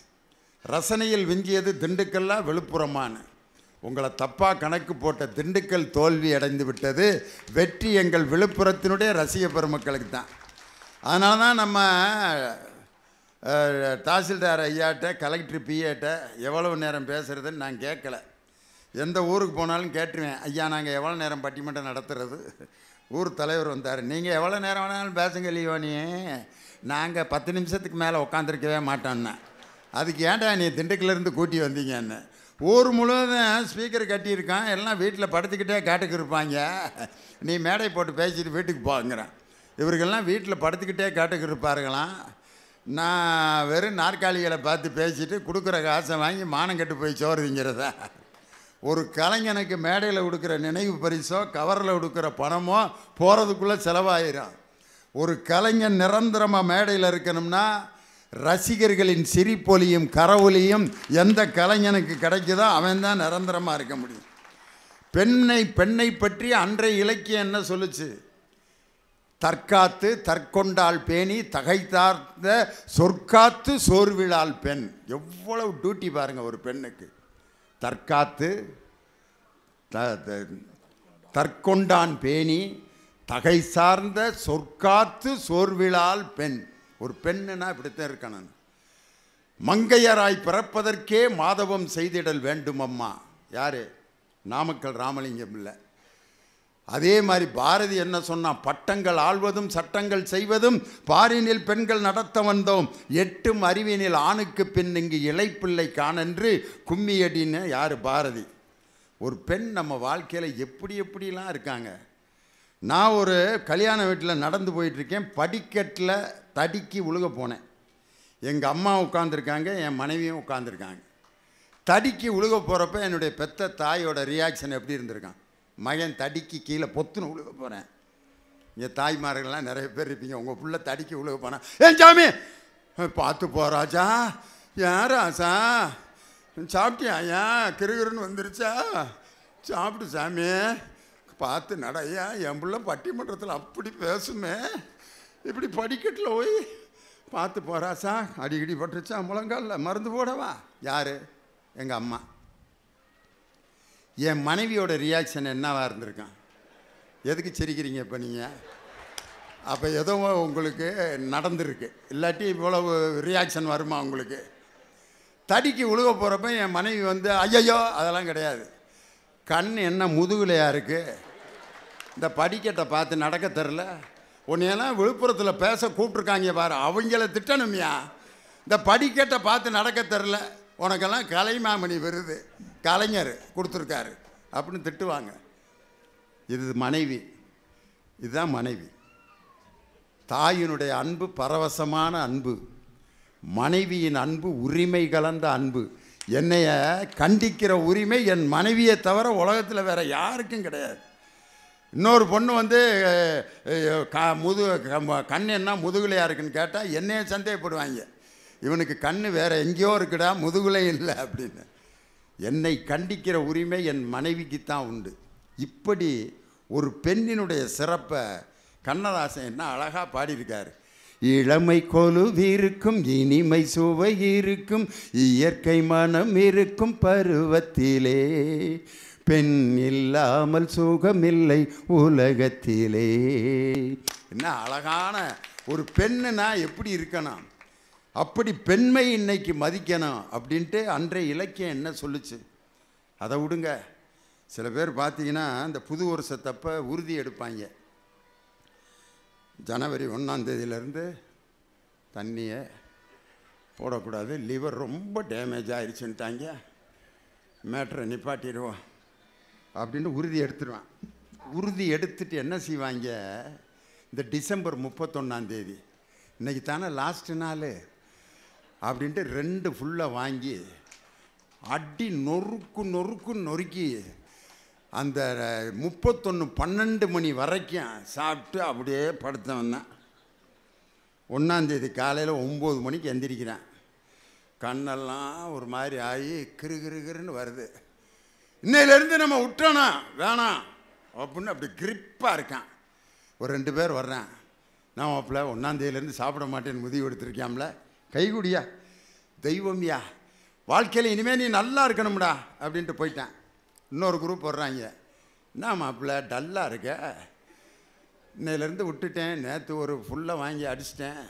ரசனையில் விஞ்சியது திண்டுக்கல்லா விழுப்புரமான. உங்களை தப்பாக கணக்கு போட்ட திண்டுக்கல் தோல்வி அடைந்து விட்டது. வெற்றி எங்கள் விழுப்புரத்தினுடைய ரசிக பெருமக்களுக்கு தான். அதனால தான் நம்ம தாசில்தார் ஐயாட்ட கலெக்டர் பிஏட்ட எவ்வளவு நேரம் பேசுகிறதுன்னு நான் கேட்கல. எந்த ஊருக்கு போனாலும் கேட்டுருவேன், ஐயா நாங்கள் எவ்வளோ நேரம் பட்டிமன்றம் நடத்துறது? ஊர் தலைவர் வந்தார், நீங்கள் எவ்வளோ நேரம் வேணாலும் பேசுங்க லியோனி, நாங்கள் 10 நிமிஷத்துக்கு மேலே உட்காந்துருக்கவே மாட்டோன்னா. அதுக்கு ஏன்டா நீ திண்டுக்கல்லேருந்து கூட்டி வந்தீங்கன்னு. ஊர் முழுவதும் ஸ்பீக்கர் கட்டியிருக்கான், எல்லாம் வீட்டில் படுத்துக்கிட்டே கேட்டுக்கு இருப்பாங்க, நீ மேடை போட்டு பேசிட்டு வீட்டுக்கு போங்கிறான். இவர்கள்லாம் வீட்டில் படுத்துக்கிட்டே கேட்டுக்கு இருப்பார்களாம். நான் வெறும் நாற்காலிகளை பார்த்து பேசிட்டு கொடுக்குற காசை வாங்கி மானம் கட்டு போய் சோறுங்கிறதா. ஒரு கலைஞனுக்கு மேடையில் கொடுக்குற நினைவு பரிசோ கவரில் கொடுக்குற பணமோ போகிறதுக்குள்ளே செலவாயிரும். ஒரு கலைஞன் நிரந்தரமாக மேடையில் இருக்கணும்னா ரசிகர்களின் சிரிப்பொலியும் கரவொலியும் எந்த கலைஞனுக்கு கிடைக்குதோ அவன் தான் நிரந்தரமாக இருக்க முடியும். பெண்ணை பற்றி அன்றைய இலக்கியம் என்ன சொல்லுச்சு? தற்காத்து தற்கொண்டாள் பேணி தகைத்தார்ந்த சொற்காத்து சோர்விழாள் பெண். எவ்வளவு டியூட்டி பாருங்கள் ஒரு பெண்ணுக்கு. தற்காத்து தற்கொண்டான் பேணி தகை சார்ந்த சொற்காத்து சோர்விழால் பெண். ஒரு பெண்ணுன்னா இப்படித்தான் இருக்கணும். மங்கையராய் பிறப்பதற்கே மாதவம் செய்திடல் வேண்டும் அம்மா. யாரு? நாமக்கல் ராமலிங்கம் இல்லை. அதே மாதிரி பாரதி என்ன சொன்னான்? பட்டங்கள் ஆள்வதும் சட்டங்கள் செய்வதும் பாரினில் பெண்கள் நடத்த வந்தோம், எட்டும் அறிவினில் ஆணுக்கு பின் இங்கு இளைப்பிள்ளை காணென்று கும்மியடின்னு. யார்? பாரதி. ஒரு பெண் நம்ம வாழ்க்கையில் எப்படிலாம் இருக்காங்க. நான் ஒரு கல்யாண வீட்டில் நடந்து போயிட்டுருக்கேன், படிக்கட்டில் தடுக்கி உழுக போனேன். எங்கள் அம்மா உட்காந்துருக்காங்க, என் மனைவியும் உட்காந்துருக்காங்க. தடுக்கி உழுக போகிறப்ப என்னுடைய பெத்த தாயோட ரியாக்ஷன் எப்படி இருந்திருக்கான்? மகன் தடுக்கி கீழே பொத்துன்னு உழுக போகிறேன். இங்கே தாய்மார்கள்லாம் நிறைய பேர் இருப்பீங்க, உங்கள் பிள்ளை தடுக்கி உழுக போனேன், ஏன் சாமி பார்த்து போகிறாச்சா, ஏன் ராசா சாப்பிட்டியா, ஏன் கிருகிருன்னு வந்துருச்சா, சாப்பிட்டு சாமி பார்த்து நடையா, என் பிள்ளை பட்டிமன்றத்தில் அப்படி பேசுமே, இப்படி படிக்கட்டில் போய் பார்த்து போகிறாச்சா, அடிக்கடி பட்டுருச்சா, முழங்கால மருந்து போடவா. யார்? எங்கள் அம்மா. என் மனைவியோட ரியாக்ஷன் என்னவாக இருந்திருக்கான்? எதுக்கு சிரிக்கிறீங்க இப்போ நீங்கள்? அப்போ ஏதோ உங்களுக்கு நடந்துருக்கு, இல்லாட்டி இவ்வளவு ரியாக்ஷன் வருமா உங்களுக்கு? தடிக்கு உழுக போகிறப்ப என் மனைவி வந்து ஐயையோ அதெல்லாம் கிடையாது. கண் என்ன முதுகுலையா இருக்குது, இந்த படிக்கட்டை பார்த்து நடக்க தெரில, உன்னையெல்லாம் விழுப்புரத்தில் பேச கூப்பிட்ருக்காங்க பாரு, அவங்கள திட்டணுமியா, இந்த படிக்கட்டை பார்த்து நடக்க தெரில, உனக்கெல்லாம் கலைமாமணி விருது கலைஞர் கொடுத்துருக்காரு அப்படின்னு திட்டுவாங்க. இது மனைவி. இதுதான் மனைவி. தாயினுடைய அன்பு பரவசமான அன்பு, மனைவியின் அன்பு உரிமை கலந்த அன்பு. என்னைய கண்டிக்கிற உரிமை என் மனைவியை தவிர உலகத்தில் வேற யாருக்கும் கிடையாது. இன்னொரு பொண்ணு வந்து கண் என்ன முதுகுலையாக இருக்குன்னு கேட்டால் என்னைய சந்தேகப்படுவாங்க, இவனுக்கு கண் வேற எங்கேயோ இருக்குடா, முதுகுலை இல்லை அப்படின்னு. என்னை கண்டிக்கிற உரிமை என் மனைவிக்குத்தான் உண்டு. இப்படி ஒரு பெண்ணினுடைய சிறப்பை கண்ணதாசன் என்ன அழகாக பாடியிருக்கார். இளமை கொலுவிருக்கும் இனிமை சுவை இருக்கும் இயற்கை மனம் இருக்கும் பருவத்திலே, பெண் இல்லாமல் சுகமில்லை உலகத்திலே. என்ன அழகான ஒரு பெண்ணுனா எப்படி இருக்கணும், அப்படி பெண்மை இன்னைக்கு மதிக்கணும் அப்படின்ட்டு அன்றைய இலக்கியம் என்ன சொல்லுச்சு. அதை விடுங்க. சில பேர் பார்த்தீங்கன்னா இந்த புது வருஷத்தப்ப உறுதி எடுப்பாங்க, ஜனவரி 1ஆம் தேதியிலேருந்து தண்ணியை போடக்கூடாது, லிவர் ரொம்ப டேமேஜ் ஆயிடுச்சுன்ட்டாங்க, மேட்ரை நிப்பாட்டிடுவோம் அப்படின்னு உறுதி எடுத்துடுவான். உறுதி எடுத்துட்டு என்ன செய்வாங்க, இந்த டிசம்பர் 31ஆம் தேதி இன்றைக்கி தானே லாஸ்ட்டு நாள் அப்படின்ட்டு 2 ஃபுல்லாக வாங்கி அடி நொறுக்கு நொறுக்கி அந்த 31-12 மணி வரைக்கும் சாப்பிட்டு அப்படியே படுத்தவன் தான். 1ஆம் தேதி காலையில் 9 மணிக்கு எந்திரிக்கிறேன், கண்ணெல்லாம் ஒரு மாதிரி ஆகி கிருகிருன்னு வருது. இன்னையிலேருந்து நம்ம விட்டோனா வேணாம் அப்படின்னு அப்படி கிரிப்பாக இருக்கான். ஒரு 2 பேர் வர்றேன், நான் மாப்பிள்ள 1ஆம் தேதியிலேருந்து சாப்பிட மாட்டேன்னு முடிவு எடுத்திருக்கியாம்ல, கைகுடியா தெய்வம்யா, வாழ்க்கையில் இனிமேல் நீ நல்லா இருக்கணும்டா அப்படின்ட்டு போயிட்டேன். இன்னொரு குரூப் வர்றாங்க, என்ன மாப்பிள்ள டல்லாக இருக்க, இன்னையிலேருந்து விட்டுட்டேன், நேற்று ஒரு ஃபுல்லாக வாங்கி அடிச்சிட்டேன்,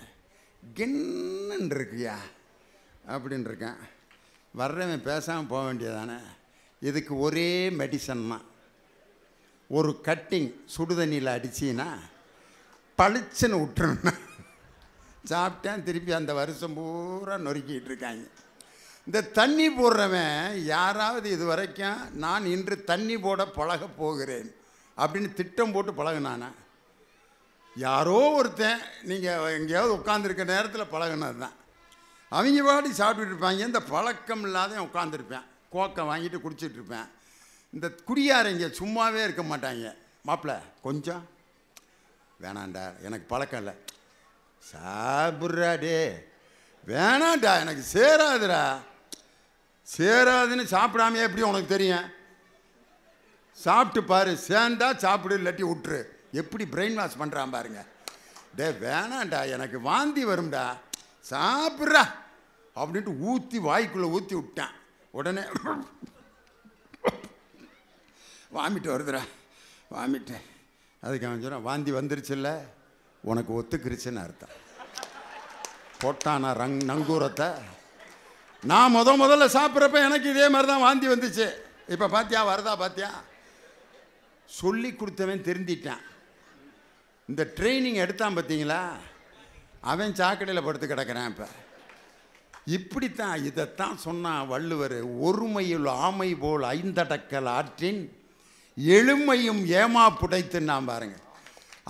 கின்னு இருக்குயா அப்படின்னு இருக்கேன். வர்றவன் பேசாமல் போக வேண்டியதானே. இதுக்கு ஒரே மெடிசன் தான், ஒரு கட்டிங் சுடுதண்ணியில் அடிச்சின்னா பளிச்சுன்னு விட்டுருன்னா சாப்பிட்டேன். திருப்பி அந்த வருஷம் பூரா நொறுக்கிட்டு இருக்காங்க. இந்த தண்ணி போடுறவன் யாராவது இது வரைக்கும் நான் இன்று தண்ணி போட பழக போகிறேன் அப்படின்னு திட்டம் போட்டு பழகினானா? யாரோ ஒருத்தன் நீங்கள் எங்கேயாவது உட்காந்துருக்க நேரத்தில் பழகினது தான். அவங்க பாடி சாப்பிட்டுட்டு இருப்பாங்க. இந்த பழக்கம் இல்லாத உட்காந்துருப்பேன், கோக்கை வாங்கிட்டு குடிச்சிட்டு இருப்பேன். இந்த குடியாரங்க சும்மாவே இருக்க மாட்டாங்க. மாப்பிள்ள கொஞ்சம் வேணாண்டா, எனக்கு பழக்கம் இல்லை, சாப்பிட்றா டே, வேணாண்டா எனக்கு சேராதுடா, சேராதுன்னு சாப்பிடாமே எப்படி உனக்கு தெரியும், சாப்பிட்டு பாரு, சேர்ந்தா சாப்பிடு இல்லாட்டி விட்டுரு. எப்படி பிரெயின் வாஷ் பண்ணுறான் பாருங்க. டே வேணாண்டா எனக்கு வாந்தி வரும்டா, சாப்பிட்றா அப்படின்ட்டு ஊற்றி வாய்க்குள்ளே ஊற்றி விட்டான். உடனே வாமிட்டு வருதுடா, வாமிட்டு. அதுக்கு அவன் சொன்னான், வாந்தி வந்துருச்சுல்ல, உனக்கு ஒத்துக்கிருச்சுன்னு அர்த்தம். போட்டானா நங்கூரத்தை. நான் முதல்ல சாப்பிட்றப்ப எனக்கு இதே மாதிரி தான் வாந்தி வந்துச்சு. இப்போ பார்த்தியா வருதா பார்த்தியா? சொல்லி கொடுத்தவன் திருந்திட்டான். இந்த ட்ரைனிங் எடுத்தான் பார்த்தீங்களா, அவன் சாக்கடையில் படுத்து கிடக்கிறான். இப்போ இப்படித்தான் இதைத்தான் சொன்னான் வள்ளுவர். ஒருமையுள் ஆமை போல் ஐந்தடக்கல் ஆற்றின் எழுமையும் ஏமா புடைத்துன்னா பாருங்க.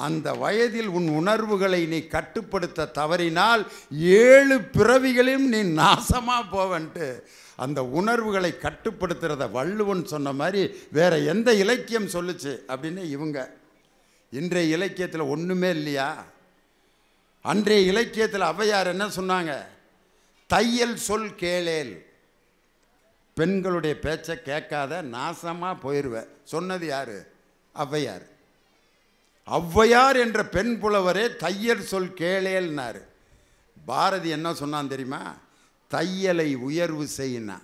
அந்த வயதில் உன் உணர்வுகளை நீ கட்டுப்படுத்த தவறினால் 7 பிறவிகளையும் நீ நாசமாக போவன்ட்டு அந்த உணர்வுகளை கட்டுப்படுத்துறத வள்ளுவன் சொன்ன மாதிரி வேற எந்த இலக்கியம் சொல்லுச்சு அப்படின்னு இவங்க. இன்றைய இலக்கியத்தில் ஒன்றுமே இல்லையா? அன்றைய இலக்கியத்தில் ஔவையார் என்ன சொன்னாங்க? தையல் சொல் கேளேல், பெண்களுடைய பேச்சை கேட்காத நாசமாக போயிடுவேன். சொன்னது யாரு? ஔவையார். ஔவையார் என்ற பெண் புலவரே தையல் சொல் கேளேல்னாரு. பாரதி என்ன சொன்னான் தெரியுமா? தையலை உயர்வு செய்யினா,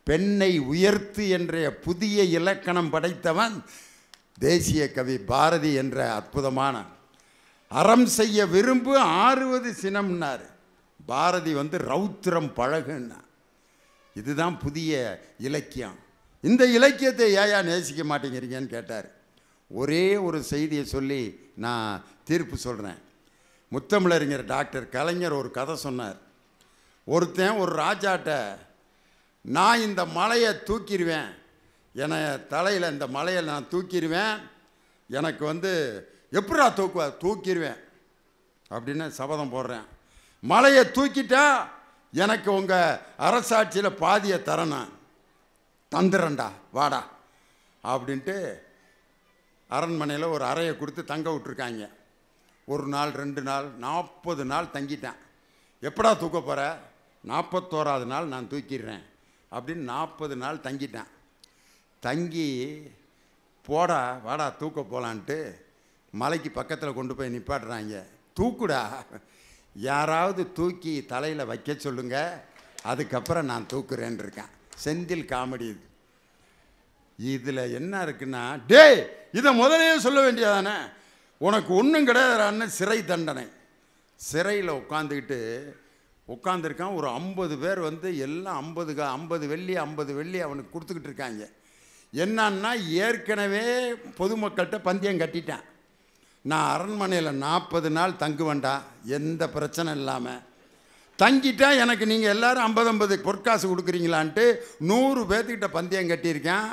பெண்ணை உயர்த்து என்ற புதிய இலக்கணம் படைத்தவன் தேசிய கவி பாரதி என்ற அற்புதமான. அறம் செய்ய விரும்பு ஆறுவது சினம்னாரு. பாரதி ரௌத்திரம் பழகுன்னா. இதுதான் புதிய இலக்கியம். இந்த இலக்கியத்தை ஏயா நேசிக்க மாட்டேங்கிறீங்கன்னு கேட்டார். ஒரே ஒரு செய்தியை சொல்லி நான் தீர்ப்பு சொல்கிறேன். முத்தமிழறிஞர் டாக்டர் கலைஞர் ஒரு கதை சொன்னார். ஒருத்தன் ஒரு ராஜாட்ட, நான் இந்த மலையை தூக்கிடுவேன், என தலையில் இந்த மலையை நான் தூக்கிடுவேன், எனக்கு எப்படா தூக்கிடுவேன் அப்படின்னு சபதம் போடுறேன். மலையை தூக்கிட்டா எனக்கு உங்கள் அரசாட்சியில் பாதியை தரணும், தந்துடுறேன்டா வாடா அப்படின்ட்டு அரண்மனையில் ஒரு அறையை கொடுத்து தங்க விட்டுருக்காங்க. 1 நாள் 2 நாள் 40 நாள் தங்கிட்டேன். எப்படா தூக்க போகிற? 41ஆவது நாள் நான் தூக்கிடுறேன் அப்படின்னு 40 நாள் தங்கிட்டேன். தங்கி போடா வாடா தூக்க போகலான்ட்டு மலைக்கு பக்கத்தில் கொண்டு போய் நிப்பாட்டுறாங்க. தூக்குடா, யாராவது தூக்கி தலையில் வைக்க சொல்லுங்க, அதுக்கப்புறம் நான் தூக்குறேன்னு இருக்கேன். செந்தில் காமெடி இது. இதில் என்ன இருக்குன்னா, டே இதை முதலே சொல்ல வேண்டியதானே, உனக்கு ஒன்றும் கிடையாதுன்னு சிறை தண்டனை. சிறையில் உட்காந்துருக்கான். ஒரு 50 பேர் எல்லாம் 50 வெள்ளி 50 வெள்ளி அவனுக்கு கொடுத்துக்கிட்டு இருக்காங்க. என்னன்னா, ஏற்கனவே பொதுமக்கள்கிட்ட பந்தயம் கட்டிட்டேன், நான் அரண்மனையில் 40 நாள் தங்குவேண்டா, எந்த பிரச்சனை இல்லாமல் தங்கிட்டா எனக்கு நீங்கள் எல்லோரும் 50 பொற்காசு கொடுக்குறீங்களான்ட்டு 100 பேர்த்துக்கிட்ட பந்தயம் கட்டியிருக்கேன்.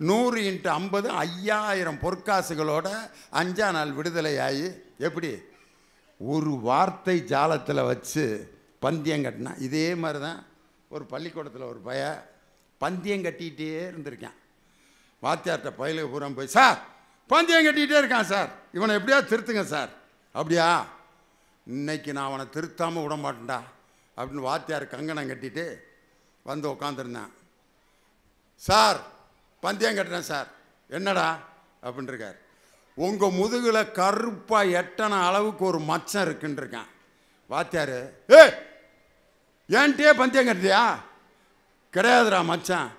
100 × 50 5000 பொற்காசுகளோட 5ஆம் நாள் விடுதலை ஆகி, எப்படி ஒரு வார்த்தை ஜாலத்தில் வச்சு பந்தயம் கட்டினா. இதே மாதிரி தான் ஒரு பள்ளிக்கூடத்தில் ஒரு பந்தயம் கட்டிகிட்டே இருந்திருக்கேன். வாத்தியார்கிட்ட பயிலுக்கு பூரா போய், சார் பந்தயம் கட்டிகிட்டே இருக்கான் சார், இவனை எப்படியா திருத்துங்க சார். அப்படியா, இன்னைக்கு நான் அவனை திருத்தாமல் விட மாட்டேன்டா அப்படின்னு வாத்தியார் கங்கணம் கட்டிட்டு உட்காந்துருந்தேன். சார் பந்தயம் கட்டுறேன் சார். என்னடா அப்படின்ட்டுருக்கார். உங்கள் முதுகில் கருப்பாக எட்டன அளவுக்கு ஒரு மச்சம் இருக்குன்னு இருக்கான். வாத்தியார், ஏன்ட்டே பந்தயம் கட்டியா? கிடையாதுடா மச்சான்.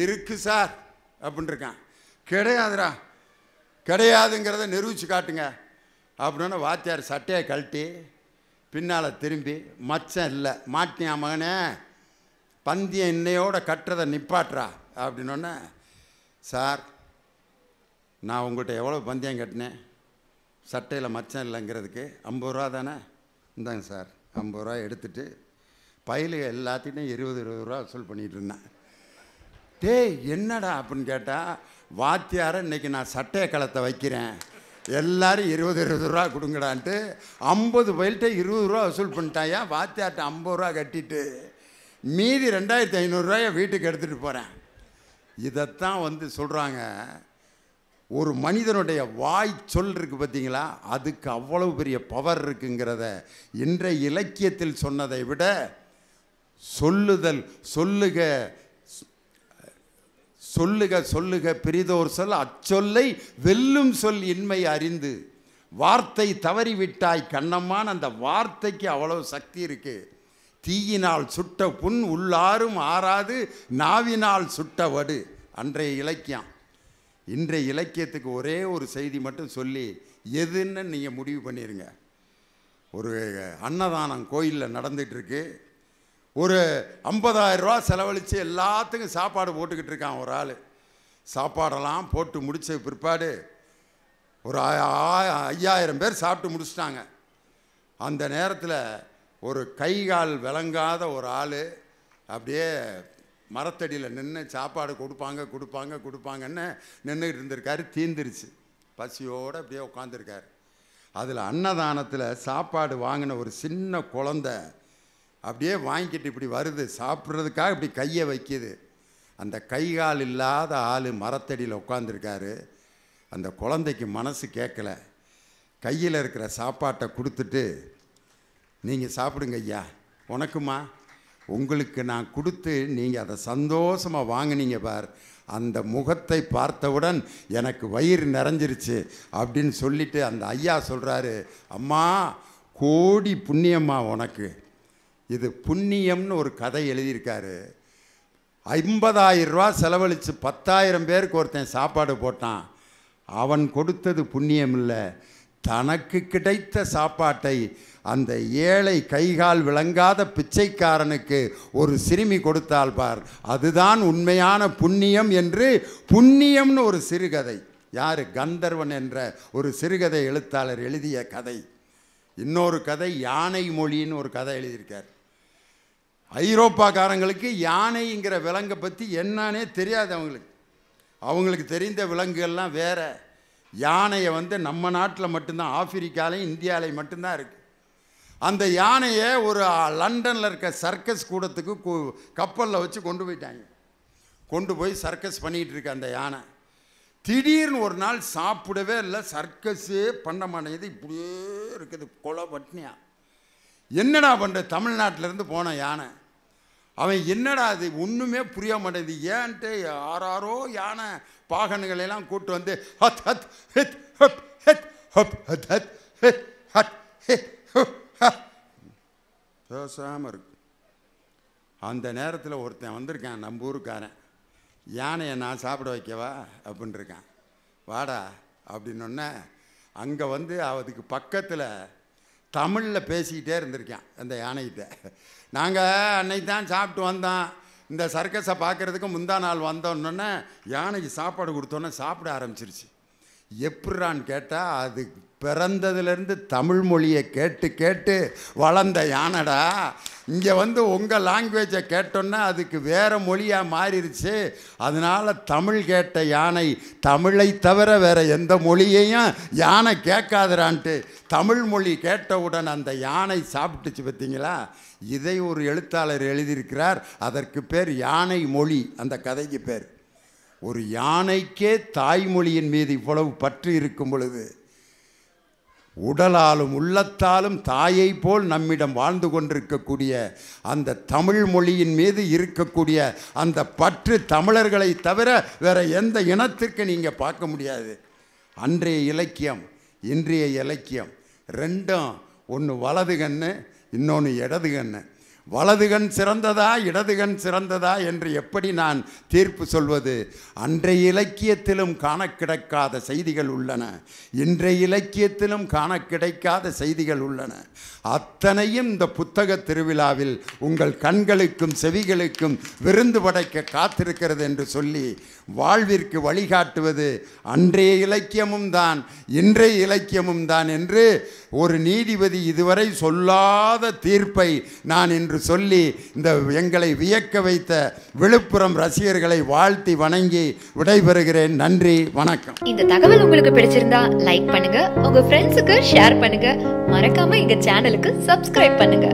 இருக்கு சார் அப்படின்னு இருக்கான். கிடையாதுடா, கிடையாதுங்கிறத நிரூபித்து காட்டுங்க அப்படின்னு வாத்தியார் சட்டையை கழட்டி பின்னால் திரும்பி, மச்சம் இல்லை மாட்டியா மகனே, பந்தயம் இன்னையோட கட்டுறதை நிப்பாட்டுறா அப்படின்னோடனே, சார் நான் உங்கள்கிட்ட எவ்வளோ பந்தயம் கட்டினேன், சட்டையில் மச்சம் இல்லைங்கிறதுக்கு 50 ரூபா தானே, இந்தாங்க சார் 50 ரூபா எடுத்துகிட்டு பயிலுக எல்லாத்தையும் 20 ரூபா வசூல் பண்ணிகிட்டு இருந்தேன். டேய் என்னடா அப்படின்னு கேட்டால், வாத்தியாரை இன்றைக்கி நான் சட்டையை களத்தை வைக்கிறேன், எல்லோரும் 20 ரூபா கொடுங்கடான்ட்டு 50 பயில்கிட்ட 20 ரூபா வசூல் பண்ணிட்டாயா. வாத்தியார்ட்ட 50 ரூபா கட்டிட்டு மீதி 2500 வீட்டுக்கு எடுத்துகிட்டு போகிறேன். இதைத்தான் வந்து சொல்கிறாங்க, ஒரு மனிதனுடைய வாய் சொல் இருக்குது பார்த்தீங்களா, அதுக்கு அவ்வளவு பெரிய பவர் இருக்குங்கிறத இன்றைய இலக்கியத்தில் சொன்னதை விட சொல்லுதல், சொல்லுக சொல்லுக சொல்லுக பிரிதோர் சொல் அச்சொல்லை வெல்லும் சொல் இன்மை அறிந்து, வார்த்தை தவறிவிட்டாய் கண்ணம்மான், அந்த வார்த்தைக்கு அவ்வளவு சக்தி இருக்கு. தீயினால் சுட்ட புண் உள்ளாரும் ஆறாது, நாவினால் சுட்ட வடு அன்றைய இலக்கியம். இன்றைய இலக்கியத்துக்கு ஒரே ஒரு செய்தி மட்டும் சொல்லி எதுன்னு நீங்கள் முடிவு பண்ணிடுங்க. ஒரு அன்னதானம் கோயிலில் நடந்துகிட்ருக்கு. ஒரு 50,000 ரூபா செலவழித்து எல்லாத்துக்கும் சாப்பாடு போட்டுக்கிட்டு இருக்கான் ஒரு ஆள். சாப்பாடெல்லாம் போட்டு முடித்த பிற்பாடு ஒரு 5000 பேர் சாப்பிட்டு முடிச்சிட்டாங்க. அந்த நேரத்தில் ஒரு கைகால் விளங்காத ஒரு ஆள் அப்படியே மரத்தடியில் நின்று சாப்பாடு கொடுப்பாங்கன்னு நின்றுக்கிட்டு இருந்திருக்காரு. தீந்துருச்சு, பசியோடு அப்படியே உட்காந்துருக்காரு. அதில் அன்னதானத்தில் சாப்பாடு வாங்கின ஒரு சின்ன குழந்தை அப்படியே வாங்கிக்கிட்டு இப்படி வருது, சாப்பிட்றதுக்காக இப்படி கையை வைக்கிது. அந்த கைகால் இல்லாத ஆள் மரத்தடியில் உட்காந்துருக்காரு. அந்த குழந்தைக்கு மனசு கேட்கல. கையில் இருக்கிற சாப்பாட்டை கொடுத்துட்டு, நீங்கள் சாப்பிடுங்க ஐயா, உனக்குமா, உங்களுக்கு நான் கொடுத்து நீங்கள் அதை சந்தோஷமாக வாங்கினீங்க பார், அந்த முகத்தை பார்த்தவுடன் எனக்கு வயிறு நிறைஞ்சிருச்சு அப்படின்னு சொல்லிட்டு அந்த ஐயா சொல்கிறாரு, அம்மா கோடி புண்ணியம்மா உனக்கு. இது புண்ணியம்னு ஒரு கதை எழுதியிருக்காரு. 50,000 ரூபா செலவழித்து 10,000 பேருக்கு ஒருத்தன் சாப்பாடு போட்டான். அவன் கொடுத்தது புண்ணியம் இல்லை, தனக்கு கிடைத்த சாப்பாட்டை அந்த ஏழை கைகால் விளங்காத பிச்சைக்காரனுக்கு ஒரு சிறுமி கொடுத்தால் பார், அதுதான் உண்மையான புண்ணியம் என்று புண்ணியம்னு ஒரு சிறுகதை, யார் கந்தர்வன் என்ற ஒரு சிறுகதை எழுத்தாளர் எழுதிய கதை. இன்னொரு கதை யானை மொழின்னு ஒரு கதை எழுதியிருக்கார். ஐரோப்பாக்காரங்களுக்கு யானைங்கிற விலங்கை பற்றி என்னன்னே தெரியாது. அவங்களுக்கு தெரிந்த விலங்குகள்லாம் வேறு. யானையை வந்து நம்ம நாட்டில் மட்டும்தான், ஆப்பிரிக்காலையும் இந்தியாவிலையும் மட்டும்தான் இருக்குது. அந்த யானையை ஒரு லண்டனில் இருக்க சர்க்கஸ் கூடத்துக்கு கப்பலில் வச்சு கொண்டு போயிட்டாங்க. கொண்டு போய் சர்க்கஸ் பண்ணிகிட்டு இருக்கு அந்த யானை. திடீர்னு ஒரு நாள் சாப்பிடவே இல்லை, சர்க்கஸே பண்ண மாட்டேங்குது, இப்படியே இருக்குது, கொலை பட்னியா. என்னடா பண்ணுற, தமிழ்நாட்டிலேருந்து போன யானை. அவன் என்னடா அது ஒன்றுமே புரிய மாட்டேங்குது, ஏன்ட்டு யாரோ யானை பாகன்களெல்லாம் கூட்டு வந்து ஹத் ஹத் ஹித் ஹப் ஹித் ஹப் ஹத் ஹத் ஹித் ஹட் ஹித் பேசாமல் இருக்கு. அந்த நேரத்தில் ஒருத்தன் வந்திருக்கான், நம்ம ஊருக்காரன். யானையை நான் சாப்பிட வைக்கவா அப்படின்னு இருக்கான். வாடா அப்படின்னொன்னே அங்கே வந்து அதுக்கு பக்கத்தில் தமிழில் பேசிக்கிட்டே இருந்திருக்கான் அந்த யானைகிட்ட. நாங்கள் அன்னைக்கு தான் சாப்பிட்டு வந்தோம், இந்த சர்க்கஸை பார்க்குறதுக்கு முந்தா நாள் வந்தோன்னொன்னே யானைக்கு சாப்பாடு கொடுத்தோன்னே சாப்பிட ஆரம்பிச்சிருச்சு. எப்படிறான்னு கேட்டால், அது பிறந்ததுலேருந்து தமிழ் மொழியை கேட்டு கேட்டு வளர்ந்த யானைடா. இங்கே வந்து உங்கள் லாங்குவேஜை கேட்டோன்னா அதுக்கு வேறு மொழியாக மாறிடுச்சு. அதனால் தமிழ் கேட்ட யானை தமிழை தவிர வேறு எந்த மொழியையும் யானை கேட்காதுறான்ட்டு தமிழ் மொழி கேட்டவுடன் அந்த யானை சாப்பிட்டுச்சு. பார்த்தீங்களா, இதை ஒரு எழுத்தாளர் எழுதியிருக்கிறார். அதற்கு பேர் யானை மொழி, அந்த கதைக்கு பேர். ஒரு யானைக்கே தாய்மொழியின் மீது இவ்வளவு பற்று இருக்கும் பொழுது, உடலாலும் உள்ளத்தாலும் தாயை போல் நம்மிடம் வாழ்ந்து கொண்டிருக்கக்கூடிய அந்த தமிழ் மொழியின் மீது இருக்கக்கூடிய அந்த பற்று தமிழர்களை தவிர வேற எந்த இனத்திற்கு நீங்கள் பார்க்க முடியாது. அன்றைய இலக்கியம் இன்றைய இலக்கியம் ரெண்டும் ஒன்று வலது கண்ணு, இன்னொன்று இடது கண்ணு. வலதுகண் சிறந்ததா இடதுகண் சிறந்ததா என்று எப்படி நான் தீர்ப்பு சொல்வது? அன்றைய இலக்கியத்திலும் காண கிடைக்காத செய்திகள் உள்ளன, இன்றைய இலக்கியத்திலும் காண கிடைக்காத செய்திகள் உள்ளன. அத்தனையும் இந்த புத்தக திருவிழாவில் உங்கள் கண்களுக்கும் செவிகளுக்கும் விருந்து படைக்க காத்திருக்கிறது என்று சொல்லி வாழ்விற்கு வழிகாட்டுவது அன்றைய இலக்கியமும் தான் இன்றைய இலக்கியமும் தான் என்று ஒரு நீதிபதி இதுவரை சொல்லாத தீர்ப்பை நான் இன்று சொல்லி இந்த எங்களை வியக்க வைத்த விழுப்புரம் ரசிகர்களை வாழ்த்தி வணங்கி விடைபெறுகிறேன். நன்றி, வணக்கம். இந்த தகவல் உங்களுக்கு பிடிச்சிருந்தா லைக் பண்ணுங்க, உங்க ஃப்ரெண்ட்ஸுக்கு ஷேர் பண்ணுங்க, மறக்காம எங்க சேனலுக்கு சப்ஸ்கிரைப் பண்ணுங்க.